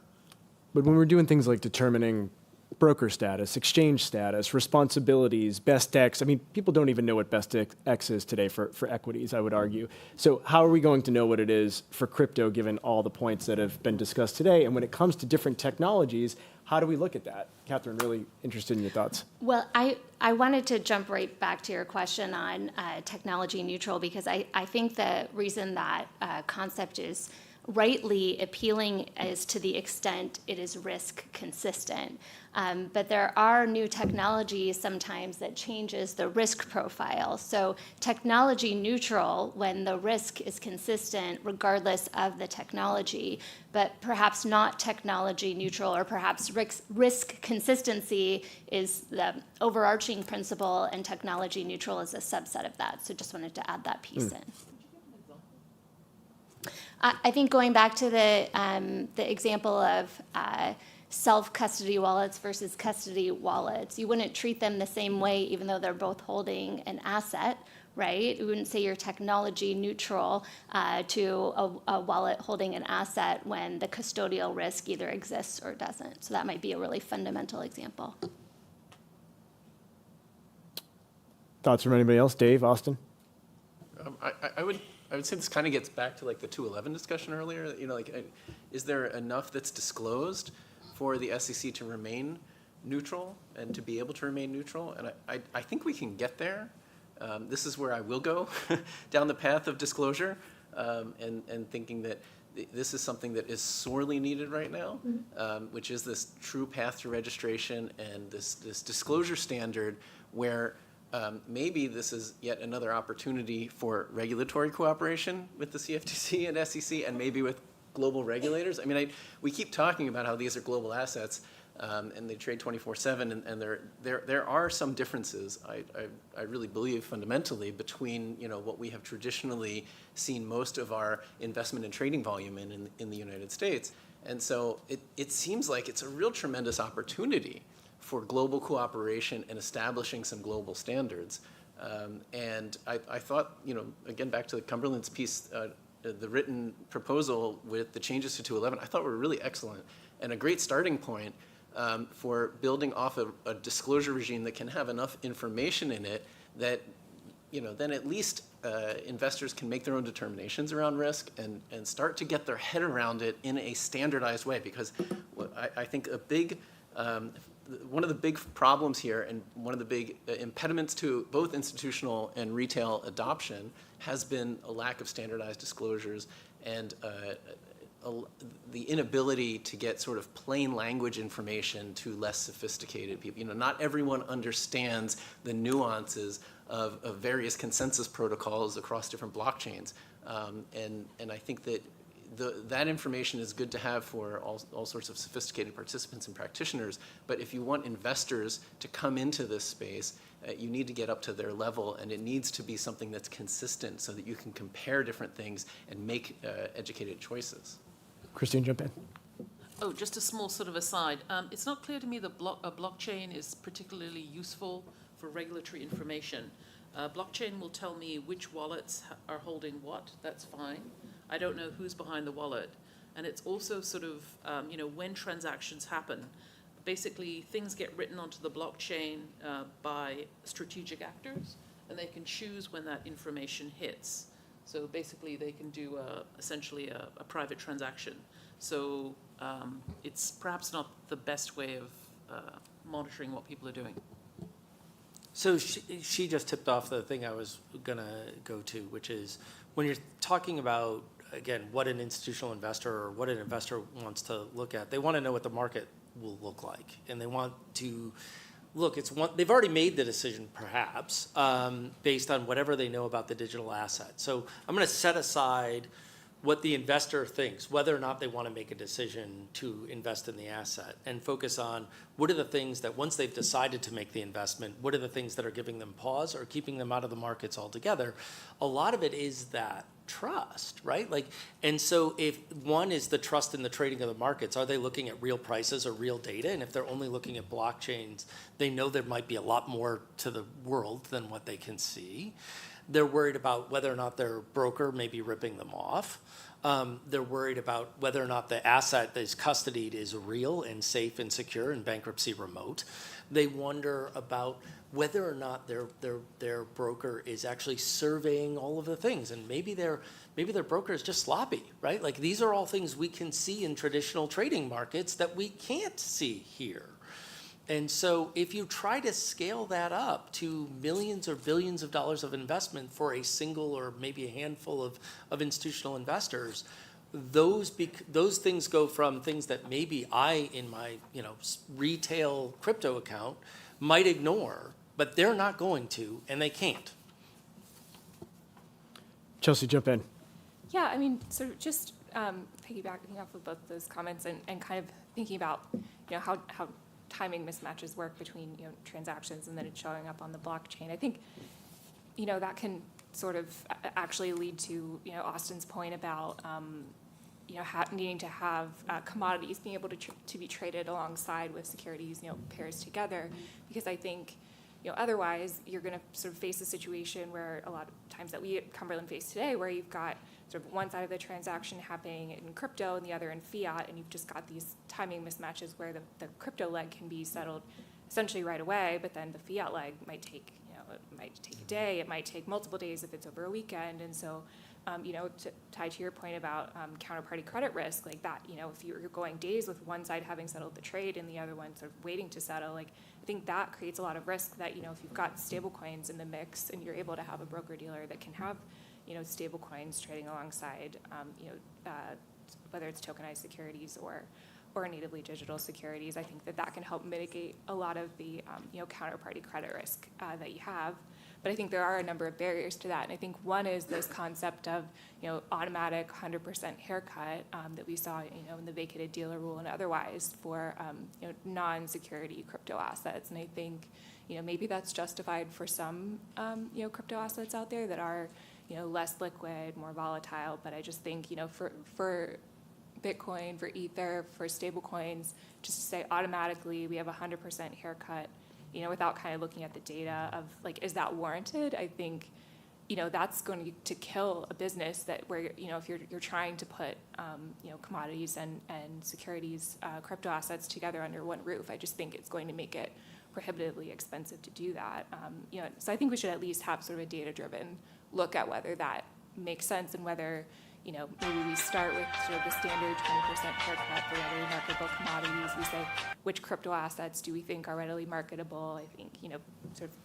But when we're doing things like determining broker status, exchange status, responsibilities, best X, I mean, people don't even know what best X is today for equities, I would argue. So how are we going to know what it is for crypto, given all the points that have been discussed today? And when it comes to different technologies, how do we look at that? Catherine, really interested in your thoughts. Well, I wanted to jump right back to your question on technology neutral, because I think the reason that concept is rightly appealing is to the extent it is risk consistent. But there are new technologies sometimes that changes the risk profile. So technology neutral when the risk is consistent regardless of the technology, but perhaps not technology neutral, or perhaps risk consistency is the overarching principle and technology neutral is a subset of that. So just wanted to add that piece in. I think going back to the example of self-custody wallets versus custody wallets, you wouldn't treat them the same way even though they're both holding an asset, right? You wouldn't say you're technology neutral to a wallet holding an asset when the custodial risk either exists or doesn't. So that might be a really fundamental example. Thoughts from anybody else? Dave, Austin? I would say this kind of gets back to like the 211 discussion earlier. You know, like, is there enough that's disclosed for the SEC to remain neutral and to be able to remain neutral? And I think we can get there. This is where I will go down the path of disclosure and thinking that this is something that is sorely needed right now, which is this true path to registration and this disclosure standard where maybe this is yet another opportunity for regulatory cooperation with the CFTC and SEC and maybe with global regulators. I mean, we keep talking about how these are global assets and they trade 24/7, and there are some differences, I really believe fundamentally, between what we have traditionally seen most of our investment and trading volume in the United States. And so it seems like it's a real tremendous opportunity for global cooperation and establishing some global standards. And I thought, again, back to Cumberland's piece, the written proposal with the changes to 211, I thought were really excellent and a great starting point for building off of a disclosure regime that can have enough information in it that, then at least investors can make their own determinations around risk and start to get their head around it in a standardized way. Because I think one of the big problems here and one of the big impediments to both institutional and retail adoption has been a lack of standardized disclosures and the inability to get sort of plain language information to less sophisticated people. Not everyone understands the nuances of various consensus protocols across different blockchains. And I think that that information is good to have for all sorts of sophisticated participants and practitioners, but if you want investors to come into this space, you need to get up to their level, and it needs to be something that's consistent so that you can compare different things and make educated choices. Christine, jump in. Oh, just a small sort of aside. It's not clear to me that a blockchain is particularly useful for regulatory information. Blockchain will tell me which wallets are holding what. That's fine. I don't know who's behind the wallet. And it's also sort of, when transactions happen, basically things get written onto the blockchain by strategic actors, and they can choose when that information hits. So basically they can do essentially a private transaction. So it's perhaps not the best way of monitoring what people are doing. So she just tipped off the thing I was gonna go to, which is when you're talking about, again, what an institutional investor or what an investor wants to look at, they want to know what the market will look like, and they want to look. They've already made the decision, perhaps, based on whatever they know about the digital asset. So I'm going to set aside what the investor thinks, whether or not they want to make a decision to invest in the asset, and focus on what are the things that once they've decided to make the investment, what are the things that are giving them pause or keeping them out of the markets altogether. A lot of it is that trust, right? And so if one is the trust in the trading of the markets, are they looking at real prices or real data? And if they're only looking at blockchains, they know there might be a lot more to the world than what they can see. They're worried about whether or not their broker may be ripping them off. They're worried about whether or not the asset that is custodied is real and safe and secure and bankruptcy remote. They wonder about whether or not their broker is actually surveying all of the things, and maybe their broker is just sloppy, right? These are all things we can see in traditional trading markets that we can't see here. And so if you try to scale that up to millions or billions of dollars of investment for a single or maybe a handful of institutional investors, those things go from things that maybe I, in my retail crypto account, might ignore, but they're not going to, and they can't. Chelsea, jump in. Yeah, I mean, so just piggybacking off of both those comments and kind of thinking about how timing mismatches work between transactions and then it showing up on the blockchain. I think that can sort of actually lead to, you know, Austin's point about, you know, needing to have commodities being able to be traded alongside with securities, you know, pairs together, because I think, you know, otherwise you're going to sort of face a situation where a lot of times that we at Cumberland face today, where you've got sort of one side of the transaction happening in crypto and the other in fiat, and you've just got these timing mismatches where the crypto leg can be settled essentially right away, but then the fiat leg might take, you know, it might take a day, it might take multiple days if it's over a weekend, and so, you know, to tie to your point about counterparty credit risk, like that, you know, if you're going days with one side having settled the trade and the other one sort of waiting to settle, like, I think that creates a lot of risk that, you know, if you've got stable coins in the mix and you're able to have a broker dealer that can have, you know, stable coins trading alongside, you know, whether it's tokenized securities or natively digital securities, I think that can help mitigate a lot of the, you know, counterparty credit risk that you have. But I think there are a number of barriers to that. And I think one is this concept of, you know, automatic 100% haircut that we saw, you know, in the vacated dealer rule and otherwise for, you know, non-security crypto assets. And I think, you know, maybe that's justified for some, you know, crypto assets out there that are, you know, less liquid, more volatile. But I just think, you know, for Bitcoin, for Ether, for stable coins, just to say automatically we have a 100% haircut, you know, without kind of looking at the data of like, is that warranted? I think, you know, that's going to kill a business that where, you know, if you're trying to put, you know, commodities and securities, crypto assets together under one roof. I just think it's going to make it prohibitively expensive to do that. You know, so I think we should at least have sort of a data-driven look at whether that makes sense and whether, you know, maybe we start with sort of the standard 20% haircut for readily marketable commodities. We say, which crypto assets do we think are readily marketable? I think, you know, sort of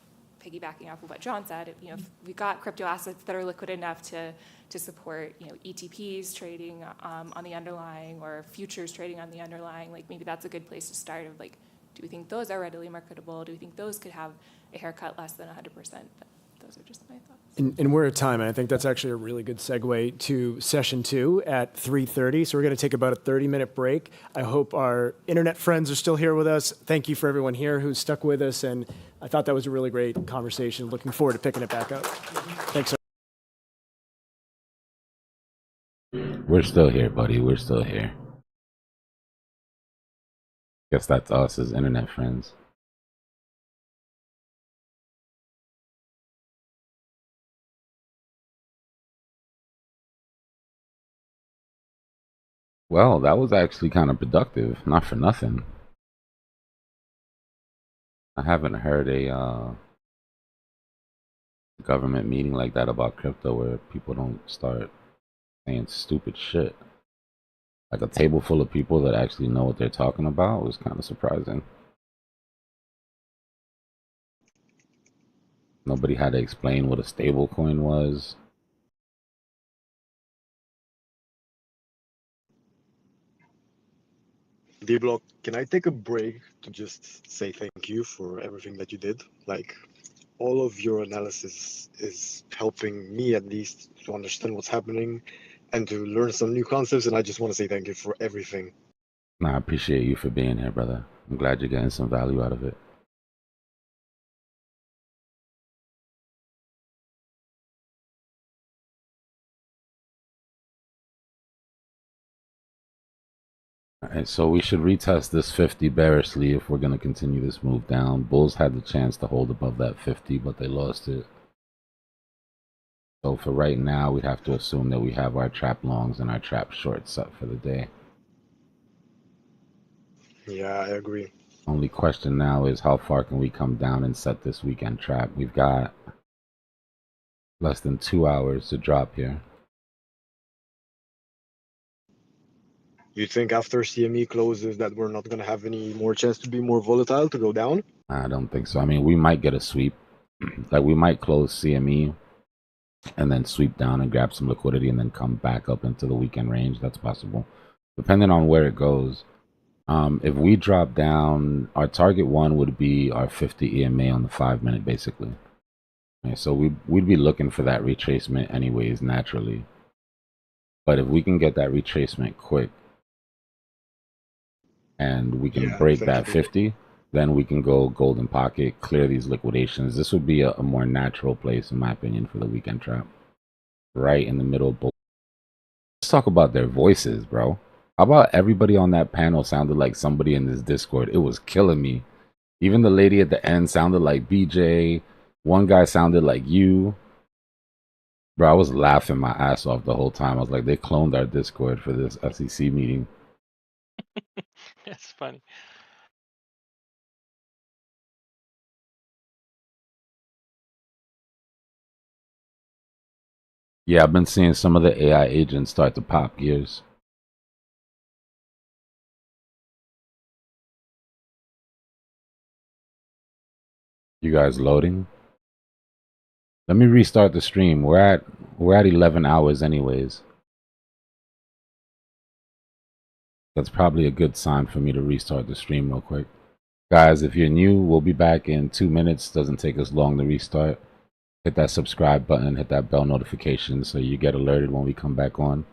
piggybacking off of what John said, you know, if we've got crypto assets that are liquid enough to support, you know, ETPs trading on the underlying or futures trading on the underlying, like maybe that's a good place to start of like, do we think those are readily marketable? Do we think those could have a haircut less than 100%? But those are just my thoughts. And we're at time, and I think that's actually a really good segue to session 2 at 3:30. So we're going to take about a 30-minute break. I hope our internet friends are still here with us. Thank you for everyone here who's stuck with us, and I thought that was a really great conversation. Looking forward to picking it back up. Thanks. We're still here, buddy. We're still here. Guess that's us as internet friends. Well, that was actually kind of productive, not for nothing. I haven't heard a government meeting like that about crypto where people don't start saying stupid shit. Like a table full of people that actually know what they're talking about was kind of surprising. Nobody had to explain what a stable coin was. Dbloc, can I take a break to just say thank you for everything that you did? Like, all of your analysis is helping me at least to understand what's happening and to learn some new concepts, and I just want to say thank you for everything. No, I appreciate you for being here, brother. I'm glad you're getting some value out of it. Alright, so we should retest this 50 bearishly if we're going to continue this move down. Bulls had the chance to hold above that 50, but they lost it. So for right now, we have to assume that we have our trap longs and our trap shorts set for the day. Yeah, I agree. Only question now is how far can we come down and set this weekend trap? We've got less than 2 hours to drop here. You think after CME closes that we're not going to have any more chance to be more volatile, to go down? I don't think so. I mean, we might get a sweep. Like, we might close CME and then sweep down and grab some liquidity and then come back up into the weekend range. That's possible, depending on where it goes. If we drop down, our target one would be our 50 EMA on the 5-minute, basically. Okay, so we'd be looking for that retracement anyways, naturally. But if we can get that retracement quick, and we can break that 50, Then we can go golden pocket, clear these liquidations. This would be a more natural place, in my opinion, for the weekend trap. Right in the middle of both. Let's talk about their voices, bro. How about everybody on that panel sounded like somebody in this Discord? It was killing me. Even the lady at the end sounded like BJ. One guy sounded like you. Bro, I was laughing my ass off the whole time. I was like, they cloned our Discord for this SEC meeting. That's funny. Yeah, I've been seeing some of the AI agents start to pop gears. You guys loading? Let me restart the stream. We're at 11 hours anyways. That's probably a good sign for me to restart the stream real quick. Guys, if you're new, we'll be back in 2 minutes. Doesn't take us long to restart. Hit that subscribe button, hit that bell notification so you get alerted when we come back on.